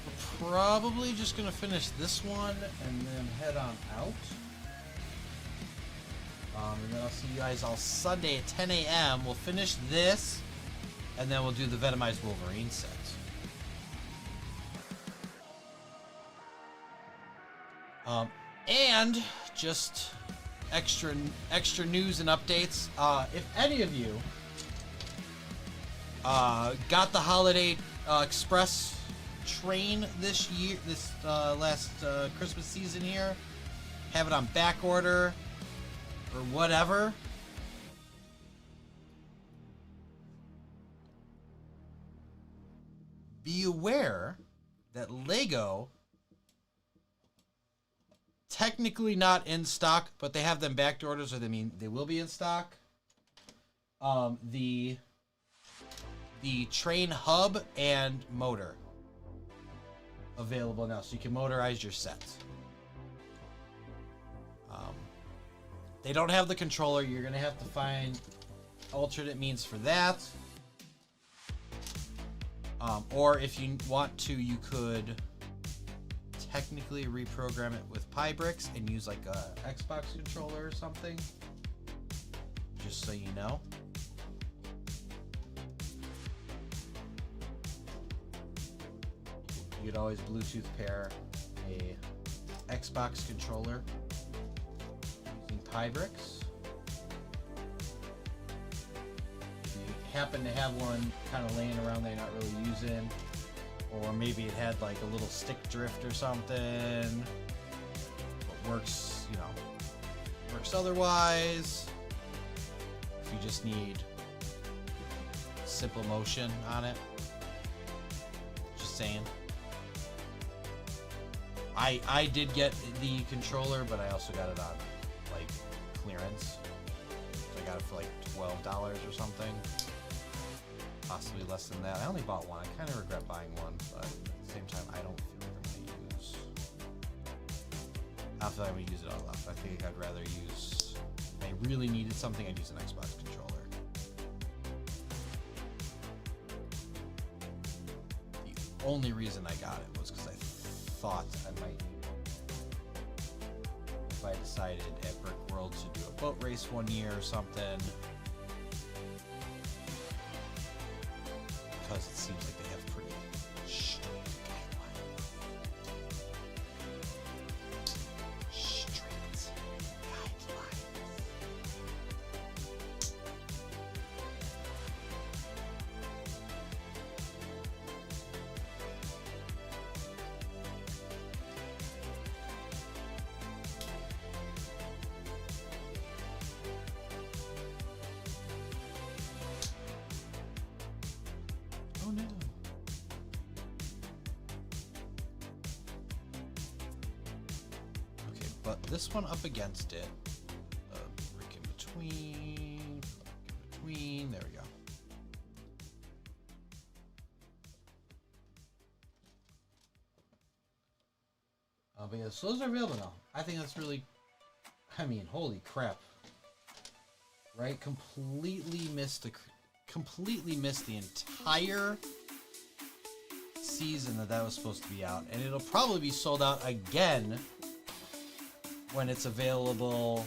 Speaker 5: We're probably just gonna finish this one and then head on out. And then I'll see you guys all Sunday at 10 a.m. We'll finish this, and then we'll do the Venomized Wolverine set. And just extra news and updates. If any of you got the Holiday Express train this last Christmas season here, have it on back order or whatever, be aware that Lego, technically not in stock, but they have them backed orders, or they will be in stock. The train hub and motor available now, so you can motorize your sets. They don't have the controller. You're gonna have to find alternate means for that. Or if you want to, you could technically reprogram it with Pybricks and use like a Xbox controller or something, just so you know. You could always Bluetooth pair a Xbox controller using Pybricks. If you happen to have one kind of laying around that you're not really using, or maybe it had like a little stick drift or something, but works, works otherwise. If you just need simple motion on it, just saying. I did get the controller, but I also got it on like clearance. So I got it for like $12 or something. Possibly less than that. I only bought one. I kind of regret buying one, but at the same time, I don't feel like I'm going to use... I don't feel like I'm going to use it all up. I think I'd rather use... If I really needed something, I'd use an Xbox controller. The only reason I got it was because I thought I might need one. If I decided at Brick World to do a boat race one year or something, because it seems like they have but this one up against it. Break in between. There we go. But yeah, so those are available now. I think that's really, I mean, holy crap. Right? Completely missed the entire season that was supposed to be out. And it'll probably be sold out again when it's available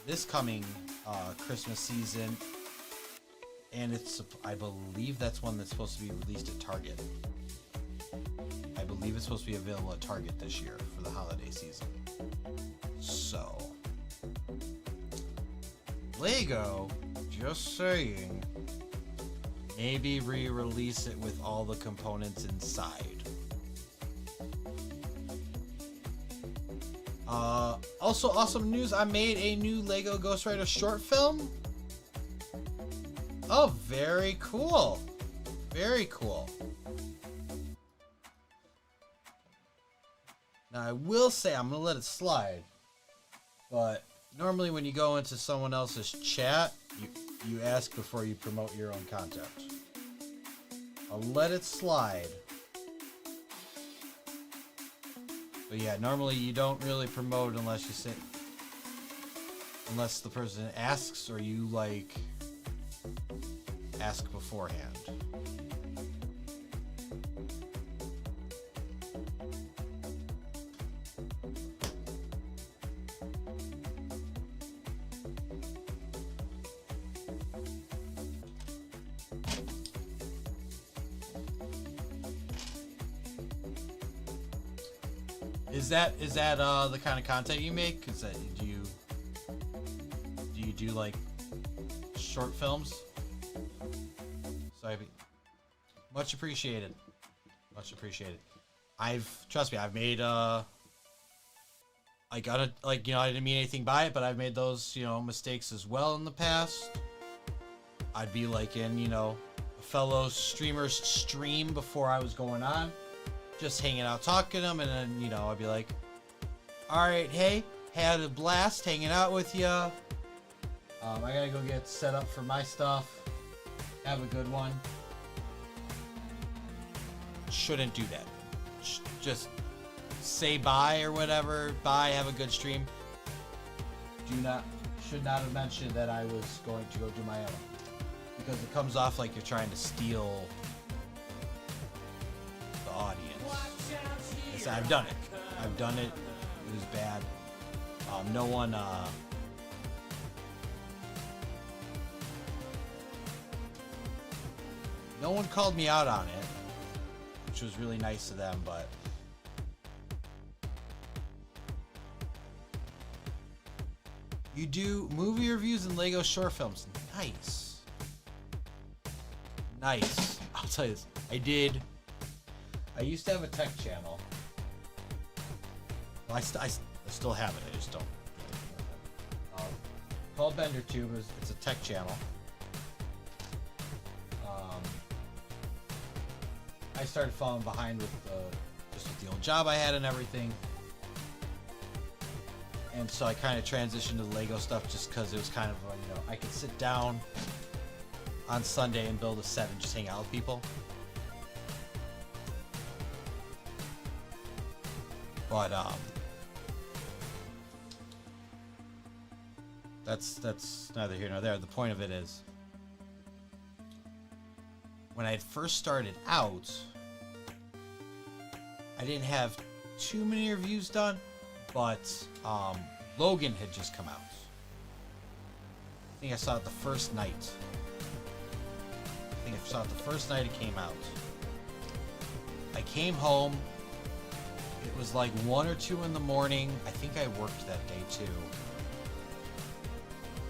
Speaker 5: this coming Christmas season. And it's, I believe that's one that's supposed to be released at Target. I believe it's supposed to be available at Target this year for the holiday season. So, Lego, just saying, maybe re-release it with all the components inside. Also, awesome news, I made a new Lego Ghost Rider short film. Oh, very cool. Very cool. Now, I will say, I'm going to let it slide, but normally when you go into someone else's chat, you ask before you promote your own content. I'll let it slide. But yeah, normally you don't really promote unless you say, unless the person asks or you like ask beforehand. Is that the kind of content you make? Is that do you do like short films? So much appreciated. Much appreciated. Trust me, I've made I didn't mean anything by it, but I've made those, mistakes as well in the past. I'd be like in, a fellow streamer's stream before I was going on, just hanging out talking to them, and then, I'd be like, all right, hey, had a blast hanging out with you. I gotta go get set up for my stuff. Have a good one. Shouldn't do that. Just say bye or whatever. Bye, have a good stream. Should not have mentioned that I was going to go do my own, because it comes off like you're trying to steal the audience. Yes, I've done it. It was bad. No one called me out on it, which was really nice of them, but you do movie reviews and Lego short films. Nice. I'll tell you this. I used to have a tech channel. Well, I still have it. I just don't. Called BenderTube. It's a tech channel. I started falling behind with the old job I had and everything, and so I kind of transitioned to the Lego stuff just because it was kind of I could sit down on Sunday and build a set and just hang out with people. But that's neither here nor there. The point of it is, when I had first started out, I didn't have too many reviews done, but Logan had just come out. I think I saw it the first night. It came out. I came home. It was like 1 or 2 in the morning. I think I worked that day too.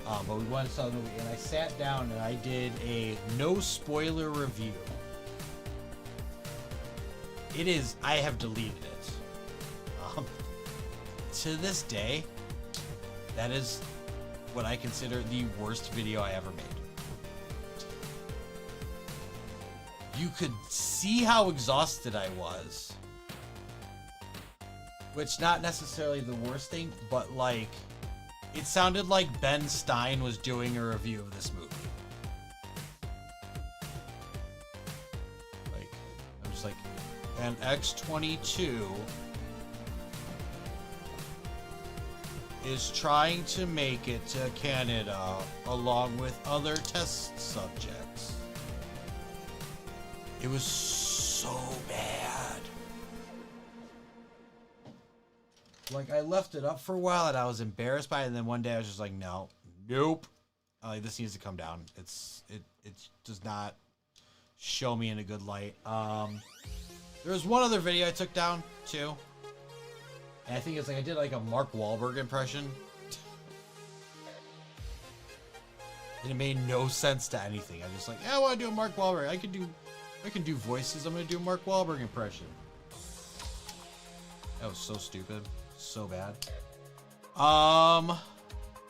Speaker 5: But we went and saw the movie, and I sat down and I did a no spoiler review. I have deleted it. To this day, that is what I consider the worst video I ever made. You could see how exhausted I was. which not necessarily the worst thing, but like it sounded like Ben Stein was doing a review of this movie. Like, I'm just like, an X-22 is trying to make it to Canada along with other test subjects. It was so bad. Like, I left it up for a while and I was embarrassed by it, and then one day I was just like, nope. Like, this needs to come down. It does not show me in a good light. There was one other video I took down too, and I think it's like I did like a Mark Wahlberg impression, and it made no sense to anything. I was just like, I want to do a Mark Wahlberg. I can do voices. I'm gonna do a Mark Wahlberg impression. That was so stupid, so bad.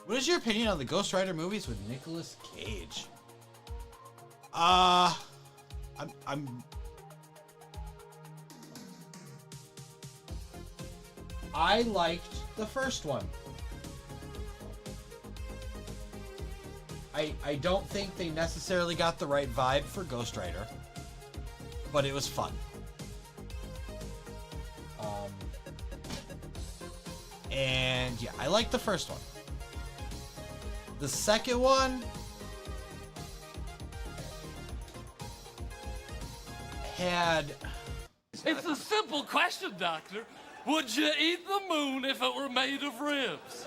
Speaker 5: What is your opinion on the Ghost Rider movies with Nicolas Cage? I liked the first one. I don't think they necessarily got the right vibe for Ghost Rider, but it was fun. And yeah, I liked the first one. The second one had...
Speaker 2: It's a simple question, Doctor. Would you eat the moon if it were made of ribs?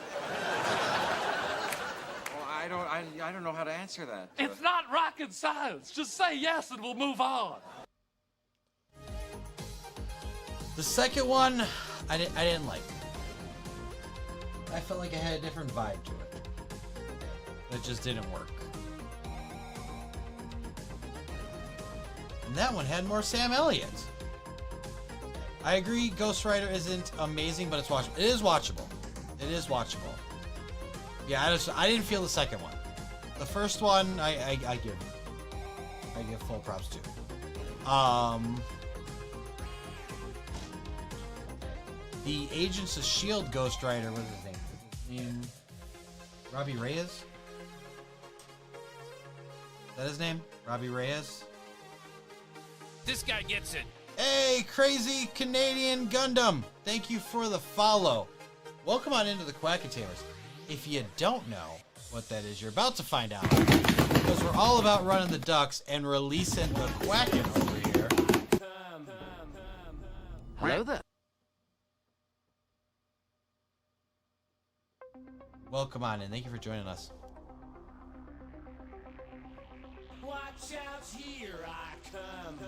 Speaker 6: Well, I don't know how to answer that.
Speaker 2: It's not rocket science. Just say yes and we'll move on.
Speaker 5: The second one, I didn't like. I felt like it had a different vibe to it. It just didn't work. And that one had more Sam Elliott. I agree, Ghost Rider isn't amazing, but it's watchable. It is watchable. It is watchable. Yeah, I didn't feel the second one. The first one, I give full props to. The Agents of S.H.I.E.L.D. Ghost Rider, what is his name? His name? Robbie Reyes? Is that his name? Robbie Reyes?
Speaker 20: This guy gets it.
Speaker 5: Hey, Crazy Canadian Gundam! Thank you for the follow. Welcome on into the Quackatailers. If you don't know what that is, you're about to find out. Because we're all about running the ducks and releasing the quacking over here.
Speaker 4: Hello there.
Speaker 5: Welcome on in. Thank you for joining us.
Speaker 1: Watch out, here I come.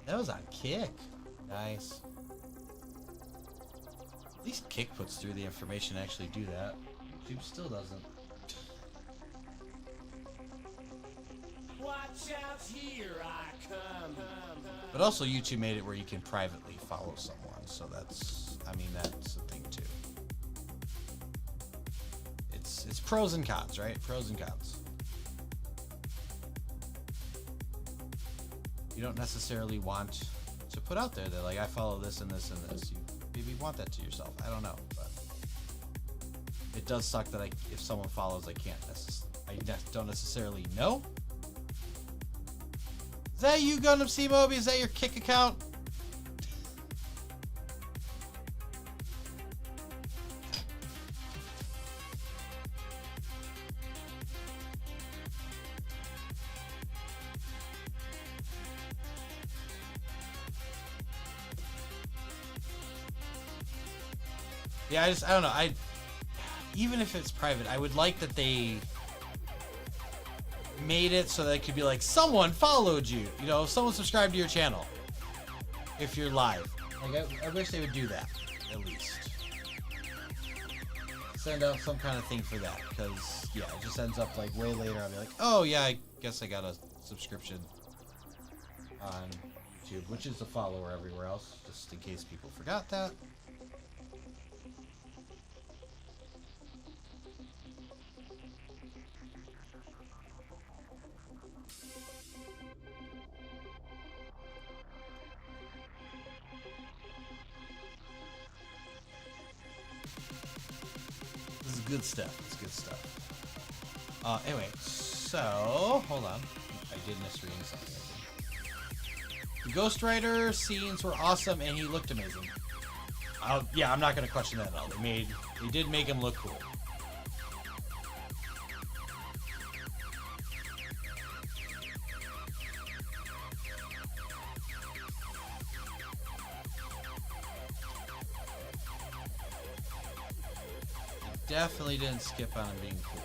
Speaker 5: That was on Kick. Nice. At least Kick puts through the information to actually do that. YouTube still doesn't.
Speaker 1: Watch out, here I come.
Speaker 5: But also YouTube made it where you can privately follow someone, so that's, I mean, that's a thing too. It's pros and cons, right? Pros and cons. You don't necessarily want to put out there that, like, I follow this and this and this. You maybe want that to yourself. I don't know, but it does suck that if someone follows, I don't necessarily know. Is that you, Gundam C Moby? Is that your Kick account? Yeah, I don't know. Even if it's private, I would like that they made it so that it could be like, someone followed you. You know, someone subscribed to your channel. If you're live. Like, I wish they would do that, at least. Send out some kind of thing for that. Because, yeah, it just ends up like way later. I'll be like, oh, yeah, I guess I got a subscription on YouTube, which is a follower everywhere else, just in case people forgot that. good stuff. It's good stuff. Anyway, so hold on. I did misread something. The Ghost Rider scenes were awesome, and he looked amazing. Yeah, I'm not gonna question that at all. They did make him look cool. Definitely didn't skip on him being cool.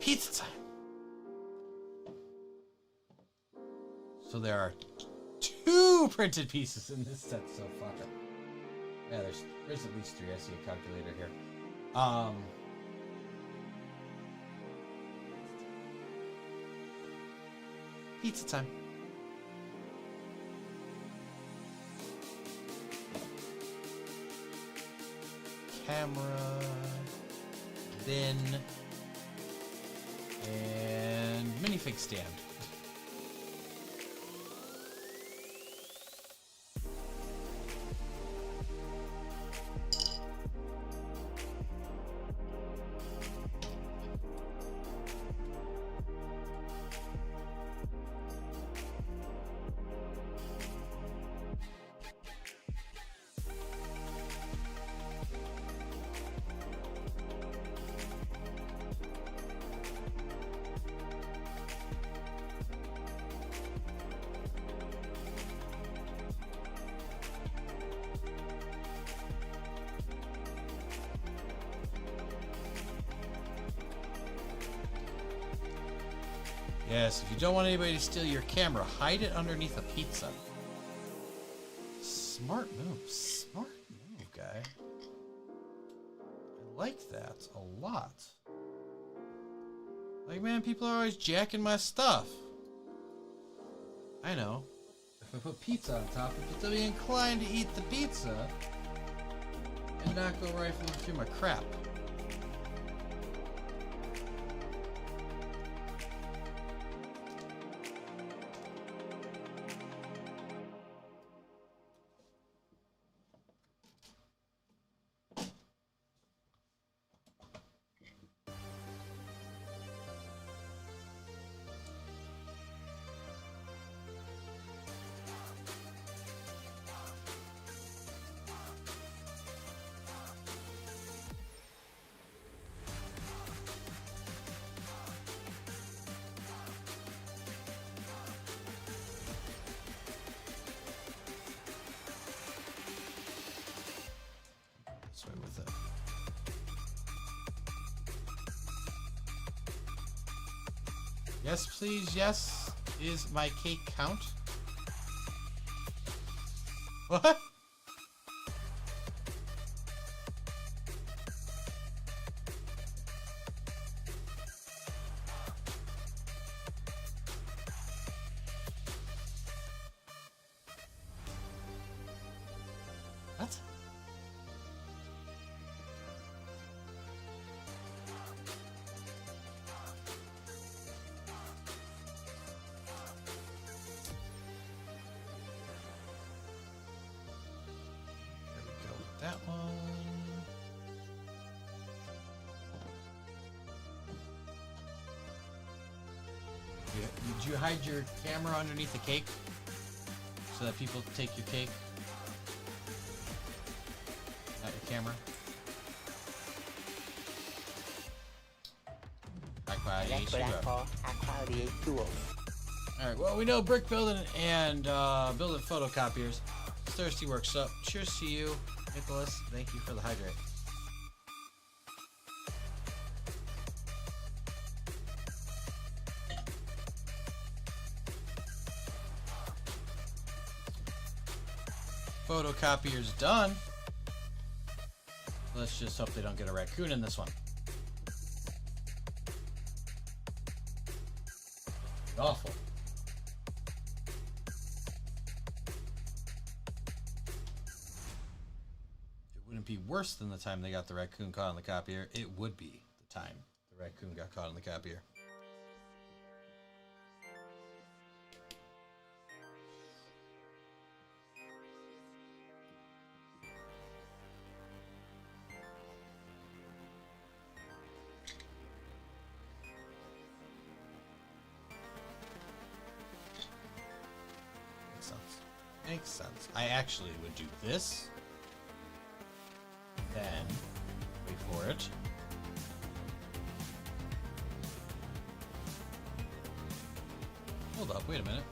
Speaker 5: Pizza time. So there are 2 printed pieces in this set so far. Yeah, there's at least 3. I see a calculator here. Pizza time. Camera. Bin. And minifig stand. Yes, if you don't want anybody to steal your camera, hide it underneath a pizza. Smart move. Smart move, guy. I like that a lot. Like, man, people are always jacking my stuff. I know. If I put pizza on top, people will be inclined to eat the pizza and not go rifling through my crap. With it. Yes, please. Yes. Is my cake count? What? What? That one. Did you hide your camera underneath the cake so that people take your cake? Not your camera. High quality H2O. Alright, well, we know brick building and building photocopiers. Thirsty works up. Cheers to you, Nicholas. Thank you for the hydrate. Photocopier's done. Let's just hope they don't get a raccoon in this one. Awful. It wouldn't be worse than the time they got the raccoon caught on the copier. It would be the time the raccoon got caught on the copier. Makes sense. I actually would do this, then wait for it. Hold up, wait a minute.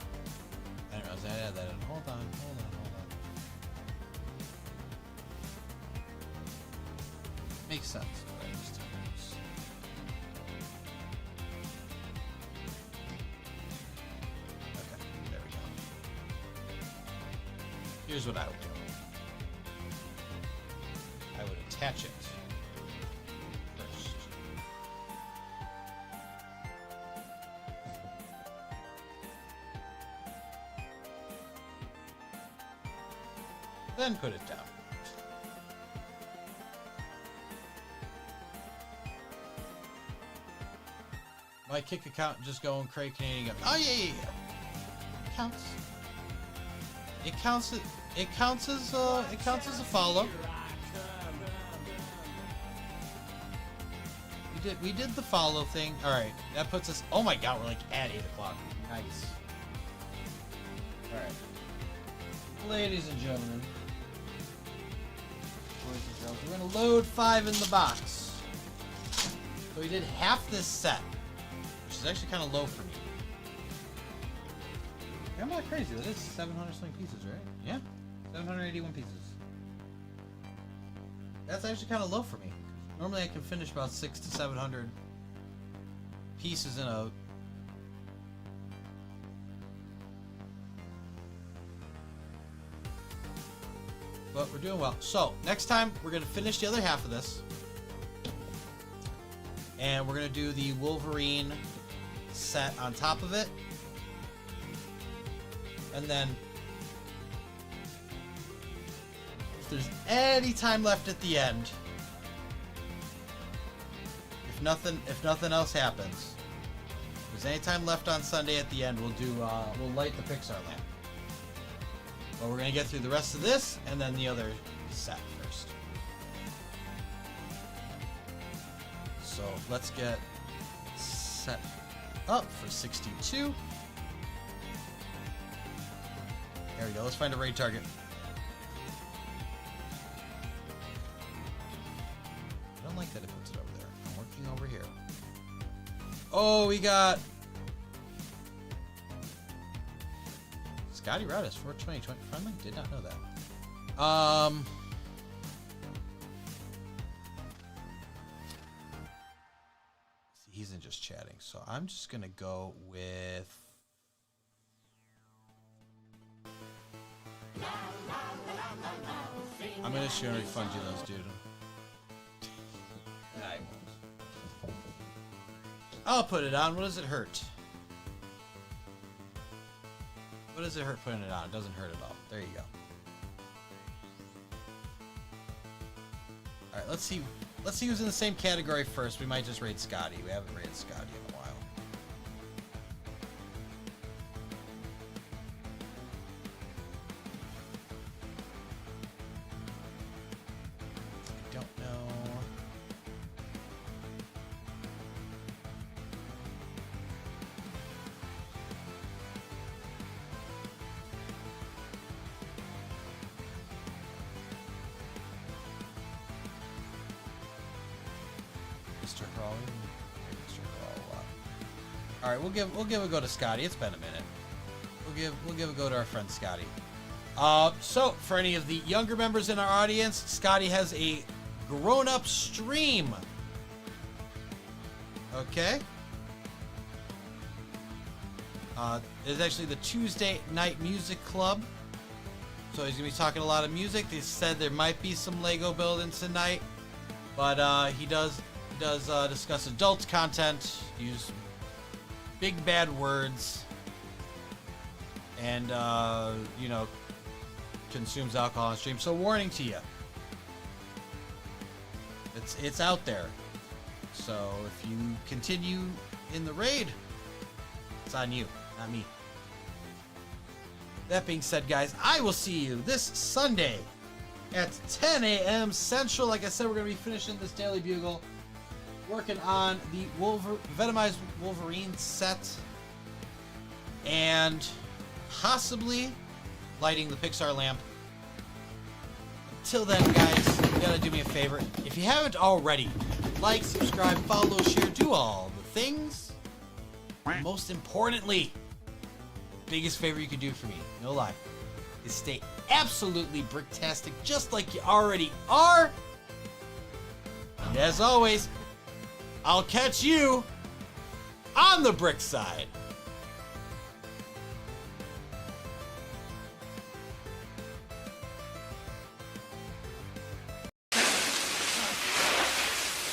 Speaker 5: I didn't realize I had that in. Hold on. Makes sense. But I just did this. Okay, there we go. Here's what I would do. I would attach it first. Then put it down. My kick account just going cray Canadian. Oh yeah. Counts. It counts as a follow. We did the follow thing. All right, that puts us. Oh my God, we're like at 8 o'clock. Nice. All right, ladies and gentlemen, boys and girls, we're gonna load 5 in the box. So we did half this set, which is actually kind of low for me. I'm not crazy. That is 700 something pieces, right? Yeah, 781 pieces. That's actually kind of low for me. Normally I can finish about 600 to 700 pieces in a... But we're doing well. So, next time we're going to finish the other half of this. And we're going to do the Wolverine set on top of it. And then, if there's any time left at the end, if nothing else happens, if there's any time left on Sunday at the end, we'll light the Pixar lamp. But we're gonna get through the rest of this and then the other set first. So let's get set up for 62. There we go. Let's find a raid target. I don't like that it puts it over there. I'm working over here. Oh, we got Scotty Routis for 2020 friendly. Did not know that. He's in just chatting, so I'm just gonna go with. I'm gonna sure refund you those, dude. I won't. I'll put it on. What does it hurt? What does it hurt putting it on? It doesn't hurt at all. There you go. Alright, let's see. Let's see who's in the same category first. We might just raid Scotty. We haven't raided Scotty in a while. All right, we'll give a go to Scotty. It's been a minute. We'll give a go to our friend Scotty. So for any of the younger members in our audience, Scotty has a grown-up stream. Okay. It's actually the Tuesday Night Music Club. So he's gonna be talking a lot of music. They said there might be some Lego building tonight, but he does discuss adult content, use big bad words, and you know, consumes alcohol on stream. So warning to you, it's out there. So if you continue in the raid, it's on you, not me. That being said, guys, I will see you this Sunday at 10 a.m. Central. Like I said, we're going to be finishing this Daily Bugle, working on the Venomized Wolverine set, and possibly lighting the Pixar lamp. Until then, guys, you got to do me a favor. If you haven't already, like, subscribe, follow, share, do all the things. And most importantly, biggest favor you could do for me, no lie, is stay absolutely bricktastic, just like you already are. And as always, I'll catch you on the brick side.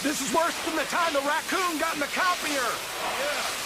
Speaker 17: This is worse than the time the raccoon got in the copier. Yeah.